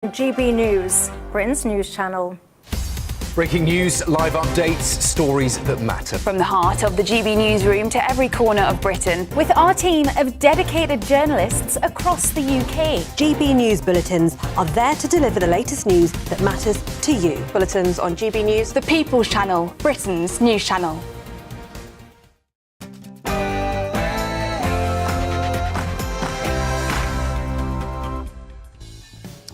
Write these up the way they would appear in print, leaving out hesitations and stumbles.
GB News, Britain's news channel. Breaking news, live updates, stories that matter. From the heart of the GB newsroom to every corner of Britain. With our team of dedicated journalists across the UK. GB News bulletins are there to deliver the latest news that matters to you. Bulletins on GB News, the People's Channel, Britain's news channel.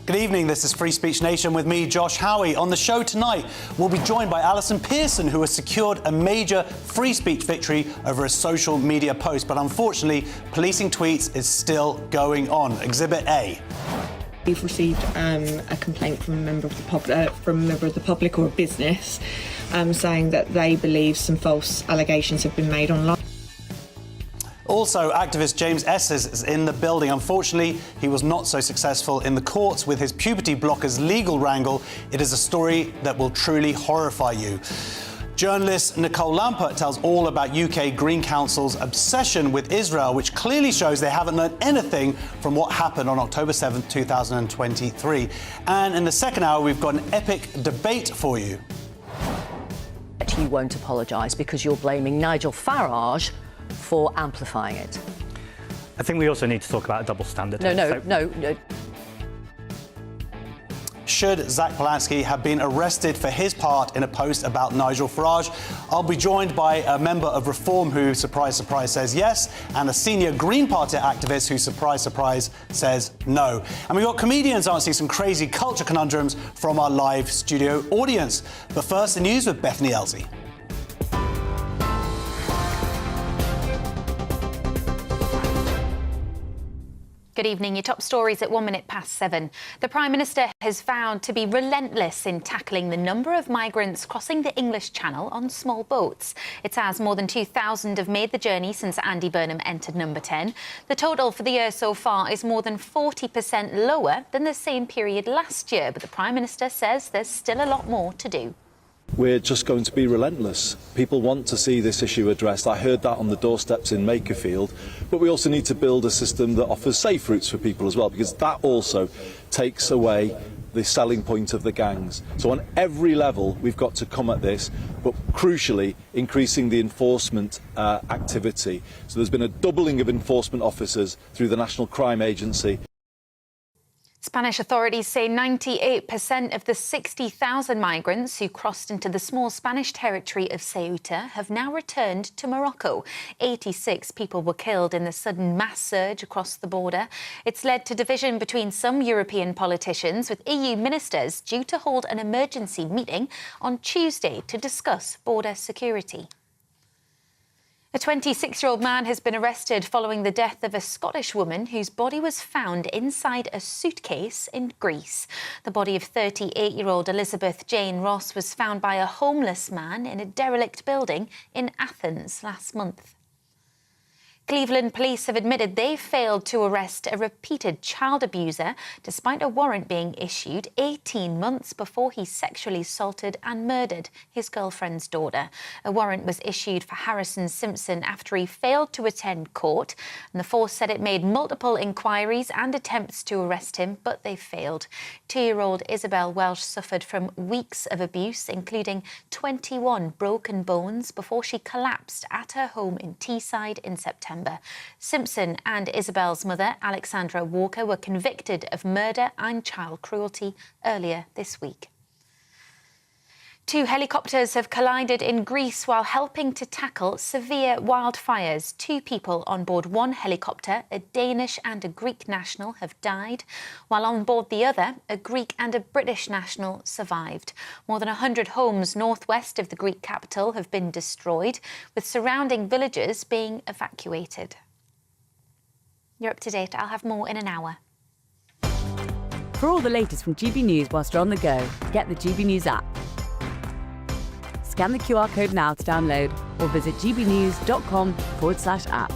Good evening, this is Free Speech Nation with me, Josh Howie. On the show tonight, we'll be joined by Alison Pearson, who has secured a major free speech victory over a social media post. But unfortunately, policing tweets is still going on. Exhibit A. We've received a complaint from a member of the public or a business saying that they believe some false allegations have been made online. Also, activist James Esses is in the building. Unfortunately, he was not so successful in the courts with his puberty blockers legal wrangle. It is a story that will truly horrify you. Journalist Nicole Lampert tells all about UK Green Council's obsession with Israel, which clearly shows they haven't learned anything from what happened on October 7th, 2023. And in the second hour, we've got an epic debate for you. You won't apologise because you're blaming Nigel Farage for amplifying it. I think we also need to talk about a double standard. No. Should Zach Polanski have been arrested for his part in a post about Nigel Farage? I'll be joined by a member of Reform who, surprise, surprise, says yes, and a senior Green Party activist who, surprise, surprise, says no. And we've got comedians answering some crazy culture conundrums from our live studio audience. But first, the news with Bethany Elsie. Good evening. Your top stories at 7:01. The Prime Minister has vowed to be relentless in tackling the number of migrants crossing the English Channel on small boats. It says more than 2,000 have made the journey since Andy Burnham entered number 10. The total for the year so far is more than 40% lower than the same period last year, but the Prime Minister says there's still a lot more to do. We're just going to be relentless. People want to see this issue addressed. I heard that on the doorsteps in Makerfield. But we also need to build a system that offers safe routes for people as well, because that also takes away the selling point of the gangs. So on every level, we've got to come at this, but crucially, increasing the enforcement activity. So there's been a doubling of enforcement officers through the National Crime Agency. Spanish authorities say 98% of the 60,000 migrants who crossed into the small Spanish territory of Ceuta have now returned to Morocco. 86 people were killed in the sudden mass surge across the border. It's led to division between some European politicians, with EU ministers due to hold an emergency meeting on Tuesday to discuss border security. A 26-year-old man has been arrested following the death of a Scottish woman whose body was found inside a suitcase in Greece. The body of 38-year-old Elizabeth Jane Ross was found by a homeless man in a derelict building in Athens last month. Cleveland police have admitted they failed to arrest a repeated child abuser despite a warrant being issued 18 months before he sexually assaulted and murdered his girlfriend's daughter. A warrant was issued for Harrison Simpson after he failed to attend court, and the force said it made multiple inquiries and attempts to arrest him, but they failed. 2-year-old Isabel Welsh suffered from weeks of abuse, including 21 broken bones, before she collapsed at her home in Teesside in September. Simpson and Isabel's mother, Alexandra Walker, were convicted of murder and child cruelty earlier this week. 2 helicopters have collided in Greece while helping to tackle severe wildfires. 2 people on board one helicopter, a Danish and a Greek national, have died, while on board the other, a Greek and a British national survived. More than 100 homes northwest of the Greek capital have been destroyed, with surrounding villages being evacuated. You're up to date. I'll have more in an hour. For all the latest from GB News whilst you're on the go, get the GB News app. Scan the QR code now to download or visit gbnews.com/app.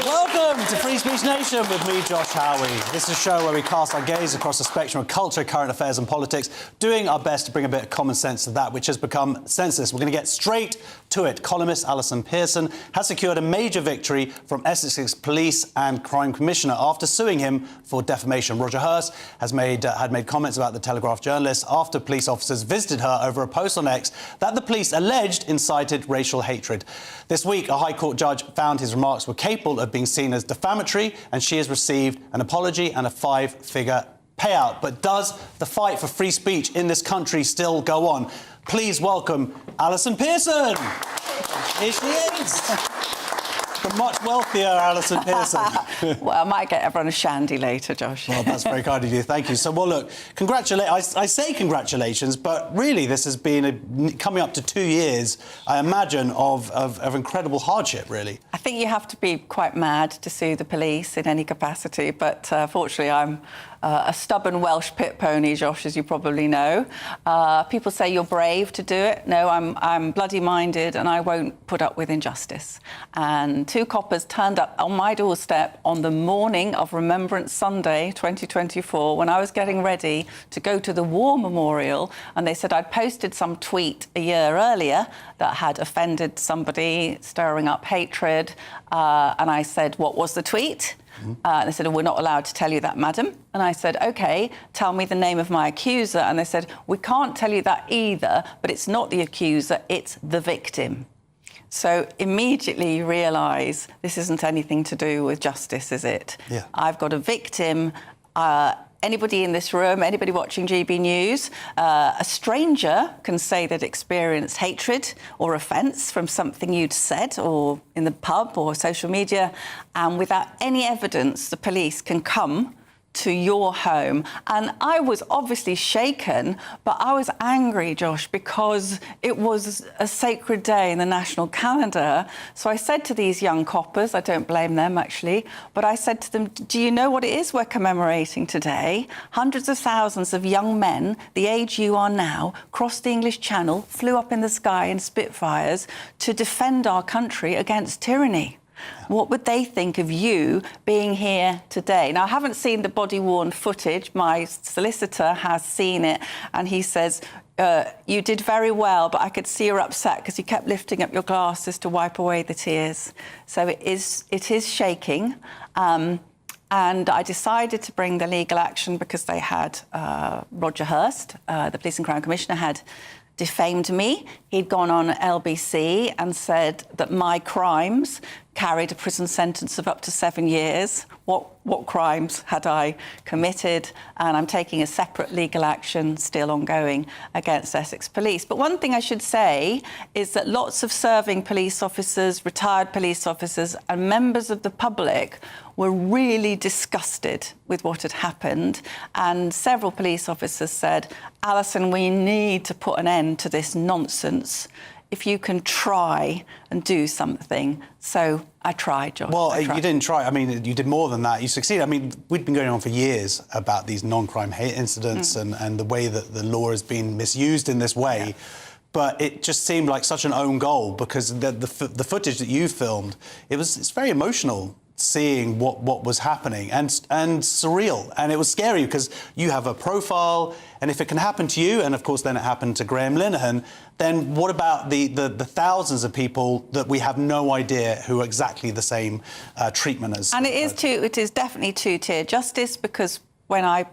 Welcome Welcome to Free Speech Nation with me, Josh Howie. This is a show where we cast our gaze across the spectrum of culture, current affairs and politics, doing our best to bring a bit of common sense to that which has become senseless. We're going to get straight to it. Columnist Alison Pearson has secured a major victory from Essex Police and Crime Commissioner after suing him for defamation. Roger Hurst has had made comments about the Telegraph journalist after police officers visited her over a post on X that the police alleged incited racial hatred. This week, a High Court judge found his remarks were capable of being seen as defamatory, and she has received an apology and a 5-figure payout. But does the fight for free speech in this country still go on? Please welcome Alison Pearson. Here she is. The much wealthier Alison Pearson. Well, I might get everyone a shandy later, Josh. Well, that's very kind of you. Thank you. So, well, look, congratulations. I say congratulations, but really this has been coming up to 2 years, I imagine, of incredible hardship, really. I think you have to be quite mad to sue the police in any capacity, but fortunately I'm a stubborn Welsh pit pony, Josh, as you probably know. People say you're brave to do it. No, I'm bloody-minded and I won't put up with injustice. And 2 coppers turned up on my doorstep on the morning of Remembrance Sunday 2024 when I was getting ready to go to the War Memorial, and they said I'd posted some tweet a year earlier that had offended somebody, stirring up hatred, and I said, what was the tweet? They said, we're not allowed to tell you that, madam. And I said, OK, tell me the name of my accuser. And they said, we can't tell you that either, but it's not the accuser, it's the victim. So immediately you realise this isn't anything to do with justice, is it? Yeah. I've got a victim. Anybody in this room, anybody watching GB News, a stranger can say they'd experienced hatred or offence from something you'd said or in the pub or social media, and without any evidence, the police can come to your home. And I was obviously shaken, but I was angry, Josh, because it was a sacred day in the national calendar. So I said to these young coppers, I don't blame them actually, but I said to them, do you know what it is we're commemorating today? Hundreds of thousands of young men, the age you are now, crossed the English Channel, flew up in the sky in Spitfires to defend our country against tyranny. What would they think of you being here today? Now, I haven't seen the body-worn footage. My solicitor has seen it, and he says, you did very well, but I could see you're upset because you kept lifting up your glasses to wipe away the tears. So it is shaking. And I decided to bring the legal action because they had Roger Hurst, the Police and Crime Commissioner, had defamed me. He'd gone on LBC and said that my crimes carried a prison sentence of up to 7 years. What crimes had I committed? And I'm taking a separate legal action still ongoing against Essex Police. But one thing I should say is that lots of serving police officers, retired police officers and members of the public were really disgusted with what had happened. And several police officers said, Alison, we need to put an end to this nonsense. If you can try and do something. So I tried, Josh. Well, you didn't try. I mean, you did more than that. You succeeded. I mean, we'd been going on for years about these non-crime hate incidents and the way that the law has been misused in this way. Yeah. But it just seemed like such an own goal because the footage that you filmed, it's very emotional seeing what was happening and surreal. And it was scary because you have a profile, and if it can happen to you, and of course then it happened to Graham Linehan, then what about the thousands of people that we have no idea who are exactly the same treatment as? And it is definitely two-tier justice, because when I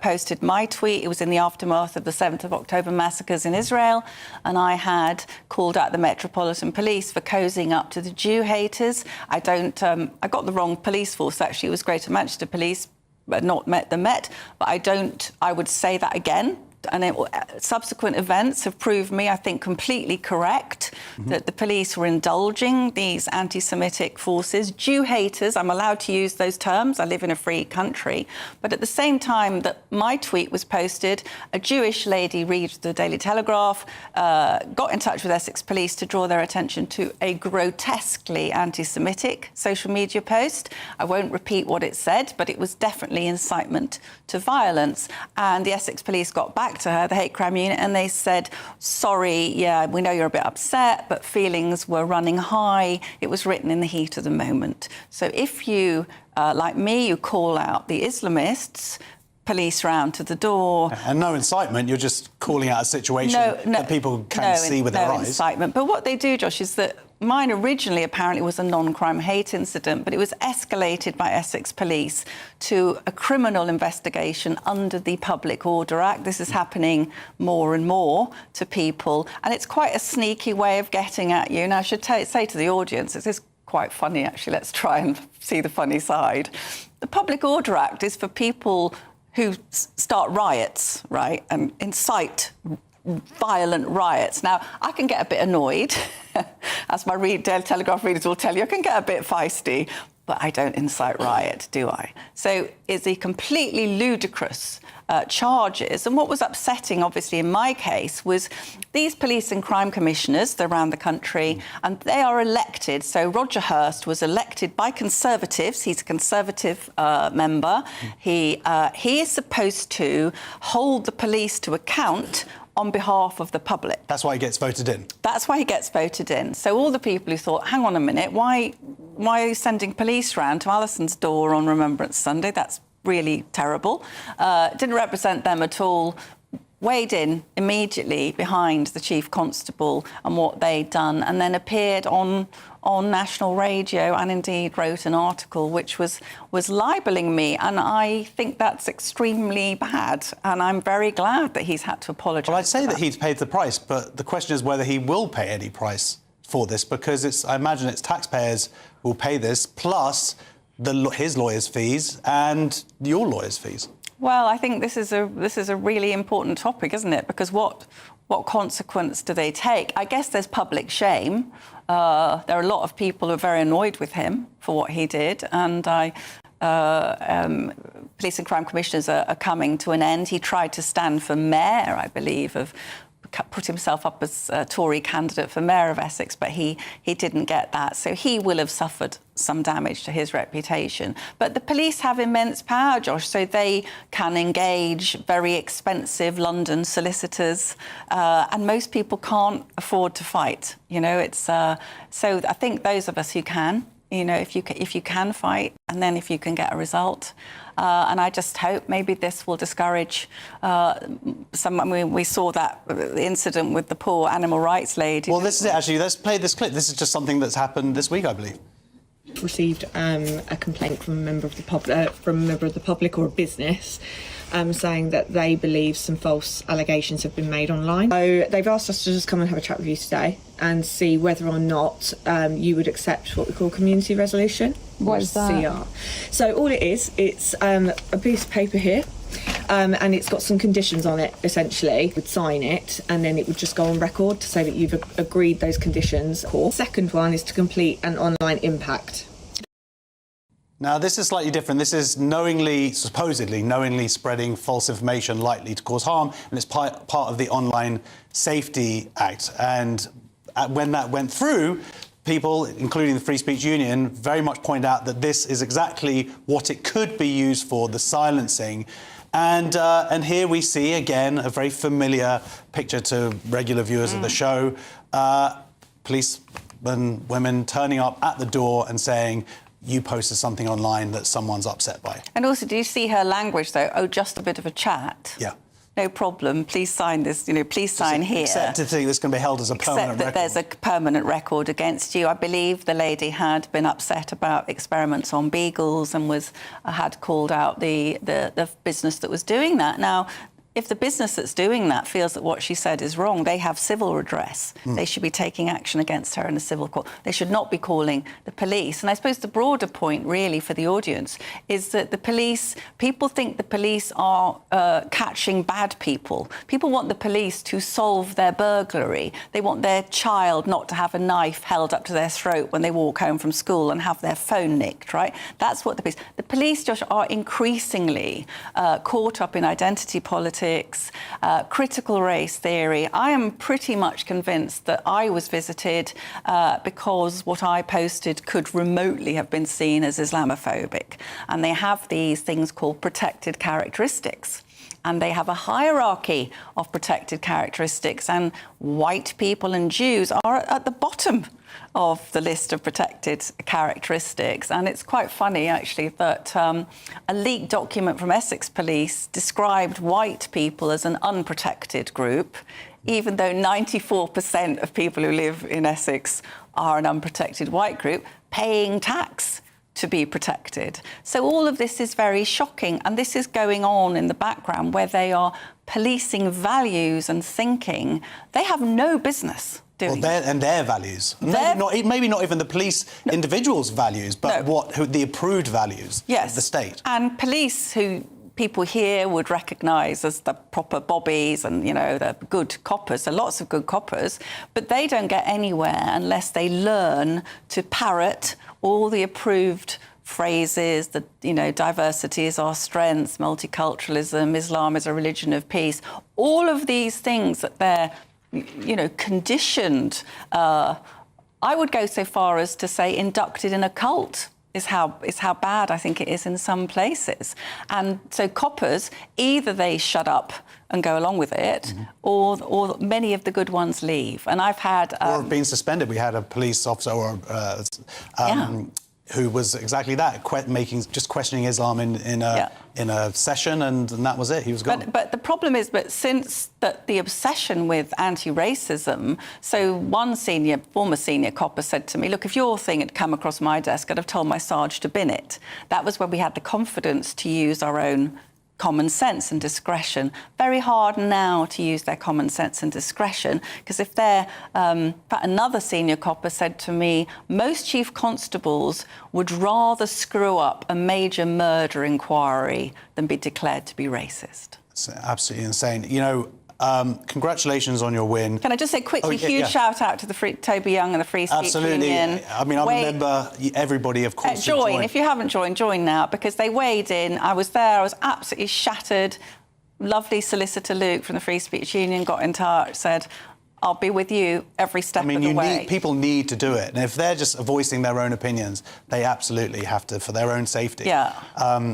posted my tweet, it was in the aftermath of the 7th of October massacres in Israel, and I had called out the Metropolitan Police for cozying up to the Jew haters. I got the wrong police force, actually. It was Greater Manchester Police, but not the Met. But I would say that again. And subsequent events have proved me, I think, completely correct, that the police were indulging these anti-Semitic forces. Jew haters, I'm allowed to use those terms, I live in a free country. But at the same time that my tweet was posted, a Jewish lady reads the Daily Telegraph, got in touch with Essex Police to draw their attention to a grotesquely anti-Semitic social media post. I won't repeat what it said, but it was definitely incitement to violence. And the Essex Police got back back to her, the hate crime unit, and they said, sorry, yeah, we know you're a bit upset, but feelings were running high. It was written in the heat of the moment. So if you, like me, you call out the Islamists, police round to the door. And no incitement, you're just calling out a situation that people can see with their eyes. No incitement. But what they do, Josh, is that mine originally apparently was a non-crime hate incident, but it was escalated by Essex Police to a criminal investigation under the Public Order Act. This is happening more and more to people, and it's quite a sneaky way of getting at you. Now, I should say to the audience, this is quite funny, actually. Let's try and see the funny side. The Public Order Act is for people who start riots, right, and incite violent riots. Now, I can get a bit annoyed, as my Daily Telegraph readers will tell you, I can get a bit feisty, but I don't incite riot, do I? So it's a completely ludicrous charges. And what was upsetting, obviously, in my case, was these police and crime commissioners around the country, and they are elected. So Roger Hurst was elected by Conservatives. He's a Conservative member. He is supposed to hold the police to account on behalf of the public. That's why he gets voted in. That's why he gets voted in. So all the people who thought, hang on a minute, why are you sending police round to Alison's door on Remembrance Sunday? That's really terrible. Didn't represent them at all. Weighed in immediately behind the Chief Constable and what they'd done, and then appeared on national radio and indeed wrote an article which was libelling me, and I think that's extremely bad, and I'm very glad that he's had to apologise. Well, I'd say that he's paid the price, but the question is whether he will pay any price for this, because I imagine it's taxpayers who will pay this, plus his lawyers' fees and your lawyers' fees. Well, I think this is a really important topic, isn't it? Because what consequence do they take? I guess there's public shame. There are a lot of people who are very annoyed with him for what he did, and police and crime commissioners are coming to an end. He tried to stand for mayor, I believe, put himself up as a Tory candidate for mayor of Essex, but he didn't get that. So he will have suffered some damage to his reputation. But the police have immense power, Josh, so they can engage very expensive London solicitors, and most people can't afford to fight. You know, it's so I think those of us who can, you know, if you can fight, and then if you can get a result. And I just hope maybe this will discourage some. I mean, we saw that incident with the poor animal rights lady. Well, this is it, actually. Let's play this clip. This is just something that's happened this week, I believe. Received a complaint from a member of the public or a business saying that they believe some false allegations have been made online. So they've asked us to just come and have a chat with you today and see whether or not you would accept what we call community resolution. What is that? CR. So all it is, it's a piece of paper here, and it's got some conditions on it, essentially. You would sign it, and then it would just go on record to say that you've agreed those conditions. The second one is to complete an online impact. Now, this is slightly different. This is supposedly knowingly spreading false information likely to cause harm, and it's part of the Online Safety Act. And when that went through, people, including the Free Speech Union, very much point out that this is exactly what it could be used for, the silencing. And here we see, again, a very familiar picture to regular viewers of the show. Policemen, women turning up at the door and saying, you posted something online that someone's upset by. And also, do you see her language, though? Oh, just a bit of a chat. Yeah. No problem. Please sign this, please sign here. Except to think this can be held as a permanent record. Except that there's a permanent record against you. I believe the lady had been upset about experiments on beagles and had called out the business that was doing that. Now, if the business that's doing that feels that what she said is wrong, they have civil redress. They should be taking action against her in a civil court. They should not be calling the police. And I suppose the broader point, really, for the audience is that people think the police are catching bad people. People want the police to solve their burglary. They want their child not to have a knife held up to their throat when they walk home from school and have their phone nicked, right? That's what the police, Josh, are increasingly caught up in identity politics, critical race theory. I am pretty much convinced that I was visited because what I posted could remotely have been seen as Islamophobic. And they have these things called protected characteristics. and they have a hierarchy of protected characteristics, and white people and Jews are at the bottom of the list of protected characteristics. And it's quite funny, actually, that a leaked document from Essex Police described white people as an unprotected group, even though 94% of people who live in Essex are an unprotected white group, paying tax to be protected. So all of this is very shocking, and this is going on in the background where they are policing values and thinking. They have no business doing their values. Maybe not even the police individuals' values, but the approved values of the state. And police who people here would recognise as the proper bobbies and, you know, the good coppers. There are lots of good coppers, but they don't get anywhere unless they learn to parrot all the approved phrases that, you know, diversity is our strength, multiculturalism, Islam is a religion of peace. All of these things that they're, you know, conditioned. I would go so far as to say inducted in a cult is how bad I think it is in some places. And so coppers, either they shut up and go along with it, or many of the good ones leave. And I've had... or have been suspended. We had a police officer who was exactly that, just questioning Islam in a session, and that was it. He was gone. But the problem is, since the obsession with anti-racism, so one former senior copper said to me, look, if your thing had come across my desk, I'd have told my Sarge to bin it. That was when we had the confidence to use our own common sense and discretion. Very hard now to use their common sense and discretion, because if they're... another senior copper said to me, most chief constables would rather screw up a major murder inquiry than be declared to be racist. It's absolutely insane. You know, congratulations on your win. Can I just say quickly, huge shout out to the Toby Young and the Free Speech Union. I mean, I remember everybody, of course, join. If you haven't joined, join now, because they weighed in. I was there. I was absolutely shattered. Lovely solicitor Luke from the Free Speech Union got in touch, said, I'll be with you every step of the way. People need to do it. And if they're just voicing their own opinions, they absolutely have to, for their own safety. Yeah.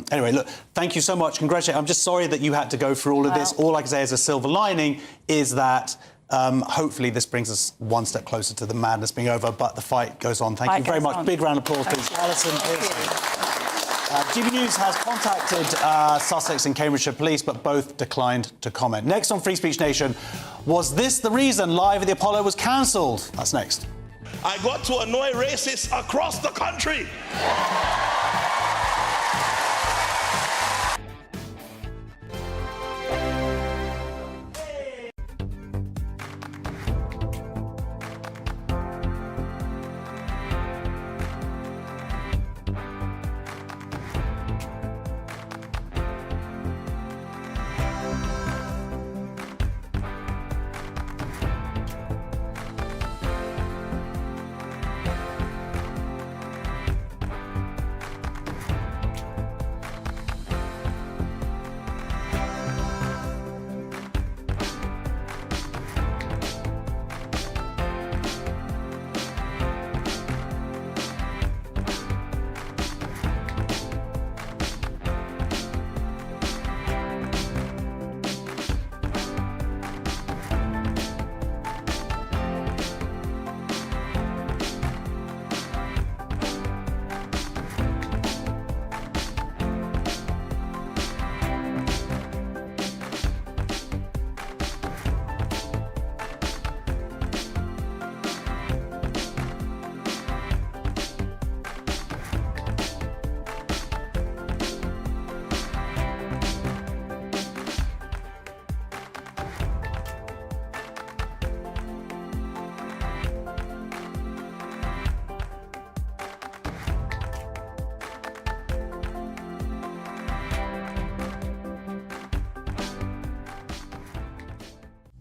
Anyway, look, thank you so much. Congratulations. I'm just sorry that you had to go through all of this. All I can say as a silver lining is that hopefully this brings us one step closer to the madness being over, but the fight goes on. Thank you very much. Big round of applause, please. Alison Pearson. GB News has contacted Sussex and Cambridgeshire Police, but both declined to comment. Next on Free Speech Nation, was this the reason Live at the Apollo was cancelled? That's next. I got to annoy racists across the country.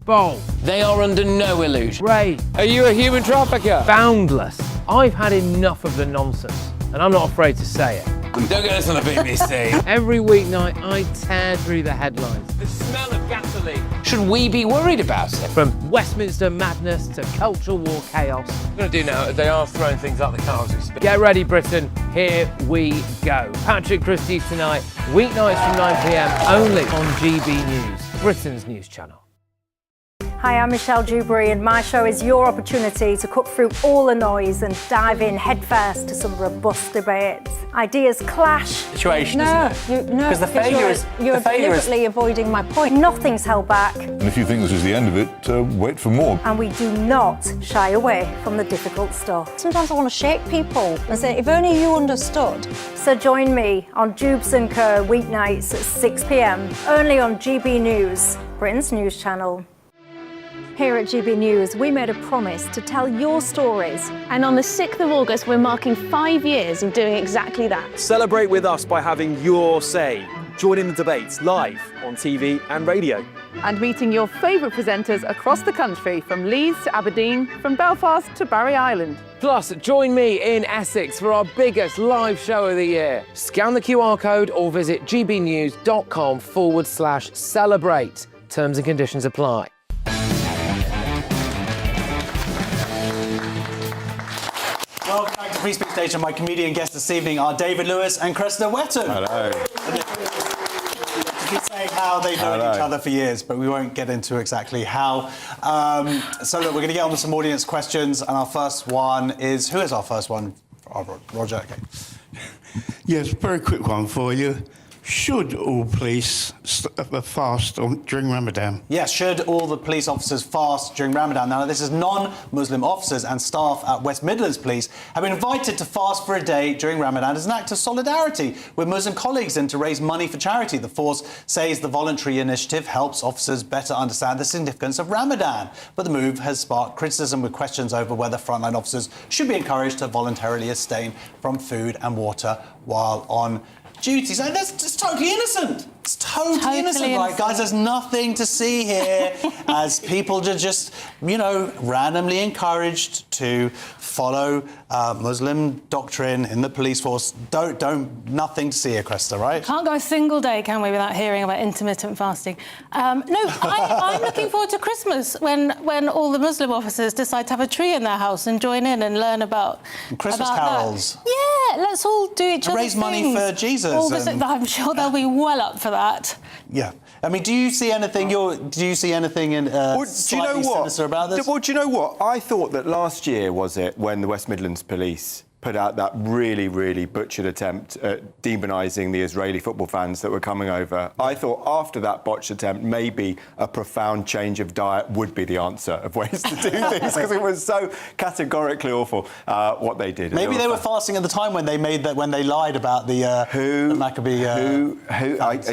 Bold. They are under no illusion. Ray. Are you a human trafficker? Boundless. I've had enough of the nonsense, and I'm not afraid to say it. Don't get this on the BBC. Every weeknight, I tear through the headlines. The smell of gasoline. Should we be worried about it? From Westminster madness to cultural war chaos. I'm going to do now, they are throwing things out the car as we speak. Get ready, Britain. Here we go. Patrick Christie's tonight, weeknights from 9 p.m, only on GB News, Britain's news channel. Hi, I'm Michelle Dewberry, and my show is your opportunity to cut through all the noise and dive in headfirst to some robust debates. Ideas clash. Situation, isn't it? Because the failure is... You're deliberately avoiding my point. Nothing's held back. And if you think this is the end of it, wait for more. And we do not shy away from the difficult stuff. Sometimes I want to shake people and say, if only you understood. So join me on Jubes & Co. weeknights at 6 p.m, only on GB News, Britain's news channel. Here at GB News, we made a promise to tell your stories. And on the 6th of August, we're marking 5 years of doing exactly that. Celebrate with us by having your say. Join in the debates live on TV and radio. And meeting your favourite presenters across the country, from Leeds to Aberdeen, from Belfast to Barry Island. Plus, join me in Essex for our biggest live show of the year. Scan the QR code or visit gbnews.com/celebrate. Terms and conditions apply. Welcome back to Free Speech Station. My comedian guests this evening are David Lewis and Cressida Wetton. Hello. We keep saying how they've known each other for years, but we won't get into exactly how. So look, we're going to get on with some audience questions, and our first one is... Who is our first one? Oh, Roger, OK. Yes, very quick one for you. Should all police fast during Ramadan? Yes, should all the police officers fast during Ramadan? Now, this is non-Muslim officers and staff at West Midlands Police have been invited to fast for a day during Ramadan as an act of solidarity with Muslim colleagues and to raise money for charity. The force says the voluntary initiative helps officers better understand the significance of Ramadan. But the move has sparked criticism with questions over whether frontline officers should be encouraged to voluntarily abstain from food and water while on duty. So that's just totally innocent. It's totally innocent, right, guys? There's nothing to see here as people are just, you know, randomly encouraged to follow Muslim doctrine in the police force. Nothing to see here, Cressida, right? Can't go a single day, can we, without hearing about intermittent fasting. I'm looking forward to Christmas when all the Muslim officers decide to have a tree in their house and join in and learn about Christmas carols. Yeah, let's all do each other's raise money for Jesus. I'm sure they'll be well up for that. Yeah. I mean, do you see anything in slightly sinister about this? Well, do you know what? I thought that last year, was it, when the West Midlands Police put out that really, really butchered attempt at demonising the Israeli football fans that were coming over. I thought after that botched attempt, maybe a profound change of diet would be the answer of ways to do things, because it was so categorically awful what they did. Maybe they were fasting at the time when they lied about the Maccabee. You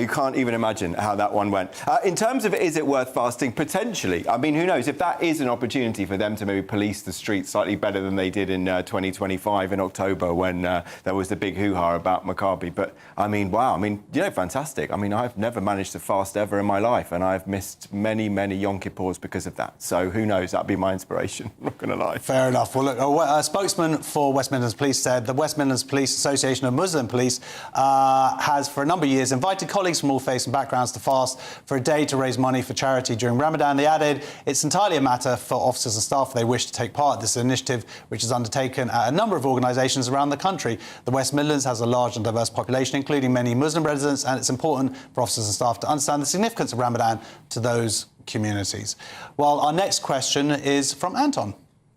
can't even imagine how that one went. In terms of is it worth fasting? Potentially. I mean, who knows? If that is an opportunity for them to maybe police the streets slightly better than they did in 2025 in October when there was the big hoo-ha about Maccabi. But, I mean, wow. I mean, you know, fantastic. I mean, I've never managed to fast ever in my life, and I've missed many, many Yom Kippurs because of that. So who knows? That'd be my inspiration. I'm not going to lie. Fair enough. Well, look, a spokesman for West Midlands Police said the West Midlands Police Association of Muslim Police has, for a number of years, invited colleagues from all faiths and backgrounds to fast for a day to raise money for charity during Ramadan. They added it's entirely a matter for officers and staff if they wish to take part. This initiative, which is undertaken at a number of organisations around the country. The West Midlands has a large and diverse population, including many Muslim residents, and it's important for officers and staff to understand the significance of Ramadan to those communities. Well, our next question is from Anton.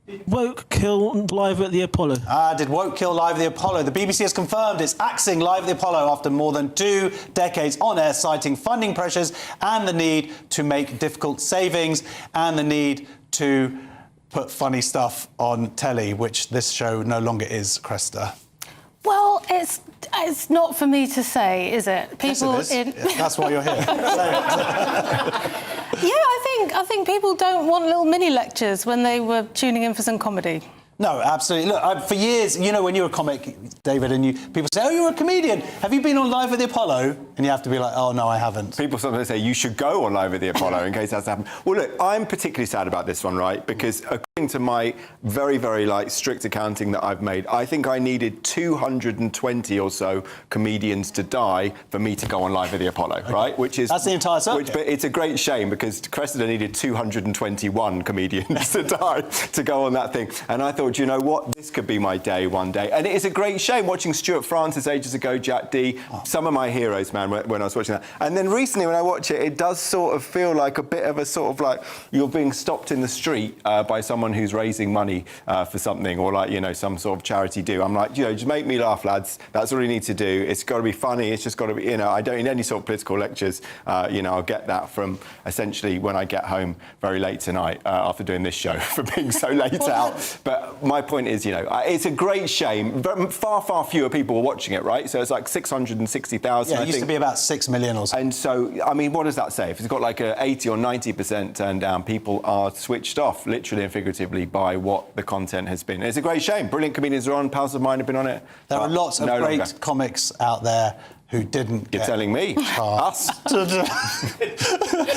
Did Woke kill live at the Apollo? Did Woke kill live at the Apollo? The BBC has confirmed it's axing live at the Apollo after more than 2 decades on air, citing funding pressures and the need to make difficult savings and the need to put funny stuff on telly, which this show no longer is, Cressida. Well, it's not for me to say, is it? People yes, it is. Yeah, that's why you're here. Yeah, I think people don't want little mini lectures when they were tuning in for some comedy. No, absolutely. Look, for years, you know, when you're a comic, David, and people say, oh, you're a comedian. Have you been on Live at the Apollo? And you have to be like, oh, no, I haven't. People sometimes say, you should go on Live at the Apollo in case that's happened. Well, look, I'm particularly sad about this one, right? Because according to my very, very, strict accounting that I've made, I think I needed 220 or so comedians to die for me to go on Live at the Apollo, right? That's the entire circuit. But it's a great shame because Cressida needed 221 comedians to die to go on that thing. And I thought, you know what, this could be my day one day. And it is a great shame watching Stuart Francis ages ago, Jack Dee, some of my heroes, man, when I was watching that. And then recently when I watch it, it does sort of feel like a bit of a sort of like you're being stopped in the street by someone who's raising money for something or like, you know, some sort of charity do. I'm like, you know, just make me laugh, lads. That's all you need to do. It's got to be funny. It's just got to be, you know, I don't need any sort of political lectures. You know, I'll get that from essentially when I get home very late tonight after doing this show for being so late out. But my point is, you know, it's a great shame. Far, far fewer people were watching it, right? So it's like 660,000. Yeah, it used to be about 6 million or so. And so, I mean, what does that say? If it's got like a 80 or 90% turn down, people are switched off, literally and figuratively, by what the content has been. It's a great shame. Brilliant comedians are on. Pals of mine have been on it. There are lots of great comics out there who didn't You're telling me? Us?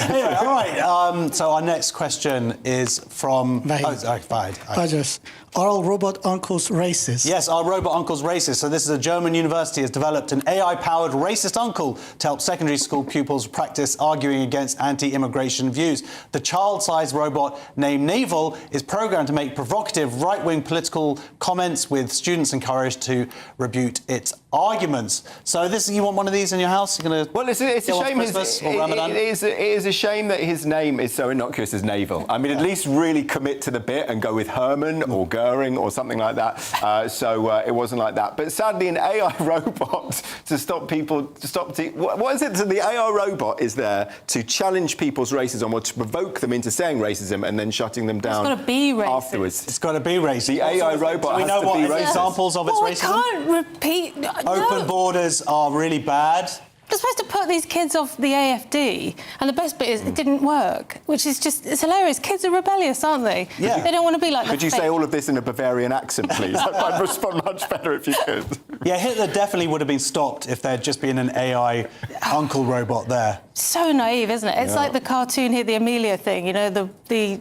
Anyway, all right. So our next question is from... Vahid. Are all robot uncles racist? Yes, are robot uncles racist? So this is a German university has developed an AI-powered racist uncle to help secondary school pupils practice arguing against anti-immigration views. The child-sized robot named Nigel is programmed to make provocative right-wing political comments with students encouraged to rebut its arguments. So this, you want one of these in your house? You're going to Well, it's a shame. It is a shame that his name is so innocuous as Nigel. I mean, at least really commit to the bit and go with Herman or Goering or something like that. It wasn't like that. But sadly, an AI robot to stop people, what is it? So the AI robot is there to challenge people's racism or to provoke them into saying racism and then shutting them down. It's got to be racist. Afterwards. It's got to be racist. The AI robot has to be racist. Examples of its racism? I can't repeat. Open borders are really bad. You're supposed to put these kids off the AFD, and the best bit is it didn't work, which is just, it's hilarious. Kids are rebellious, aren't they? Yeah. They don't want to be like Could you say all of this in a Bavarian accent, please? I'd respond much better if you could. Yeah, Hitler definitely would have been stopped if there'd just been an AI uncle robot there. So naive, isn't it? It's like the cartoon here, the Amelia thing, you know, the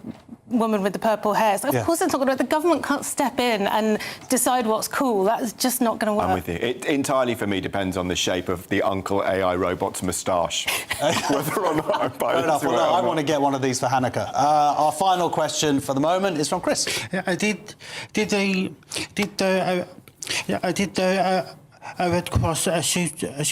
woman with the purple hair. It's like, of course it's not going to... The government can't step in and decide what's cool. That's just not going to work. I'm with you. It entirely, for me, depends on the shape of the Uncle AI robot's moustache. Whether or not I buy it. I want to get one of these for Hanukkah. Our final question for the moment is from Chris. Yeah, did the Red Cross shoot a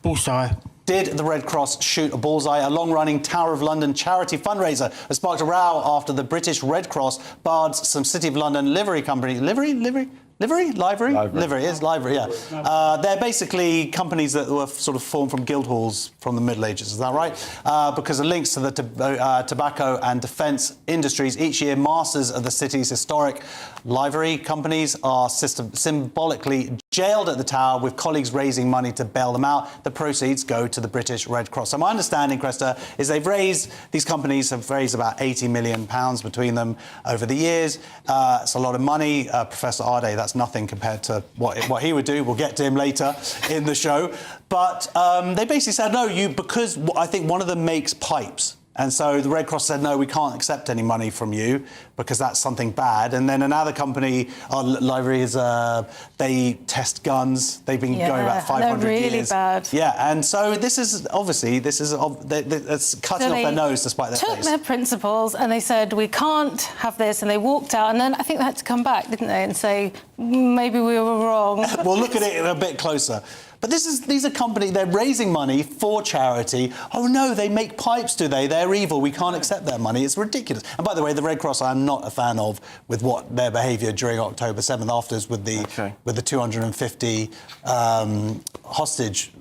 bullseye? Did the Red Cross shoot a bullseye? A long-running Tower of London charity fundraiser has sparked a row after the British Red Cross barred some City of London livery company... Livery, yeah. They're basically companies that were sort of formed from guild halls from the Middle Ages, is that right? Because of links to the tobacco and defence industries. Each year, masters of the city's historic livery companies are symbolically jailed at the Tower, with colleagues raising money to bail them out. The proceeds go to the British Red Cross. So my understanding, Cresta, is these companies have raised about £80 million between them over the years. It's a lot of money. Professor Ade, that's nothing compared to what he would do. We'll get to him later in the show. But they basically said, no, because I think one of them makes pipes. And so the Red Cross said, no, we can't accept any money from you because that's something bad. And then another company, our library is, they test guns. They've been going about 500 years. They're really bad. Yeah, and so this is it's cutting off their nose despite their face. They took their principles and they said, we can't have this, and they walked out. And then I think they had to come back, didn't they, and say, maybe we were wrong. We'll look at it a bit closer. But these are companies, they're raising money for charity. Oh, no, they make pipes, do they? They're evil. We can't accept their money. It's ridiculous. And by the way, the Red Cross I'm not a fan of with what their behaviour during October 7th afterwards with the 250 hostage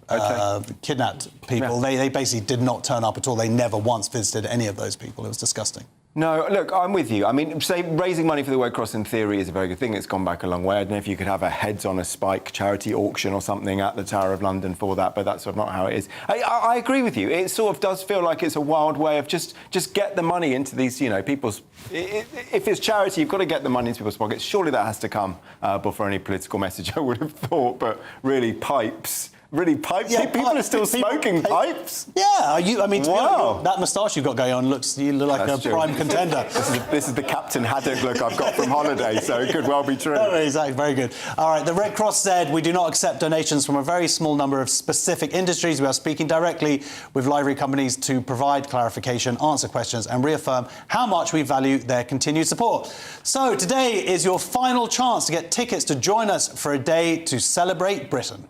kidnapped people. Yeah. They basically did not turn up at all. They never once visited any of those people. It was disgusting. No, look, I'm with you. I mean, say raising money for the Red Cross in theory is a very good thing. It's gone back a long way. I don't know if you could have a Heads on a Spike charity auction or something at the Tower of London for that, but that's sort of not how it is. I agree with you. It sort of does feel like it's a wild way of just get the money into these, people's... If it's charity, you've got to get the money into people's pockets. Surely that has to come before any political message, I would have thought. But really, pipes... Really, pipes? Yeah, people are still smoking pipes? Yeah, wow. That moustache you've got going on you look like a prime contender. This is the Captain Haddock look I've got from holiday, so it could well be true. Oh, exactly, very good. All right, the Red Cross said we do not accept donations from a very small number of specific industries. We are speaking directly with livery companies to provide clarification, answer questions and reaffirm how much we value their continued support. So today is your final chance to get tickets to join us for a day to celebrate Britain.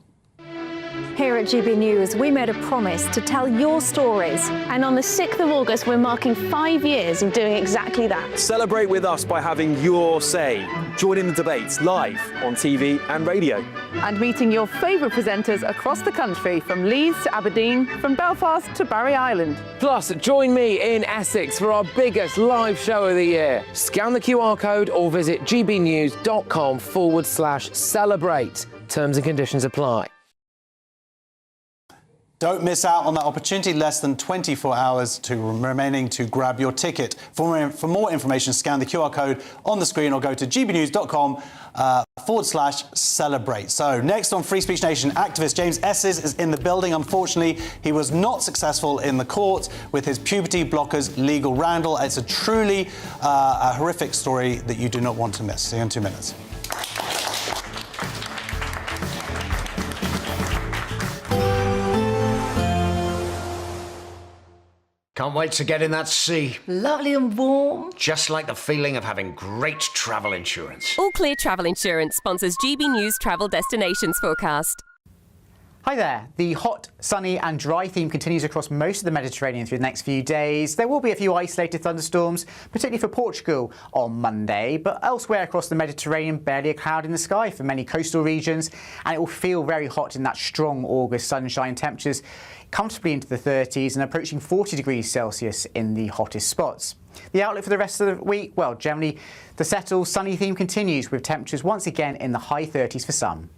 Here at GB News, we made a promise to tell your stories. And on the 6th of August, we're marking 5 years of doing exactly that. Celebrate with us by having your say. Join in the debates live on TV and radio. And meeting your favourite presenters across the country, from Leeds to Aberdeen, from Belfast to Barry Island. Plus, join me in Essex for our biggest live show of the year. Scan the QR code or visit gbnews.com/celebrate. Terms and conditions apply. Don't miss out on that opportunity. Less than 24 hours remaining to grab your ticket. For more information, scan the QR code on the screen or go to gbnews.com/celebrate. So next on Free Speech Nation, activist James Esses is in the building. Unfortunately, he was not successful in the court with his puberty blockers legal wrangle. It's a truly a horrific story that you do not want to miss. See you in 2 minutes. Can't wait to get in that sea. Lovely and warm. Just like the feeling of having great travel insurance. All Clear Travel Insurance sponsors GB News Travel Destinations Forecast. Hi there. The hot, sunny and dry theme continues across most of the Mediterranean through the next few days. There will be a few isolated thunderstorms, particularly for Portugal on Monday, but elsewhere across the Mediterranean, barely a cloud in the sky for many coastal regions, and it will feel very hot in that strong August sunshine. Temperatures comfortably into the 30s and approaching 40 degrees Celsius in the hottest spots. The outlook for the rest of the week, well, generally the settled sunny theme continues with temperatures once again in the high 30s for some.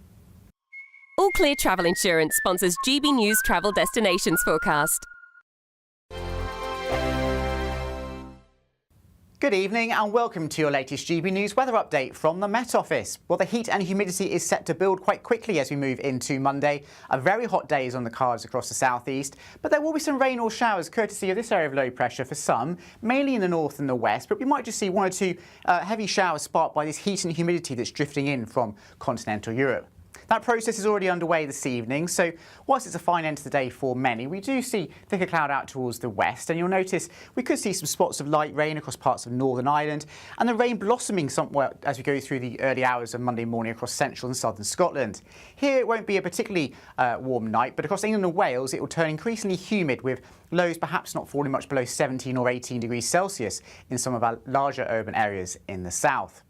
All Clear Travel Insurance sponsors GB News Travel Destinations Forecast. Good evening and welcome to your latest GB News weather update from the Met Office. Well, the heat and humidity is set to build quite quickly as we move into Monday. A very hot day is on the cards across the southeast, but there will be some rain or showers courtesy of this area of low pressure for some, mainly in the north and the west, but we might just see one or two heavy showers sparked by this heat and humidity that's drifting in from continental Europe. That process is already underway this evening, so whilst it's a fine end to the day for many, we do see thicker cloud out towards the west, and you'll notice we could see some spots of light rain across parts of Northern Ireland, and the rain blossoming somewhat as we go through the early hours of Monday morning across central and southern Scotland. Here it won't be a particularly warm night, but across England and Wales it will turn increasingly humid with lows perhaps not falling much below 17 or 18 degrees Celsius in some of our larger urban areas in the south.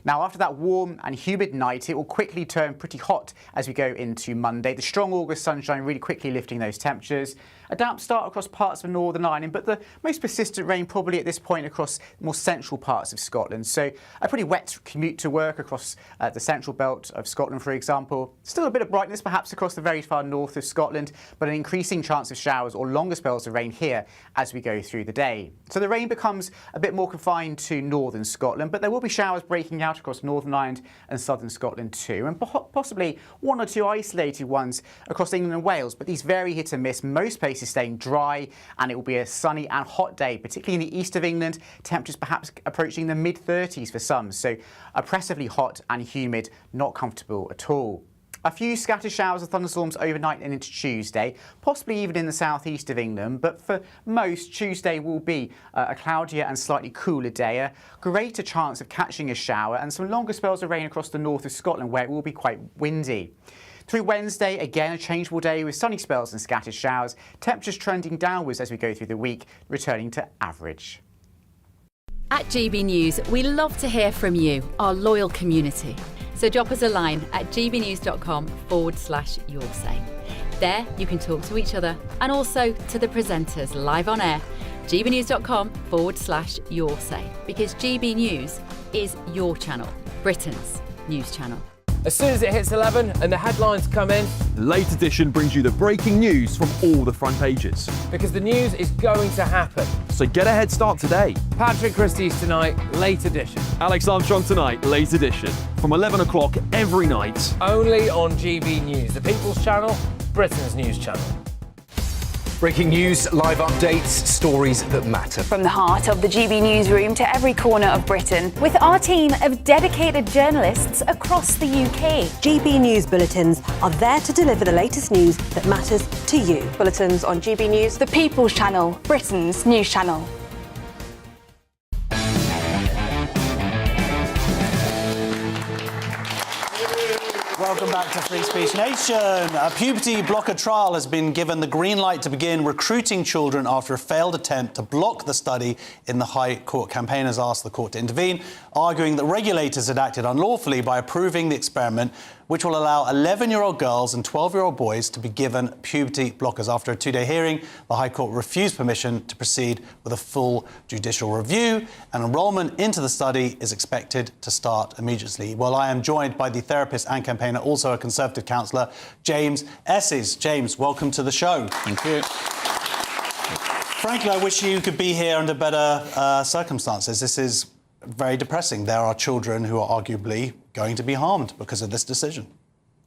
Now, after that warm and humid night, it will quickly turn pretty hot as we go into Monday. The strong August sunshine really quickly lifting those temperatures. A damp start across parts of Northern Ireland, but the most persistent rain probably at this point across more central parts of Scotland. So a pretty wet commute to work across the central belt of Scotland, for example. Still a bit of brightness perhaps across the very far north of Scotland, but an increasing chance of showers or longer spells of rain here as we go through the day. So the rain becomes a bit more confined to northern Scotland, but there will be showers breaking out across Northern Ireland and southern Scotland too, and possibly one or two isolated ones across England and Wales, but these vary hit and miss. Most places staying dry, and it will be a sunny and hot day, particularly in the east of England. Temperatures perhaps approaching the mid-30s for some, so oppressively hot and humid, not comfortable at all. A few scattered showers of thunderstorms overnight and into Tuesday, possibly even in the southeast of England, but for most, Tuesday will be a cloudier and slightly cooler day, a greater chance of catching a shower, and some longer spells of rain across the north of Scotland where it will be quite windy. Through Wednesday, again a changeable day with sunny spells and scattered showers, temperatures trending downwards as we go through the week, returning to average. At GB News, we love to hear from you, our loyal community. So drop us a line at gbnews.com/yoursay. There you can talk to each other and also to the presenters live on air gbnews.com/yoursay, because GB News is your channel, Britain's news channel. As soon as it hits 11 and the headlines come in, The Late Edition brings you the breaking news from all the front pages. because the news is going to happen. So get a head start today. Patrick Christie's Tonight, Late Edition. Alex Armstrong Tonight, Late Edition. From 11 o'clock every night. Only on GB News, the People's Channel, Britain's news channel. Breaking news, live updates, stories that matter. From the heart of the GB newsroom to every corner of Britain, with our team of dedicated journalists across the UK. GB News bulletins are there to deliver the latest news that matters to you. Bulletins on GB News, the People's Channel, Britain's news channel. Welcome back to Free Speech Nation. A puberty blocker trial has been given the green light to begin recruiting children after a failed attempt to block the study in the High Court. Campaigners asked the court to intervene, arguing that regulators had acted unlawfully by approving the experiment, which will allow 11-year-old girls and 12-year-old boys to be given puberty blockers. After a two-day hearing, the High Court refused permission to proceed with a full judicial review, and enrolment into the study is expected to start immediately. Well, I am joined by the therapist and campaigner, also a Conservative councillor, James Esses. James, welcome to the show. Thank you. Frankly, I wish you could be here under better circumstances. This is very depressing. There are children who are arguably going to be harmed because of this decision.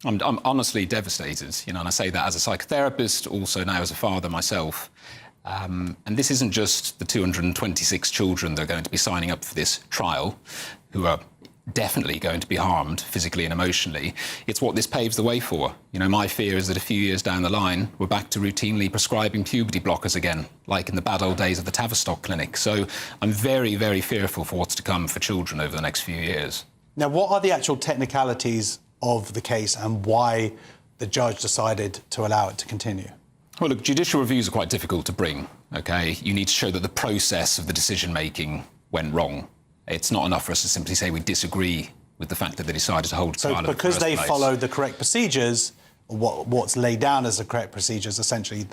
I'm honestly devastated, and I say that as a psychotherapist, also now as a father myself. And this isn't just the 226 children that are going to be signing up for this trial, who are definitely going to be harmed physically and emotionally. It's what this paves the way for. My fear is that a few years down the line, we're back to routinely prescribing puberty blockers again, like in the bad old days of the Tavistock Clinic. So I'm very, very fearful for what's to come for children over the next few years. Now, what are the actual technicalities of the case and why the judge decided to allow it to continue? Well, look, judicial reviews are quite difficult to bring, OK? You need to show that the process of the decision-making went wrong. It's not enough for us to simply say we disagree with the fact that they decided to hold a trial in the first place. So because they followed the correct procedures, what's laid down as the correct procedures, essentially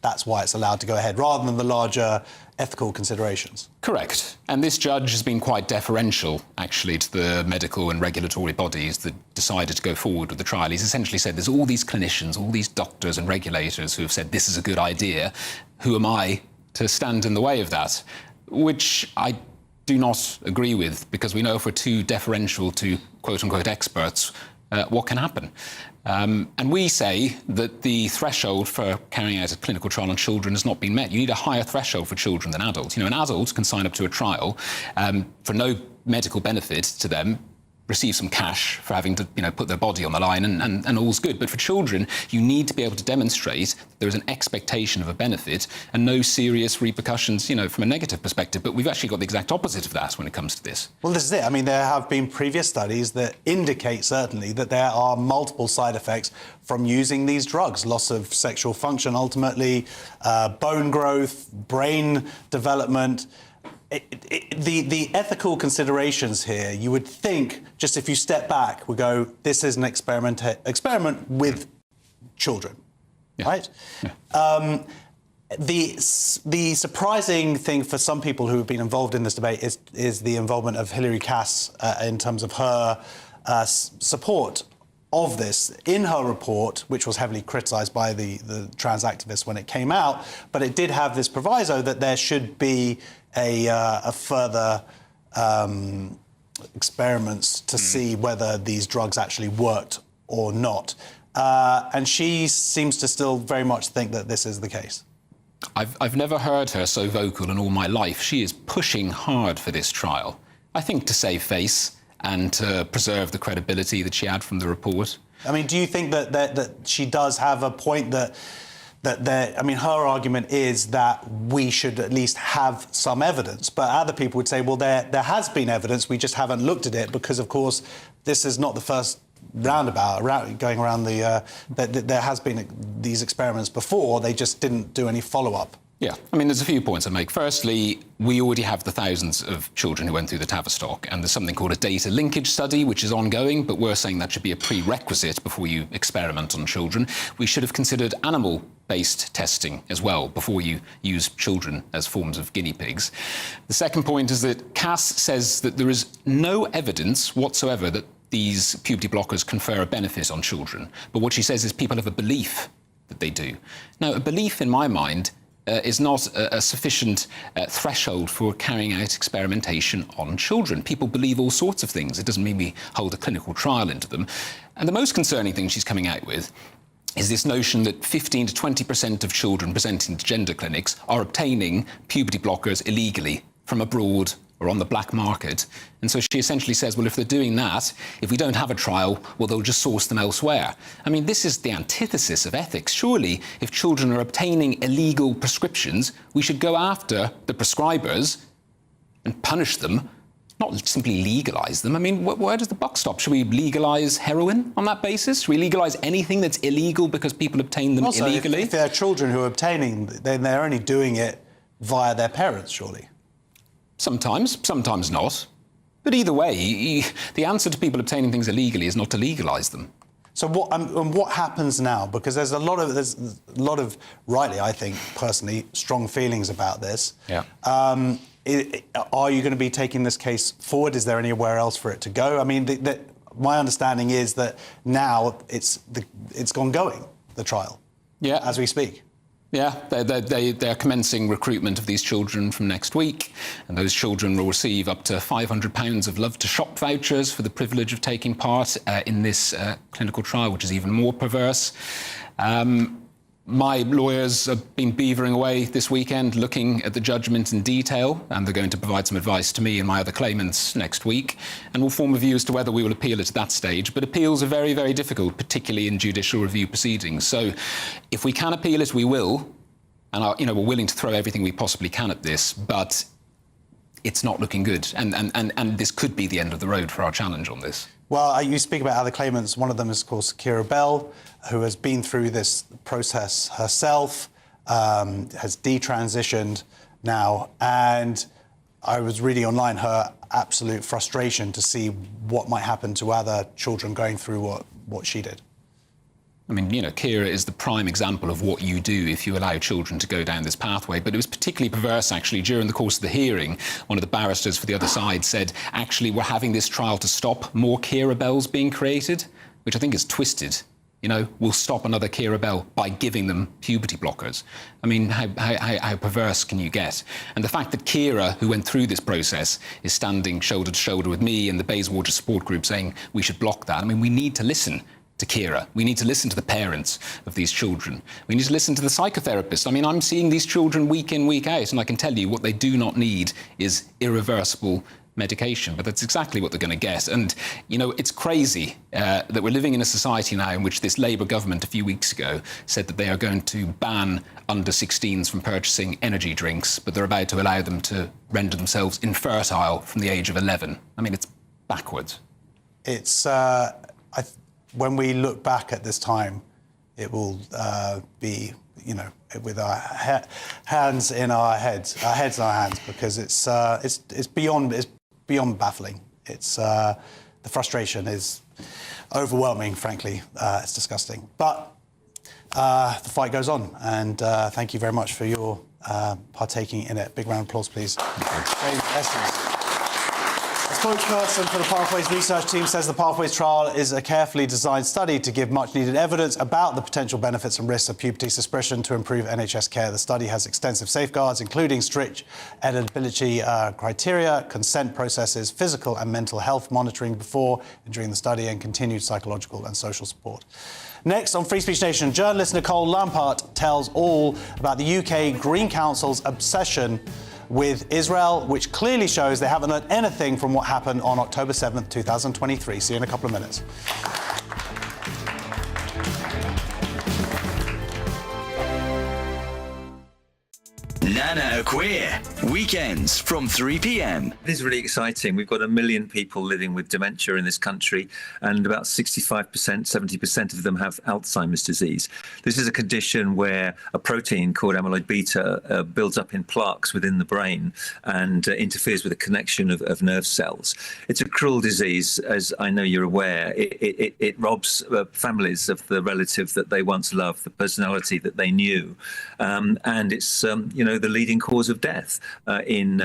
that's why it's allowed to go ahead, rather than the larger ethical considerations. Correct. And this judge has been quite deferential, actually, to the medical and regulatory bodies that decided to go forward with the trial. He's essentially said there's all these clinicians, all these doctors and regulators who have said this is a good idea. Who am I to stand in the way of that? Which I do not agree with, because we know if we're too deferential to quote-unquote experts, what can happen. And we say that the threshold for carrying out a clinical trial on children has not been met. You need a higher threshold for children than adults. An adult can sign up to a trial for no medical benefit to them, receive some cash for having to, put their body on the line, and all's good. But for children, you need to be able to demonstrate that there is an expectation of a benefit and no serious repercussions, from a negative perspective. But we've actually got the exact opposite of that when it comes to this. Well, this is it. I mean, there have been previous studies that indicate, certainly, that there are multiple side effects from using these drugs. Loss of sexual function, ultimately, bone growth, brain development. The ethical considerations here, you would think, just if you step back, we go, this is an experiment with children, right? Yeah. The surprising thing for some people who have been involved in this debate is the involvement of Hilary Cass in terms of her support of this in her report, which was heavily criticised by the trans activists when it came out, but it did have this proviso that there should be a further experiments to see whether these drugs actually worked or not. And she seems to still very much think that this is the case. I've never heard her so vocal in all my life. She is pushing hard for this trial, I think to save face and to preserve the credibility that she had from the report. I mean, do you think that she does have a point that her argument is that we should at least have some evidence, but other people would say, well, there has been evidence, we just haven't looked at it because, of course, this is not the first going around there has been these experiments before, they just didn't do any follow-up. Yeah, I mean, there's a few points I make. Firstly, we already have the thousands of children who went through the Tavistock, and there's something called a data linkage study, which is ongoing, but we're saying that should be a prerequisite before you experiment on children. We should have considered animal-based testing as well before you use children as forms of guinea pigs. The second point is that Cass says that there is no evidence whatsoever that these puberty blockers confer a benefit on children, but what she says is people have a belief that they do. Now, a belief, in my mind, is not a sufficient threshold for carrying out experimentation on children. People believe all sorts of things. It doesn't mean we hold a clinical trial into them. And the most concerning thing she's coming out with is this notion that 15 to 20% of children presenting to gender clinics are obtaining puberty blockers illegally from abroad or on the black market. And so she essentially says, well, if they're doing that, if we don't have a trial, well, they'll just source them elsewhere. I mean, this is the antithesis of ethics. Surely, if children are obtaining illegal prescriptions, we should go after the prescribers and punish them, not simply legalise them. I mean, where does the buck stop? Should we legalise heroin on that basis? Should we legalise anything that's illegal because people obtain them also, illegally? If they're children who are obtaining, then they're only doing it via their parents, surely. Sometimes, sometimes not. But either way, the answer to people obtaining things illegally is not to legalise them. So what happens now? Because there's a lot of, rightly, I think, personally, strong feelings about this. Yeah. Are you going to be taking this case forward? Is there anywhere else for it to go? I mean, my understanding is that now it's ongoing, the trial, as we speak. Yeah, they're commencing recruitment of these children from next week, and those children will receive up to £500 of Love to Shop vouchers for the privilege of taking part in this clinical trial, which is even more perverse. My lawyers have been beavering away this weekend looking at the judgment in detail, and they're going to provide some advice to me and my other claimants next week, and we'll form a view as to whether we will appeal it at that stage. But appeals are very, very difficult, particularly in judicial review proceedings. So if we can appeal it, we will, and we're willing to throw everything we possibly can at this, but it's not looking good, and this could be the end of the road for our challenge on this. Well, you speak about other claimants. One of them is, of course, Keira Bell, who has been through this process herself, has detransitioned now, and I was reading online her absolute frustration to see what might happen to other children going through what she did. I mean, Keira is the prime example of what you do if you allow children to go down this pathway. But it was particularly perverse, actually. During the course of the hearing, one of the barristers for the other side said, actually, we're having this trial to stop more Keira Bells being created, which I think is twisted. We'll stop another Keira Bell by giving them puberty blockers. I mean, how perverse can you get? And the fact that Keira, who went through this process, is standing shoulder to shoulder with me and the Bayswater support group saying we should block that. I mean, we need to listen to Keira. We need to listen to the parents of these children. We need to listen to the psychotherapists. I mean, I'm seeing these children week in, week out, and I can tell you what they do not need is irreversible medication, but that's exactly what they're going to get. And, it's crazy that we're living in a society now in which this Labour government a few weeks ago said that they are going to ban under-16s from purchasing energy drinks, but they're about to allow them to render themselves infertile from the age of 11. I mean, it's backwards. It's... when we look back at this time, it will be, with our hands in our heads, our heads in our hands, because it's beyond baffling. It's the frustration is overwhelming. Frankly, it's disgusting. But the fight goes on, and thank you very much for your partaking in it. Big round of applause, please. James Esses. A spokesperson for the Pathways research team says the Pathways trial is a carefully designed study to give much-needed evidence about the potential benefits and risks of puberty suppression to improve NHS care. The study has extensive safeguards, including strict eligibility criteria, consent processes, physical and mental health monitoring before and during the study, and continued psychological and social support. Next, on Free Speech Nation, journalist Nicole Lampert tells all about the UK Green Council's obsession with Israel, which clearly shows they haven't learned anything from what happened on October 7th, 2023. See you in a couple of minutes. Nana Queer, weekends from 3 p.m. This is really exciting. We've got 1 million people living with dementia in this country, and about 65%, 70% of them have Alzheimer's disease. This is a condition where a protein called amyloid beta builds up in plaques within the brain and interferes with the connection of nerve cells. It's a cruel disease, as I know you're aware. It robs families of the relative that they once loved, the personality that they knew, and it's the leading cause of death in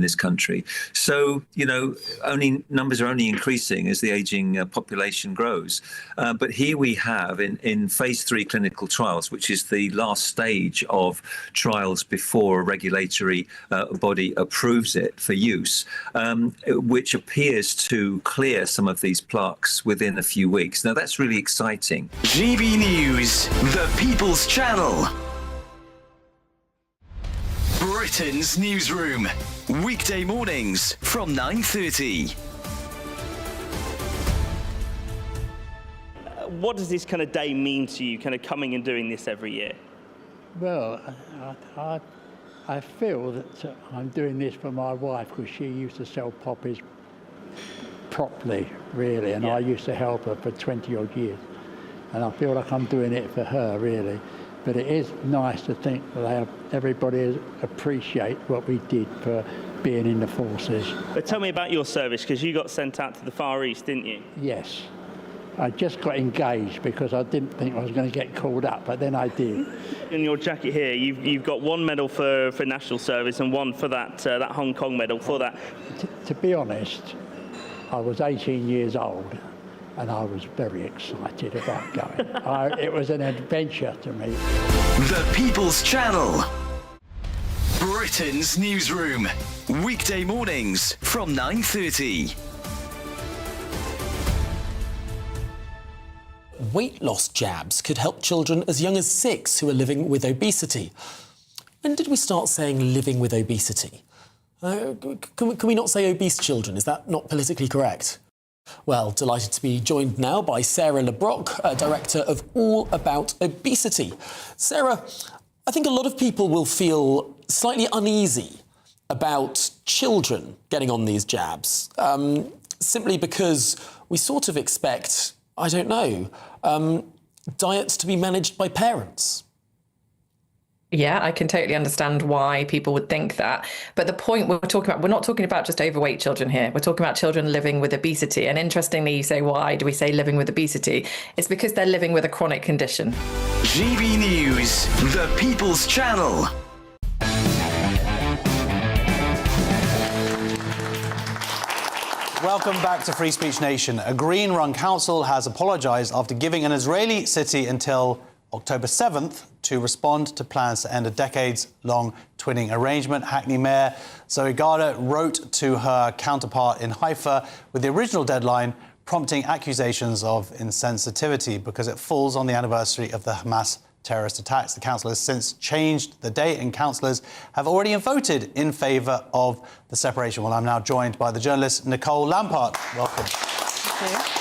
this country. So numbers are only increasing as the ageing population grows. But here we have in phase 3 clinical trials, which is the last stage of trials before a regulatory body approves it for use, which appears to clear some of these plaques within a few weeks. Now that's really exciting. GB News, the People's Channel. Britain's newsroom, weekday mornings from 9:30. What does this kind of day mean to you, kind of coming and doing this every year? Well, I feel that I'm doing this for my wife because she used to sell poppies properly, really, and I used to help her for 20 odd years. And I feel like I'm doing it for her, really. But it is nice to think that everybody appreciate what we did for being in the forces. But tell me about your service, because you got sent out to the Far East, didn't you? Yes. I just got engaged because I didn't think I was going to get called up, but then I did. In your jacket here, you've got one medal for national service and one for that Hong Kong medal for that. To be honest, I was 18 years old. And I was very excited about going. It was an adventure to me. The People's Channel. Britain's newsroom. Weekday mornings from 9:30. Weight loss jabs could help children as young as 6 who are living with obesity. When did we start saying living with obesity? Can we not say obese children? Is that not politically correct? Well, delighted to be joined now by Sarah LeBrock, Director of All About Obesity. Sarah, I think a lot of people will feel slightly uneasy about children getting on these jabs, simply because we sort of expect, I don't know, diets to be managed by parents. Yeah, I can totally understand why people would think that. But the point we're not talking about just overweight children here. We're talking about children living with obesity. And interestingly, you say, why do we say living with obesity? It's because they're living with a chronic condition. GB News, the People's Channel. Welcome back to Free Speech Nation. A Green-run council has apologised after giving an Israeli city until October 7th to respond to plans to end a decades-long twinning arrangement. Hackney Mayor Zoe Garda wrote to her counterpart in Haifa with the original deadline, prompting accusations of insensitivity because it falls on the anniversary of the Hamas terrorist attacks. The council has since changed the date, and councillors have already voted in favour of the separation. Well, I'm now joined by the journalist Nicole Lampert. Welcome. Thank you.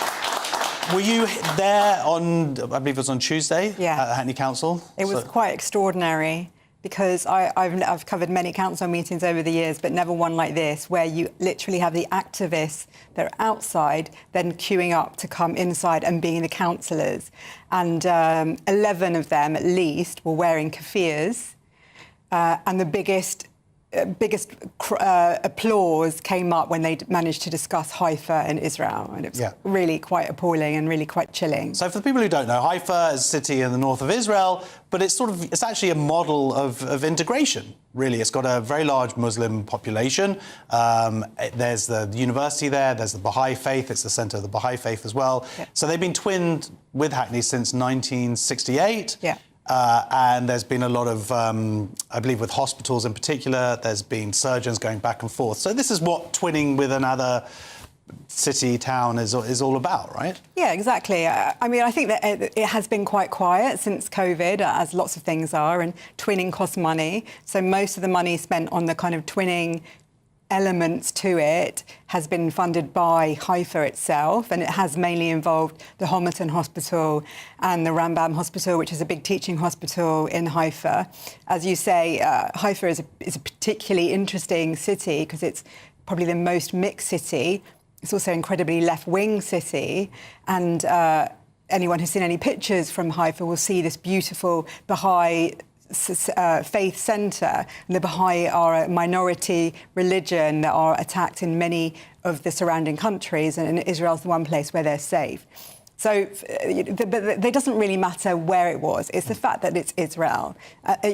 Were you there on, I believe it was on Tuesday, at the Hackney Council? It was quite extraordinary because I've covered many council meetings over the years, but never one like this, where you literally have the activists that are outside, then queuing up to come inside and being the councillors. And 11 of them, at least, were wearing keffiyehs. And the biggest applause came up when they managed to discuss Haifa and Israel, and it was really quite appalling and really quite chilling. So for the people who don't know, Haifa is a city in the north of Israel, but it's actually a model of integration, really. It's got a very large Muslim population. There's the university there, there's the Baha'i faith, it's the centre of the Baha'i faith as well. Yeah. So they've been twinned with Hackney since 1968. Yeah. And there's been a lot of, I believe with hospitals in particular, there's been surgeons going back and forth. So this is what twinning with another city, town is all about, right? Yeah, exactly. I mean, I think that it has been quite quiet since COVID, as lots of things are, and twinning costs money. So most of the money spent on the kind of twinning elements to it has been funded by Haifa itself, and it has mainly involved the Homerton Hospital and the Rambam Hospital, which is a big teaching hospital in Haifa. As you say, Haifa is a particularly interesting city because it's probably the most mixed city. It's also an incredibly left-wing city, and anyone who's seen any pictures from Haifa will see this beautiful Baha'i faith centre. The Baha'i are a minority religion that are attacked in many of the surrounding countries, and Israel's the one place where they're safe. So it doesn't really matter where it was. It's the fact that it's Israel.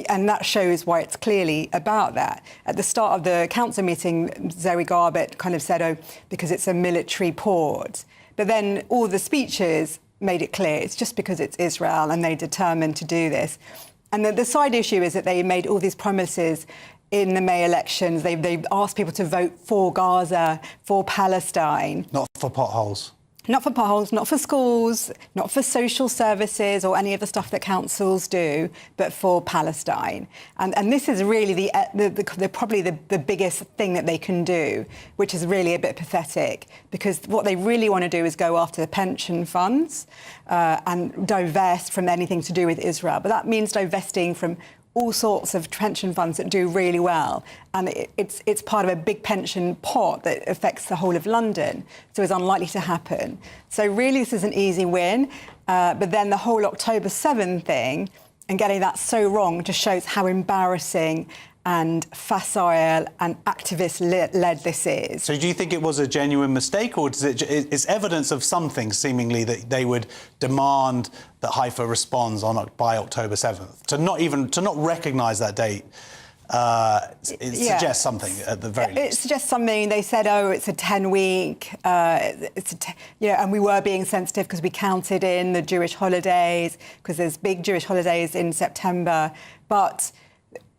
And that shows why it's clearly about that. At the start of the council meeting, Zoe Garbett kind of said, because it's a military port. But then all the speeches made it clear it's just because it's Israel and they determined to do this. And the side issue is that they made all these promises in the May elections. They asked people to vote for Gaza, for Palestine. Not for potholes. Not for potholes, not for schools, not for social services or any of the stuff that councils do, but for Palestine. And this is really probably the biggest thing that they can do, which is really a bit pathetic, because what they really want to do is go after the pension funds and divest from anything to do with Israel. But that means divesting from all sorts of pension funds that do really well. And it's part of a big pension pot that affects the whole of London, so it's unlikely to happen. So really this is an easy win, but then the whole October 7 thing and getting that so wrong just shows how embarrassing and facile and activist-led this is. So do you think it was a genuine mistake, or is evidence of something seemingly that they would demand that Haifa responds by October 7th? To not recognise that date, it suggests something at the very least. It suggests something. They said, it's a 10-week, and we were being sensitive because we counted in the Jewish holidays, because there's big Jewish holidays in September, but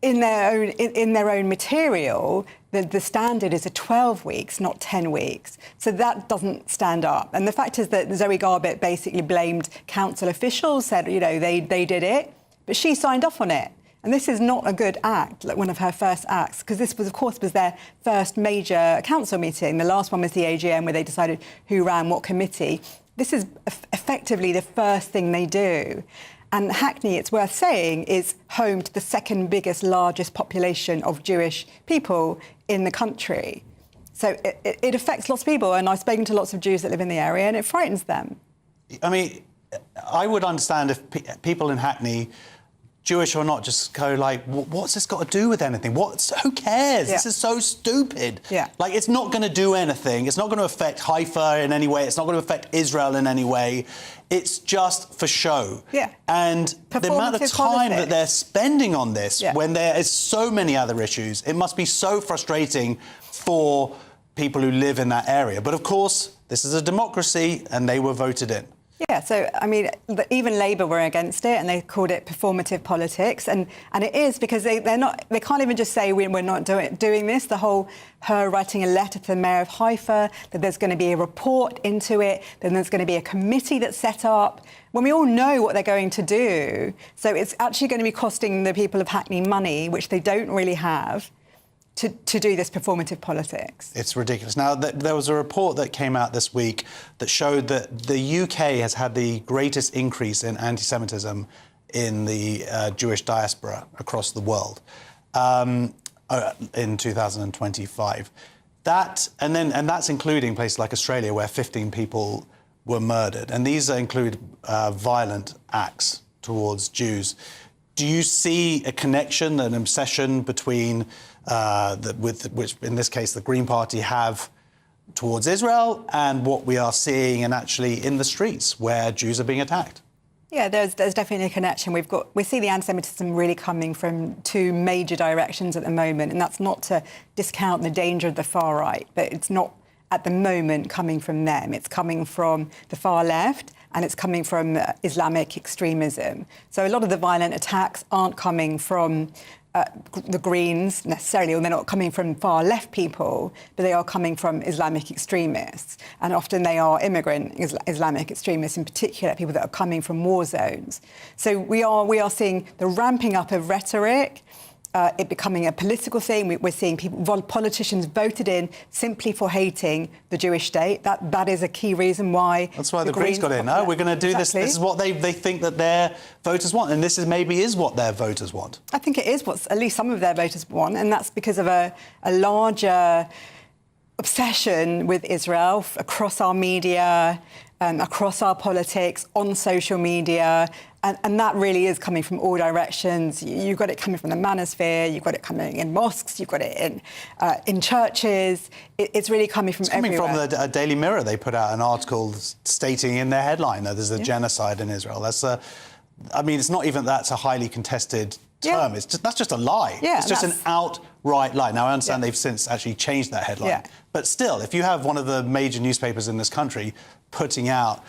in their own material, the standard is 12 weeks, not 10 weeks. So that doesn't stand up. And the fact is that Zoe Garbett basically blamed council officials, said, they did it, but she signed off on it. And this is not a good act, like one of her first acts, because this was, of course, their first major council meeting. The last one was the AGM, where they decided who ran what committee. This is effectively the first thing they do. And Hackney, it's worth saying, is home to the second biggest, largest population of Jewish people in the country. So it affects lots of people, and I've spoken to lots of Jews that live in the area, and it frightens them. I mean, I would understand if people in Hackney, Jewish or not, just go like, what's this got to do with anything? Who cares? Yeah. This is so stupid. Yeah. Like, it's not going to do anything. It's not going to affect Haifa in any way. It's not going to affect Israel in any way. It's just for show. Yeah. And the amount of time that they're spending on this, when there is so many other issues, it must be so frustrating for people who live in that area. But of course, this is a democracy, and they were voted in. Yeah, so, I mean, even Labour were against it, and they called it performative politics, and it is, because they can't even just say we're not doing this. Her writing a letter to the mayor of Haifa, that there's going to be a report into it, then there's going to be a committee that's set up, when we all know what they're going to do. So it's actually going to be costing the people of Hackney money, which they don't really have, to do this performative politics. It's ridiculous. Now, there was a report that came out this week that showed that the UK has had the greatest increase in anti-Semitism in the Jewish diaspora across the world in 2025. And that's including places like Australia, where 15 people were murdered. And these include violent acts towards Jews. Do you see a connection, an obsession between which in this case the Green Party have towards Israel and what we are seeing and actually in the streets where Jews are being attacked? Yeah, there's definitely a connection. We see the anti-Semitism really coming from two major directions at the moment, and that's not to discount the danger of the far right, but it's not at the moment coming from them. It's coming from the far left, and it's coming from Islamic extremism. So a lot of the violent attacks aren't coming from the Greens necessarily, or they're not coming from far left people, but they are coming from Islamic extremists. And often they are immigrant Islamic extremists, in particular, people that are coming from war zones. So we are seeing the ramping up of rhetoric it becoming a political thing. We're seeing politicians voted in simply for hating the Jewish state. That is a key reason why. That's why the Greens got in. No, we're going to do this. This is what they think that their voters want, and this maybe is what their voters want. I think it is what at least some of their voters want, and that's because of a larger obsession with Israel across our media, across our politics, on social media. And that really is coming from all directions. You've got it coming from the manosphere, you've got it coming in mosques, you've got it in churches. It's really coming from everywhere. It's coming from the Daily Mirror. They put out an article stating in their headline that there's a genocide in Israel. That's I mean, it's not even that's a highly contested term. That's just a lie. It's just an outright lie. Now, I understand they've since actually changed that headline. But still, if you have one of the major newspapers in this country putting out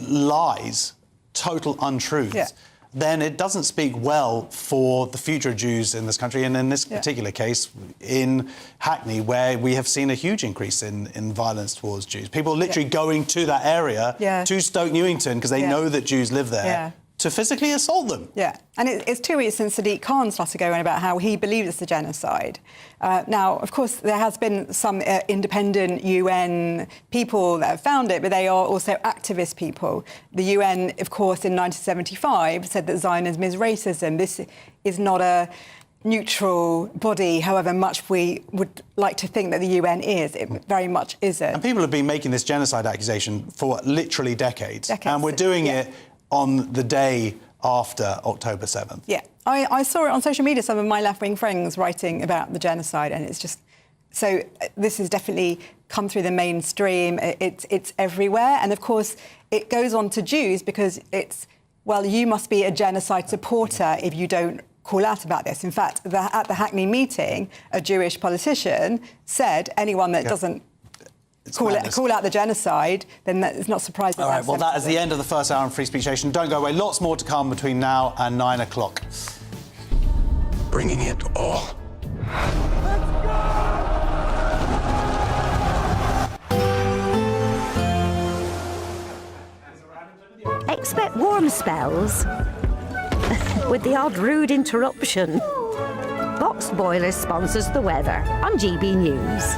lies, total untruths, then it doesn't speak well for the future of Jews in this country, and in this particular case, in Hackney, where we have seen a huge increase in violence towards Jews. People literally going to that area, to Stoke Newington, because they know that Jews live there, to physically assault them. Yeah, and it's 2 weeks since Sadiq Khan started going on about how he believes it's a genocide. Now, of course, there has been some independent UN people that have found it, but they are also activist people. The UN, of course, in 1975 said that Zionism is racism. This is not a neutral body, however much we would like to think that the UN is. It very much isn't. And people have been making this genocide accusation for literally decades. And we're doing it on the day after October 7th. Yeah, I saw it on social media, some of my left-wing friends writing about the genocide, and it's just... So this has definitely come through the mainstream. It's everywhere. And, of course, it goes on to Jews because it's, well, you must be a genocide supporter if you don't call out about this. In fact, at the Hackney meeting, a Jewish politician said anyone that doesn't call out the genocide, then it's not surprising. All right, well, that is the end of the first hour on Free Speech Nation. Don't go away. Lots more to come between now and 9 o'clock. Bringing it all. Expect warm spells with the odd rude interruption. Box Boilers sponsors the weather on GB News.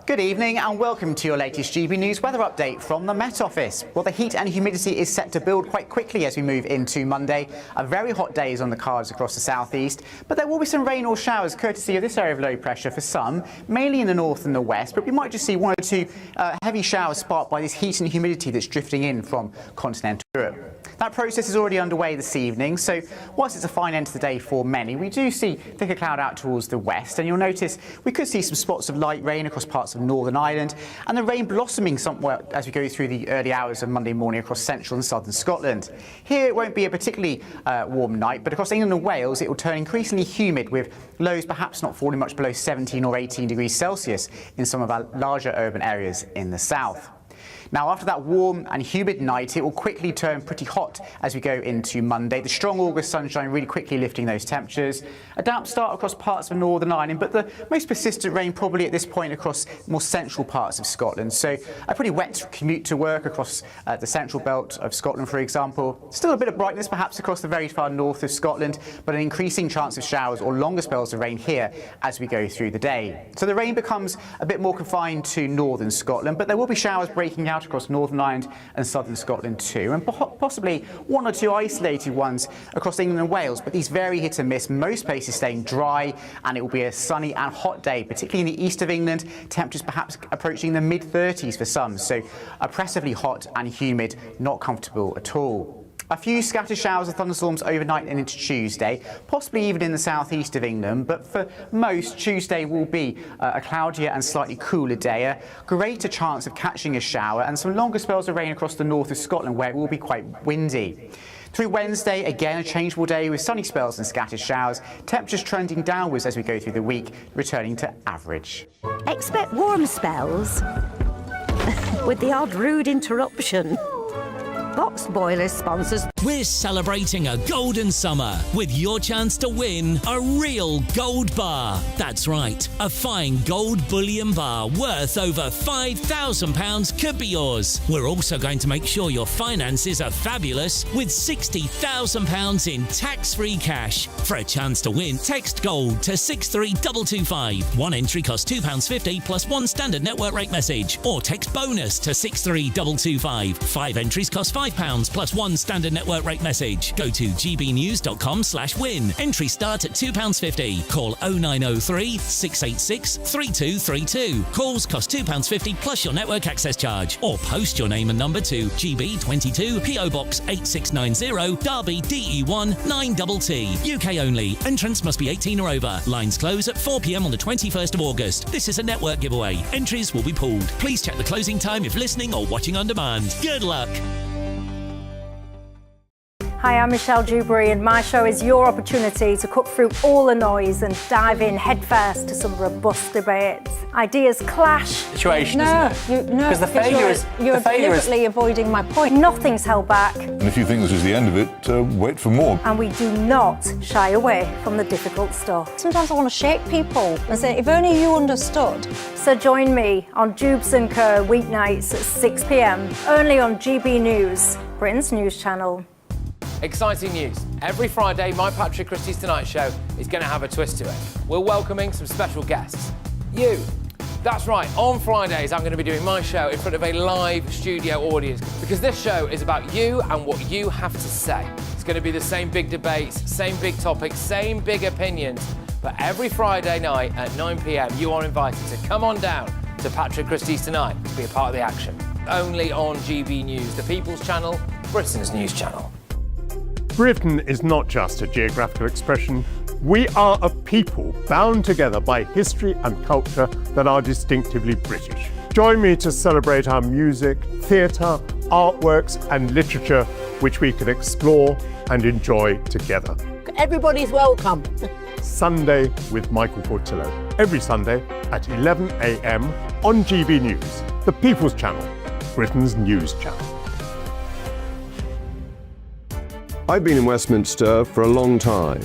Good evening and welcome to your latest GB News weather update from the Met Office. Well, the heat and humidity is set to build quite quickly as we move into Monday. A very hot day is on the cards across the southeast, but there will be some rain or showers courtesy of this area of low pressure for some, mainly in the north and the west, but we might just see one or two heavy showers sparked by this heat and humidity that's drifting in from continental Europe. That process is already underway this evening, so whilst it's a fine end to the day for many, we do see thicker cloud out towards the west, and you'll notice we could see some spots of light rain across parts of Northern Ireland, and the rain blossoming somewhat as we go through the early hours of Monday morning across central and southern Scotland. Here it won't be a particularly warm night, but across England and Wales it will turn increasingly humid, with lows perhaps not falling much below 17 or 18 degrees Celsius in some of our larger urban areas in the south. Now, after that warm and humid night, it will quickly turn pretty hot as we go into Monday. The strong August sunshine really quickly lifting those temperatures. A damp start across parts of Northern Ireland, but the most persistent rain probably at this point across more central parts of Scotland. So a pretty wet commute to work across the central belt of Scotland, for example. Still a bit of brightness perhaps across the very far north of Scotland, but an increasing chance of showers or longer spells of rain here as we go through the day. So the rain becomes a bit more confined to northern Scotland, but there will be showers breaking out across Northern Ireland and southern Scotland too, and possibly one or two isolated ones across England and Wales, but these vary hit and miss, most places staying dry, and it will be a sunny and hot day, particularly in the east of England, temperatures perhaps approaching the mid-30s for some, so oppressively hot and humid, not comfortable at all. A few scattered showers and thunderstorms overnight and into Tuesday, possibly even in the southeast of England, but for most, Tuesday will be a cloudier and slightly cooler day, a greater chance of catching a shower, and some longer spells of rain across the north of Scotland where it will be quite windy. Through Wednesday, again a changeable day with sunny spells and scattered showers, temperatures trending downwards as we go through the week, returning to average. Expect warm spells with the odd rude interruption. Boxed Boilers sponsors. We're celebrating a golden summer with your chance to win a real gold bar. That's right, a fine gold bullion bar worth over £5,000 could be yours. We're also going to make sure your finances are fabulous with £60,000 in tax-free cash. For a chance to win, text GOLD to 63225. One entry costs £2.50 plus one standard network rate message. Or text BONUS to 63225. 5 entries cost £5 plus one standard network rate message. Go to gbnews.com/win. Entries start at £2.50. Call 0903 686 3232. Calls cost £2.50 plus your network access charge. Or post your name and number to GB22 PO Box 8690 Derby DE1 9TT. UK only. Entrants must be 18 or over. Lines close at 4 p.m. on the 21st of August. This is a network giveaway. Entries will be pooled. Please check the closing time if listening or watching on demand. Good luck. Hi, I'm Michelle Dewberry, and my show is your opportunity to cut through all the noise and dive in headfirst to some robust debates. Ideas clash. Situation, isn't it? Because the failure is you're deliberately avoiding my point. Nothing's held back, And if you think this is the end of it, wait for more. and we do not shy away from the difficult stuff. Sometimes I want to shake people and say, if only you understood. So join me on Dubes & Co weeknights at 6 p.m. only on GB News, Britain's news channel. Exciting news. Every Friday, my Patrick Christie's Tonight Show is going to have a twist to it. We're welcoming some special guests. You. That's right, on Fridays I'm going to be doing my show in front of a live studio audience because this show is about you and what you have to say. It's going to be the same big debates, same big topics, same big opinions. But every Friday night at 9 p.m, you are invited to come on down to Patrick Christie's Tonight to be a part of the action. Only on GB News, the People's Channel, Britain's news channel. Britain is not just a geographical expression. We are a people bound together by history and culture that are distinctively British. Join me to celebrate our music, theatre, artworks and literature, which we can explore and enjoy together. Everybody's welcome. Sunday with Michael Portillo. Every Sunday at 11 a.m. on GB News, the People's Channel, Britain's news channel. I've been in Westminster for a long time,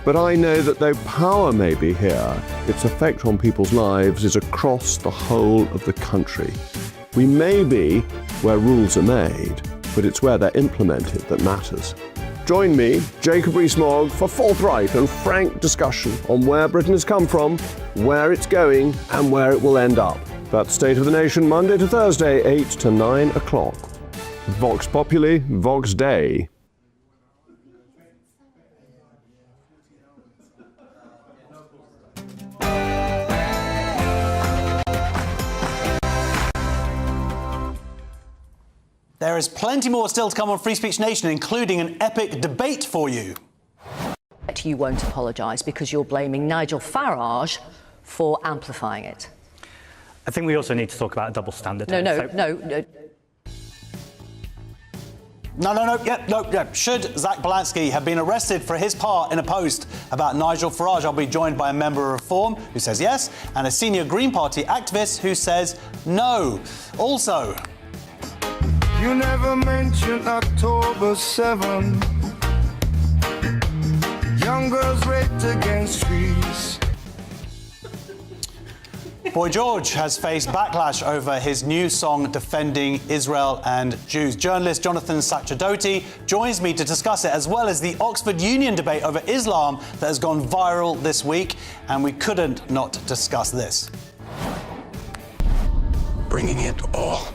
but I know that though power may be here, its effect on people's lives is across the whole of the country. We may be where rules are made, but it's where they're implemented that matters. Join me, Jacob Rees-Mogg, for forthright and frank discussion on where Britain has come from, where it's going, and where it will end up. That's State of the Nation, Monday to Thursday, 8 to 9 o'clock. Vox Populi, Vox Dei. There is plenty more still to come on Free Speech Nation, including an epic debate for you. You won't apologise because you're blaming Nigel Farage for amplifying it. I think we also need to talk about a double standard. No. Should Zach Balansky have been arrested for his part in a post about Nigel Farage? I'll be joined by a member of Reform who says yes, and a senior Green Party activist who says no. Also, you never mentioned October 7. Young girls raped against trees. Boy George has faced backlash over his new song defending Israel and Jews. Journalist Jonathan Sacerdoti joins me to discuss it, as well as the Oxford Union debate over Islam that has gone viral this week. And we couldn't not discuss this. Bringing it all.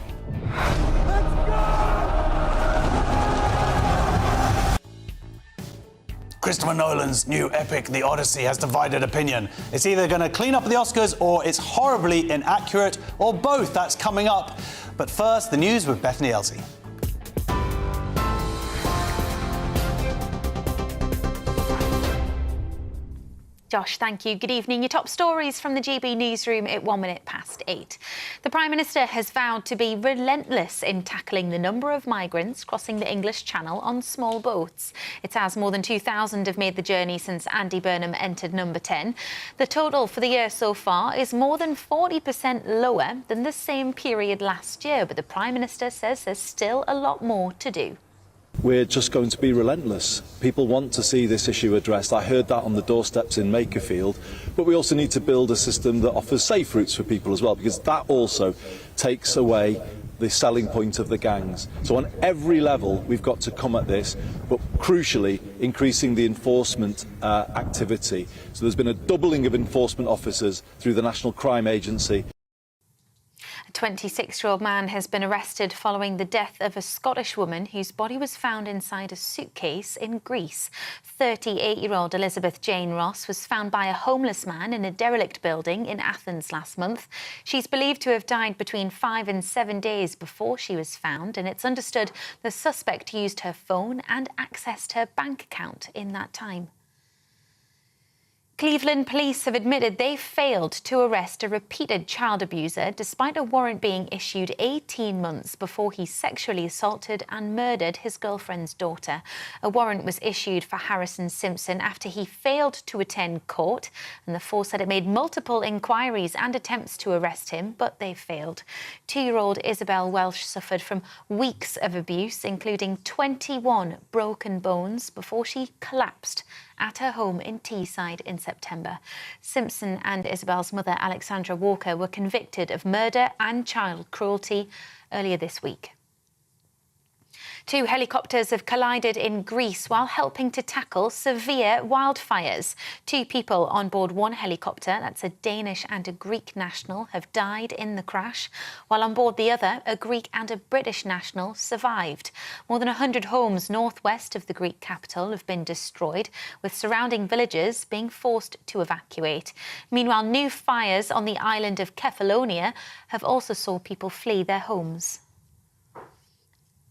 Christopher Nolan's new epic, The Odyssey, has divided opinion. It's either going to clean up the Oscars or it's horribly inaccurate, or both. That's coming up. But first, the news with Bethany Elsey. Josh, thank you. Good evening. Your top stories from the GB newsroom at 8:01. The Prime Minister has vowed to be relentless in tackling the number of migrants crossing the English Channel on small boats. It's as more than 2,000 have made the journey since Andy Burnham entered number 10. The total for the year so far is more than 40% lower than the same period last year, but the Prime Minister says there's still a lot more to do. We're just going to be relentless. People want to see this issue addressed. I heard that on the doorsteps in Makerfield. But we also need to build a system that offers safe routes for people as well, because that also takes away the selling point of the gangs. So on every level, we've got to come at this, but crucially, increasing the enforcement activity. So there's been a doubling of enforcement officers through the National Crime Agency. A 26-year-old man has been arrested following the death of a Scottish woman whose body was found inside a suitcase in Greece. 38-year-old Elizabeth Jane Ross was found by a homeless man in a derelict building in Athens last month. She's believed to have died between 5 and 7 days before she was found, and it's understood the suspect used her phone and accessed her bank account in that time. Cleveland police have admitted they failed to arrest a repeated child abuser despite a warrant being issued 18 months before he sexually assaulted and murdered his girlfriend's daughter. A warrant was issued for Harrison Simpson after he failed to attend court, and the force said it made multiple inquiries and attempts to arrest him, but they failed. 2-year-old Isabel Welsh suffered from weeks of abuse, including 21 broken bones, before she collapsed at her home in Teesside in September. Simpson and Isabel's mother, Alexandra Walker, were convicted of murder and child cruelty earlier this week. 2 helicopters have collided in Greece while helping to tackle severe wildfires. 2 people on board one helicopter, that's a Danish and a Greek national, have died in the crash, while on board the other, a Greek and a British national survived. More than 100 homes northwest of the Greek capital have been destroyed, with surrounding villages being forced to evacuate. Meanwhile, new fires on the island of Kefalonia have also saw people flee their homes.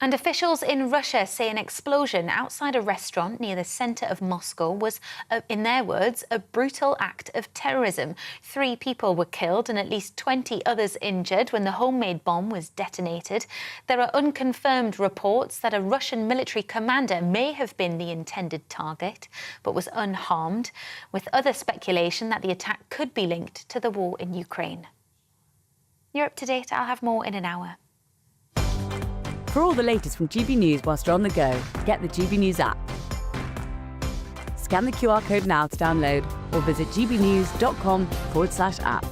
And officials in Russia say an explosion outside a restaurant near the centre of Moscow was, in their words, a brutal act of terrorism. 3 people were killed and at least 20 others injured when the homemade bomb was detonated. There are unconfirmed reports that a Russian military commander may have been the intended target, but was unharmed, with other speculation that the attack could be linked to the war in Ukraine. You're up to date. I'll have more in an hour. For all the latest from GB News whilst you're on the go, get the GB News app. Scan the QR code now to download or visit gbnews.com/app.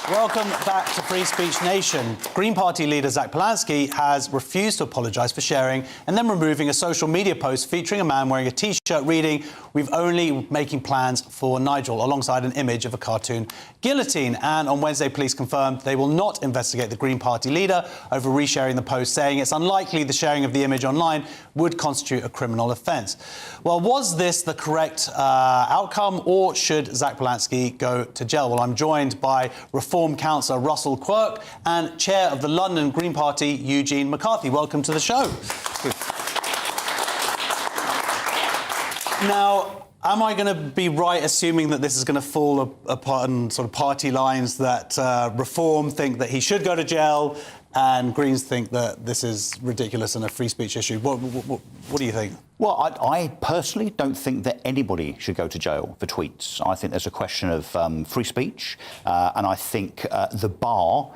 Welcome back to Free Speech Nation. Green Party leader Zach Polanski has refused to apologise for sharing and then removing a social media post featuring a man wearing a T-shirt reading, "We've only making plans for Nigel," alongside an image of a cartoon guillotine. And on Wednesday, police confirmed they will not investigate the Green Party leader over resharing the post, saying it's unlikely the sharing of the image online would constitute a criminal offence. Well, was this the correct outcome, or should Zach Polanski go to jail? Well, I'm joined by Reform Councillor Russell Quirk and Chair of the London Green Party, Eugene McCarthy. Welcome to the show. Now, am I going to be right assuming that this is going to fall apart on sort of party lines, that Reform think that he should go to jail and Greens think that this is ridiculous and a free speech issue? What do you think? Well, I personally don't think that anybody should go to jail for tweets. I think there's a question of free speech, and I think the bar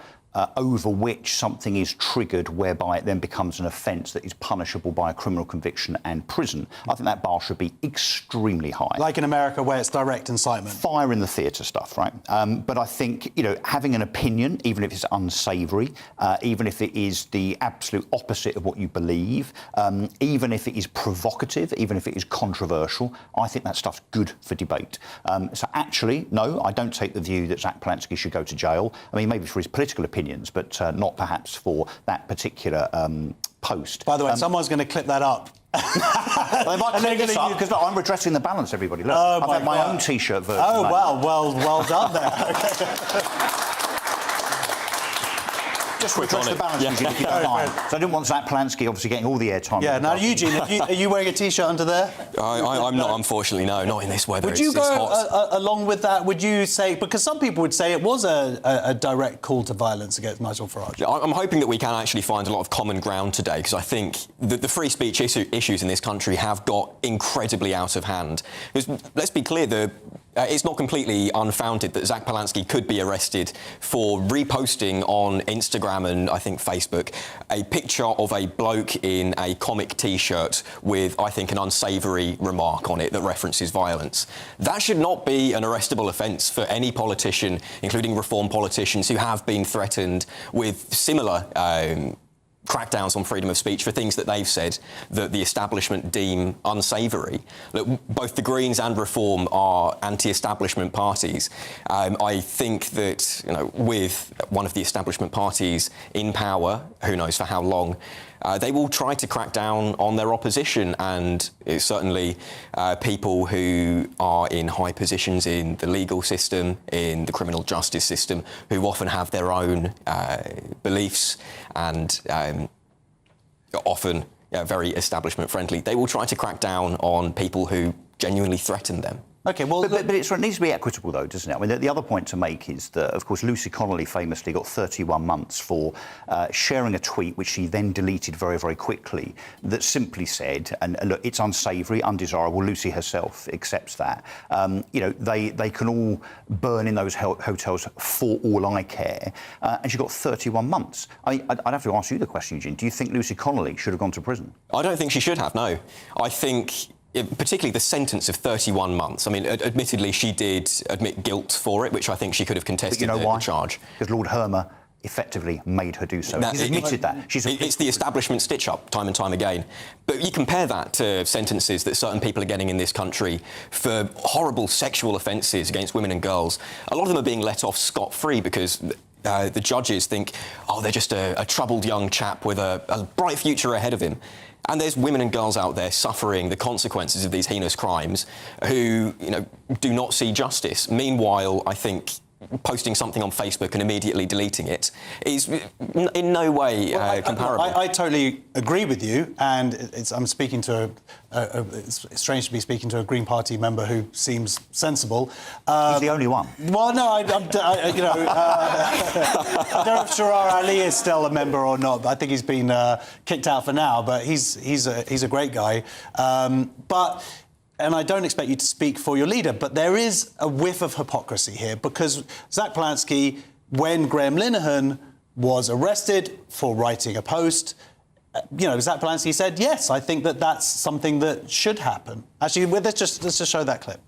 over which something is triggered, whereby it then becomes an offence that is punishable by a criminal conviction and prison, I think that bar should be extremely high. Like in America, where it's direct incitement. Fire in the theatre stuff, right? But I think, having an opinion, even if it's unsavoury, even if it is the absolute opposite of what you believe, even if it is provocative, even if it is controversial, I think that stuff's good for debate. So actually, no, I don't take the view that Zach Polanski should go to jail. I mean, maybe for his political opinions, but not perhaps for that particular post. By the way, someone's going to clip that up. They might clip this up, because I'm redressing the balance, everybody. Look, I've had my own T-shirt version. Oh, well done there. just address the balance, Eugene, if you don't mind. So I didn't want Zach Polansky obviously getting all the airtime. Yeah, now, Eugene, are you wearing a T-shirt under there? I'm not, unfortunately, no, not in this weather. Would you go along with that? Would you say, because some people would say it was a direct call to violence against Nigel Farage? I'm hoping that we can actually find a lot of common ground today, because I think the free speech issues in this country have got incredibly out of hand. Because, let's be clear, it's not completely unfounded that Zach Polansky could be arrested for reposting on Instagram and, I think, Facebook a picture of a bloke in a comic T-shirt with, I think, an unsavoury remark on it that references violence. That should not be an arrestable offence for any politician, including Reform politicians who have been threatened with similar crackdowns on freedom of speech for things that they've said that the establishment deem unsavoury. Look, both the Greens and Reform are anti-establishment parties. I think that, with one of the establishment parties in power, who knows for how long, they will try to crack down on their opposition, and it's certainly people who are in high positions in the legal system, in the criminal justice system, who often have their own beliefs and often very establishment friendly. They will try to crack down on people who genuinely threaten them. OK, well... But it needs to be equitable, though, doesn't it? I mean, the other point to make is that, of course, Lucy Connolly famously got 31 months for sharing a tweet, which she then deleted very, very quickly, that simply said, and look, it's unsavoury, undesirable. Lucy herself accepts that. They can all burn in those hotels for all I care. And she got 31 months. I'd have to ask you the question, Eugene. Do you think Lucy Connolly should have gone to prison? I don't think she should have, no. I think... particularly the sentence of 31 months. I mean, admittedly, she did admit guilt for it, which I think she could have contested. But you know why? The charge. Because Lord Hermer effectively made her do so. He's admitted that. It's the establishment stitch-up, time and time again. But you compare that to sentences that certain people are getting in this country for horrible sexual offences against women and girls. A lot of them are being let off scot-free because... the judges think, they're just a troubled young chap with a bright future ahead of him. And there's women and girls out there suffering the consequences of these heinous crimes who, do not see justice. Meanwhile, I think posting something on Facebook and immediately deleting it is in no way comparable. I totally agree with you, and I'm speaking to it's strange to be speaking to a Green Party member who seems sensible. He's the only one. Well, no, I don't know if Sharar Ali is still a member or not. But I think he's been kicked out for now. But he's a great guy. And I don't expect you to speak for your leader, but there is a whiff of hypocrisy here, because Zach Polansky, when Graham Linehan was arrested for writing a post, Zach Polansky said, yes, I think that's something that should happen. Actually, let's just show that clip.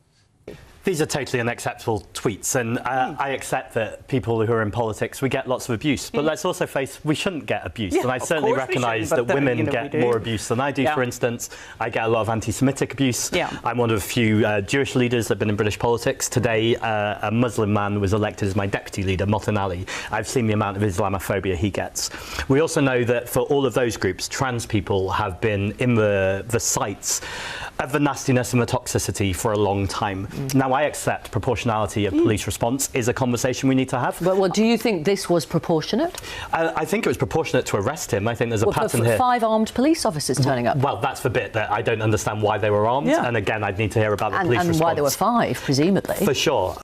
These are totally unacceptable tweets, and I accept that people who are in politics, we get lots of abuse, but let's also face we shouldn't get abuse, and I certainly recognise that women get more abuse than I do. For instance, I get a lot of anti-Semitic abuse. I'm one of a few Jewish leaders that have been in British politics. Today, a Muslim man was elected as my deputy leader, Motin Ali. I've seen the amount of Islamophobia he gets. We also know that for all of those groups, trans people have been in the sights of the nastiness and the toxicity for a long time. Now, I accept proportionality of police response is a conversation we need to have. But do you think this was proportionate? I think it was proportionate to arrest him. I think there's a pattern here. 5 armed police officers turning up. Well, that's the bit that I don't understand why they were armed. And again, I'd need to hear about the police response. And why there were 5, presumably. For sure.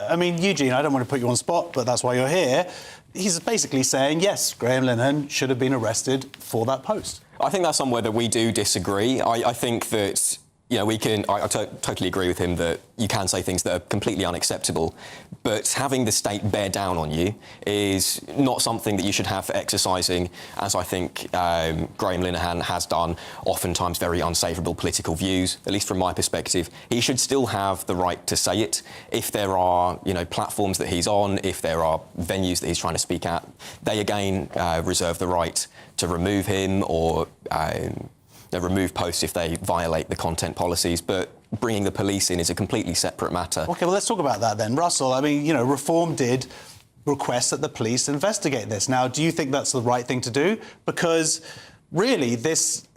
I mean, Eugene, I don't want to put you on the spot, but that's why you're here. He's basically saying, yes, Graham Linehan should have been arrested for that post. I think that's somewhere that we do disagree. I think that, we can... I totally agree with him that you can say things that are completely unacceptable, but having the state bear down on you is not something that you should have for exercising, as I think Graham Linehan has done, oftentimes very unsavourable political views, at least from my perspective. He should still have the right to say it. If there are, platforms that he's on, if there are venues that he's trying to speak at, they again reserve the right to remove him or remove posts if they violate the content policies. But bringing the police in is a completely separate matter. OK, well, let's talk about that then. Russell, I mean, Reform did request that the police investigate this. Now, do you think that's the right thing to do? Because really, this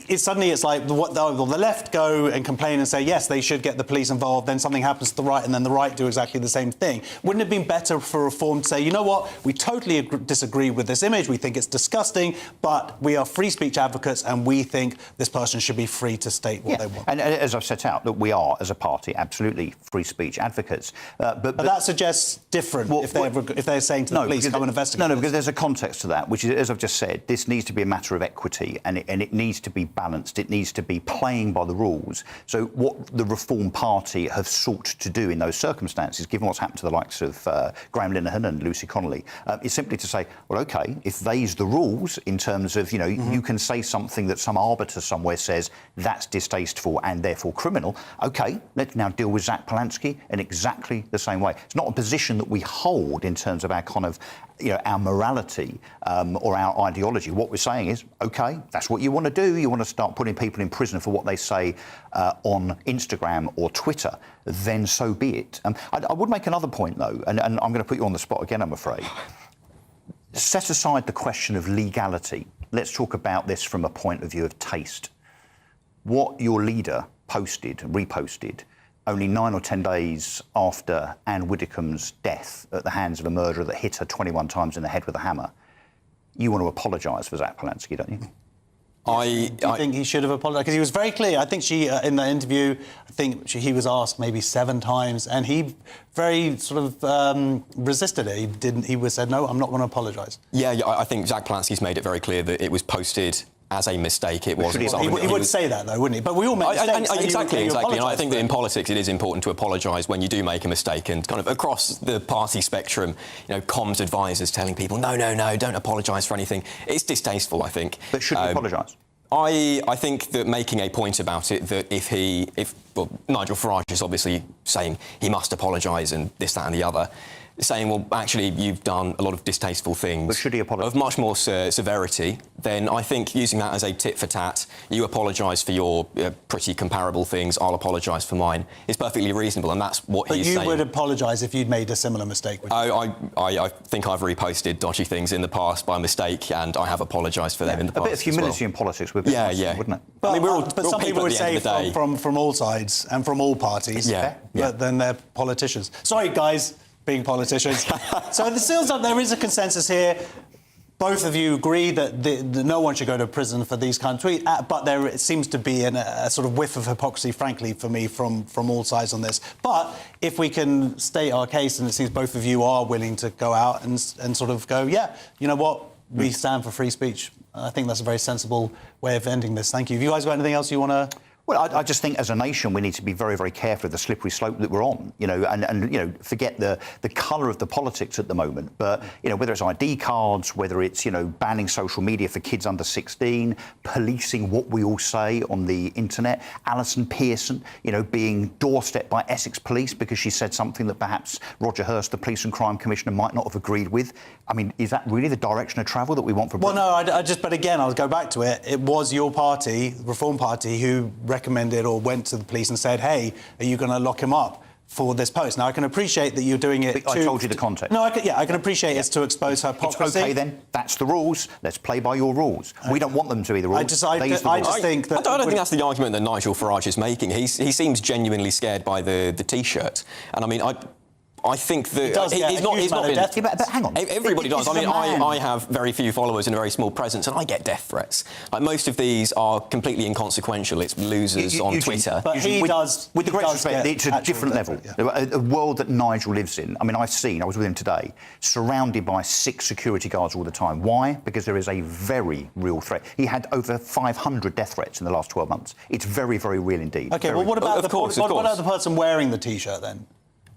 is suddenly it's like the left go and complain and say, yes, they should get the police involved, then something happens to the right, and then the right do exactly the same thing. Wouldn't it have been better for Reform to say, you know what, we totally disagree with this image, we think it's disgusting, but we are free speech advocates and we think this person should be free to state what they want. And as I've set out, that we are, as a party, absolutely free speech advocates. But that suggests different if they're saying to the police, come and investigate. No, because there's a context to that, which is, as I've just said, this needs to be a matter of equity, and it needs to be balanced. It needs to be playing by the rules. So what the Reform Party have sought to do in those circumstances, given what's happened to the likes of Graham Linehan and Lucy Connolly, is simply to say, well, OK, if they's the rules in terms of, you can say something that some arbiter somewhere says that's distasteful and therefore criminal, OK, let's now deal with Zach Polanski in exactly the same way. It's not a position that we hold in terms of our kind of our morality or our ideology. What we're saying is, OK, that's what you want to do. You want to start putting people in prison for what they say on Instagram or Twitter, then so be it. I would make another point, though, and I'm going to put you on the spot again, I'm afraid. Set aside the question of legality. Let's talk about this from a point of view of taste. What your leader reposted, only 9 or 10 days after Anne Widdecombe's death at the hands of a murderer that hit her 21 times in the head with a hammer. You want to apologise for Zach Polanski, don't you? I think he should have apologised, because he was very clear. I think she, in the interview, he was asked maybe 7 times, and he very sort of resisted it. He said, no, I'm not going to apologise. Yeah, I think Zach Polanski's made it very clear that it was posted as a mistake. It wasn't. He would say that, though, wouldn't he? But we all make mistakes. Exactly. And I think that in politics it is important to apologise when you do make a mistake, and kind of across the party spectrum, comms advisors telling people, no, don't apologise for anything. It's distasteful, I think. But should he apologise? I think that making a point about it, that if Nigel Farage is obviously saying he must apologise and this, that and the other, saying, well, actually, you've done a lot of distasteful things. But should he apologise? Of much more severity, then I think using that as a tit for tat, you apologise for your pretty comparable things, I'll apologise for mine, is perfectly reasonable, and that's what he's saying. But you would apologise if you'd made a similar mistake? I think I've reposted dodgy things in the past by mistake, and I have apologised for them in the past. A bit of humility in politics would be nice, wouldn't it? But some people would say from all sides and from all parties, but then they're politicians. Sorry, guys. Being politicians. So the seals up, there is a consensus here. Both of you agree that no one should go to prison for these kind of tweets, but there seems to be a sort of whiff of hypocrisy, frankly, for me, from all sides on this. But if we can state our case, and it seems both of you are willing to go out and sort of go, yeah, you know what, we stand for free speech. I think that's a very sensible way of ending this. Thank you. Have you guys got anything else you want to... Well, I just think as a nation we need to be very, very careful of the slippery slope that we're on, and forget the colour of the politics at the moment. But, whether it's ID cards, whether it's, banning social media for kids under 16, policing what we all say on the internet, Alison Pearson, being doorstepped by Essex Police because she said something that perhaps Roger Hurst, the Police and Crime Commissioner, might not have agreed with. I mean, is that really the direction of travel that we want for Britain? Well, no, but again, I'll go back to it. It was your party, the Reform Party, who recommended or went to the police and said, hey, are you going to lock him up for this post? Now, I can appreciate that you're doing it I told you the context. No, I can appreciate it's to expose her hypocrisy. It's OK, then. That's the rules. Let's play by your rules. Okay. We don't want them to be the rules. I don't think that's the argument that Nigel Farage is making. He seems genuinely scared by the T-shirt. And, I mean, I think that he's not been... But hang on. Everybody does. I mean, I have very few followers and a very small presence, and I get death threats. Like, most of these are completely inconsequential. It's losers on Twitter. But he does... With the greatest respect, it's a different level. A world that Nigel lives in. I mean, I was with him today, surrounded by 6 security guards all the time. Why? Because there is a very real threat. He had over 500 death threats in the last 12 months. It's very, very real indeed. OK, well, what about the person wearing the T-shirt, then?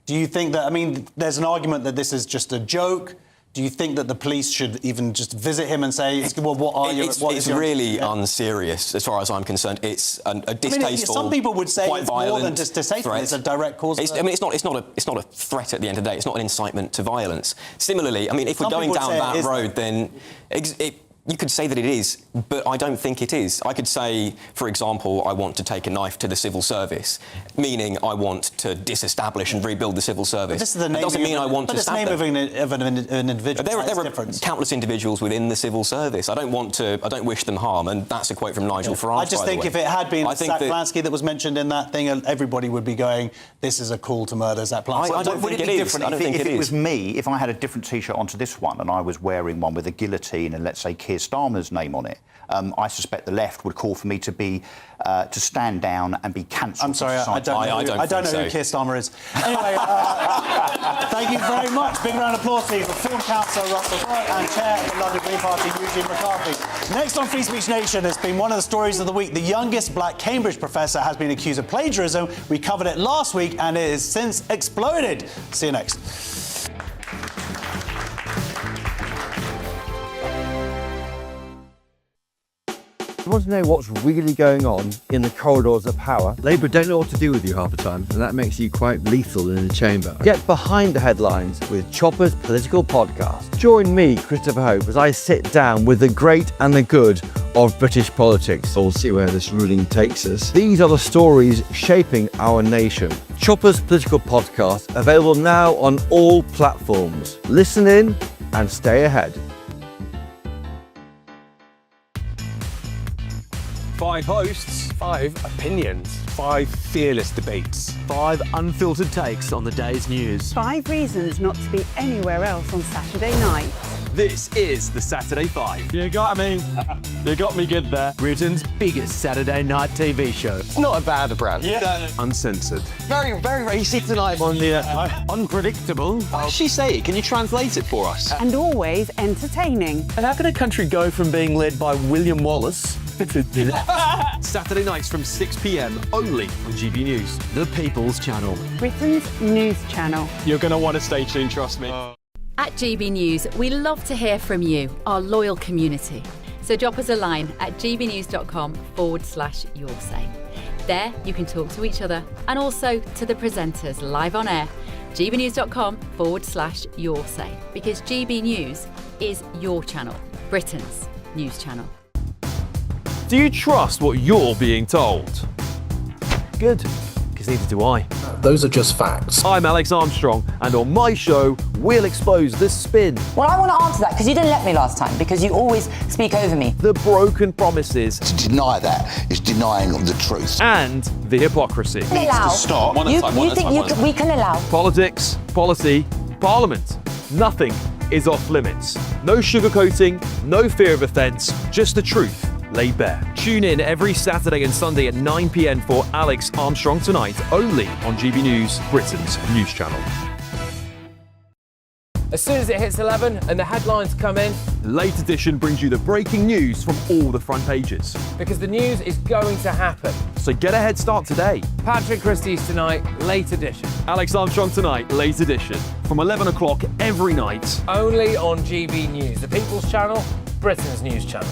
Do you think that, I mean, there's an argument that this is just a joke? Do you think that the police should even just visit him and say, well, what are you... It's really unserious, as far as I'm concerned. It's a distasteful... some people would say it's more than just distasteful, it's a direct cause... It's not a threat at the end of the day. It's not an incitement to violence. Similarly, I mean, if we're going down that road, then... You could say that it is, but I don't think it is. I could say, for example, I want to take a knife to the civil service, meaning I want to disestablish and rebuild the civil service. This is the name. That doesn't mean I want to stab them. But it's the name of an individual. There are countless individuals within the civil service. I don't wish them harm, and that's a quote from Nigel Farage. I just think if it had been Zach Lansky that was mentioned in that thing, everybody would be going, "This is a call to murder Zach Lansky." I don't think it is. If it was me, if I had a different T-shirt onto this one and I was wearing one with a guillotine and let's say Keir Starmer's name on it, I suspect the left would call for me to be to stand down and be cancelled. I'm sorry, I don't know who Keir Starmer is. Anyway, thank you very much. Big round of applause, please, for film counsellor Russell Bright and chair of the London Green Party, Eugene McCarthy. Next on Free Speech Nation has been one of the stories of the week. The youngest black Cambridge professor has been accused of plagiarism. We covered it last week and it has since exploded. See you next. You want to know what's really going on in the corridors of power? Labour don't know what to do with you half the time, and that makes you quite lethal in the chamber. Get behind the headlines with Chopper's political podcast. Join me, Christopher Hope, as I sit down with the great and the good of British politics. We'll see where this ruling takes us. These are the stories shaping our nation. Chopper's political podcast, available now on all platforms. Listen in and stay ahead. 5 hosts, 5 opinions, 5 fearless debates, 5 unfiltered takes on the day's news. 5 reasons not to be anywhere else on Saturday night. This is the Saturday 5. You got me. You got me good there. Britain's biggest Saturday night TV show. It's not a bad brand. Yeah. Uncensored. Very, very racy tonight on the unpredictable. What does she say? Can you translate it for us? And always entertaining. And how can a country go from being led by William Wallace Saturday nights from 6 p.m. only on GB News. The People's Channel. Britain's news channel. You're going to want to stay tuned, trust me. At GB News, we love to hear from you, our loyal community. So drop us a line at gbnews.com/your say. There you can talk to each other and also to the presenters live on air. gbnews.com/your say, because GB News is your channel, Britain's news channel. Do you trust what you're being told? Good, because neither do I. Those are just facts. I'm Alex Armstrong, and on my show, we'll expose the spin. Well, I want to answer that, because you didn't let me last time, because you always speak over me. The broken promises. To deny that is denying the truth. And the hypocrisy. Needs to stop. You think we can allow? Politics, policy, parliament. Nothing is off limits. No sugarcoating, no fear of offence, just the truth laid bare. Tune in every Saturday and Sunday at 9 p.m. for Alex Armstrong Tonight, only on GB News, Britain's news channel. As soon as it hits 11 and the headlines come in, Late Edition brings you the breaking news from all the front pages. because the news is going to happen. So get a head start today. Patrick Christie's Tonight, Late Edition. Alex Armstrong Tonight, Late Edition, from 11 o'clock every night. Only on GB News, the People's Channel, Britain's news channel.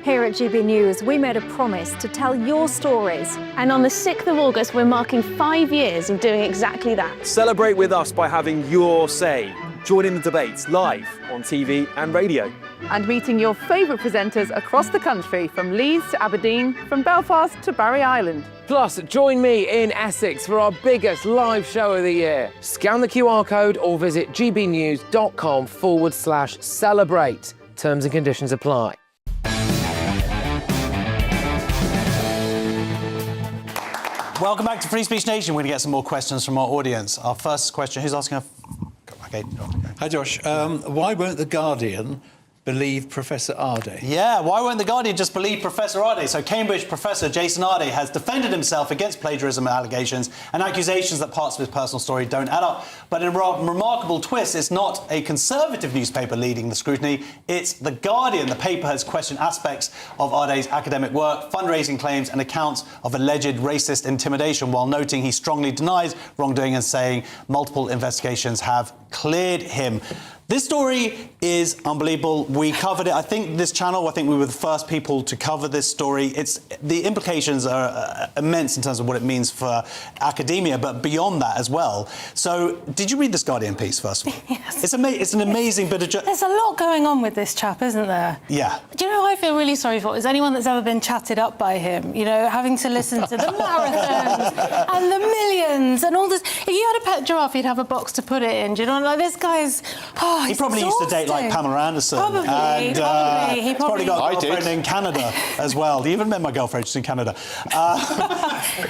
Here at GB News, we made a promise to tell your stories. And on the 6th of August, we're marking 5 years of doing exactly that. Celebrate with us by having your say. Join in the debates live on TV and radio. And meeting your favourite presenters across the country, from Leeds to Aberdeen, from Belfast to Barry Island. Plus, join me in Essex for our biggest live show of the year. Scan the QR code or visit gbnews.com/celebrate. Terms and conditions apply. Welcome back to Free Speech Nation. We're going to get some more questions from our audience. Our first question, who's asking? Okay. Hi, Josh. Why won't The Guardian believe Professor Ardé? Yeah, why won't The Guardian just believe Professor Ardé? So Cambridge professor Jason Ardé has defended himself against plagiarism allegations and accusations that parts of his personal story don't add up. But in a remarkable twist, it's not a conservative newspaper leading the scrutiny, it's The Guardian. The paper has questioned aspects of Ardé's academic work, fundraising claims and accounts of alleged racist intimidation, while noting he strongly denies wrongdoing and saying multiple investigations have cleared him. This story is unbelievable. We covered it. I think this channel, I think we were the first people to cover this story. The implications are immense in terms of what it means for academia, but beyond that as well. So, did you read this Guardian piece, first of all? Yes. It's an amazing bit of... There's a lot going on with this chap, isn't there? Yeah. Do you know who I feel really sorry for? Is anyone that's ever been chatted up by him, you know, having to listen to the marathons and the millions and all this. If you had a pet giraffe, you'd have a box to put it in. Do you know, like, this guy's... Oh, he probably used to date, like, Pamela Anderson. Probably, and, probably. He's probably got a girlfriend in Canada as well. You even met my girlfriend, she's in Canada.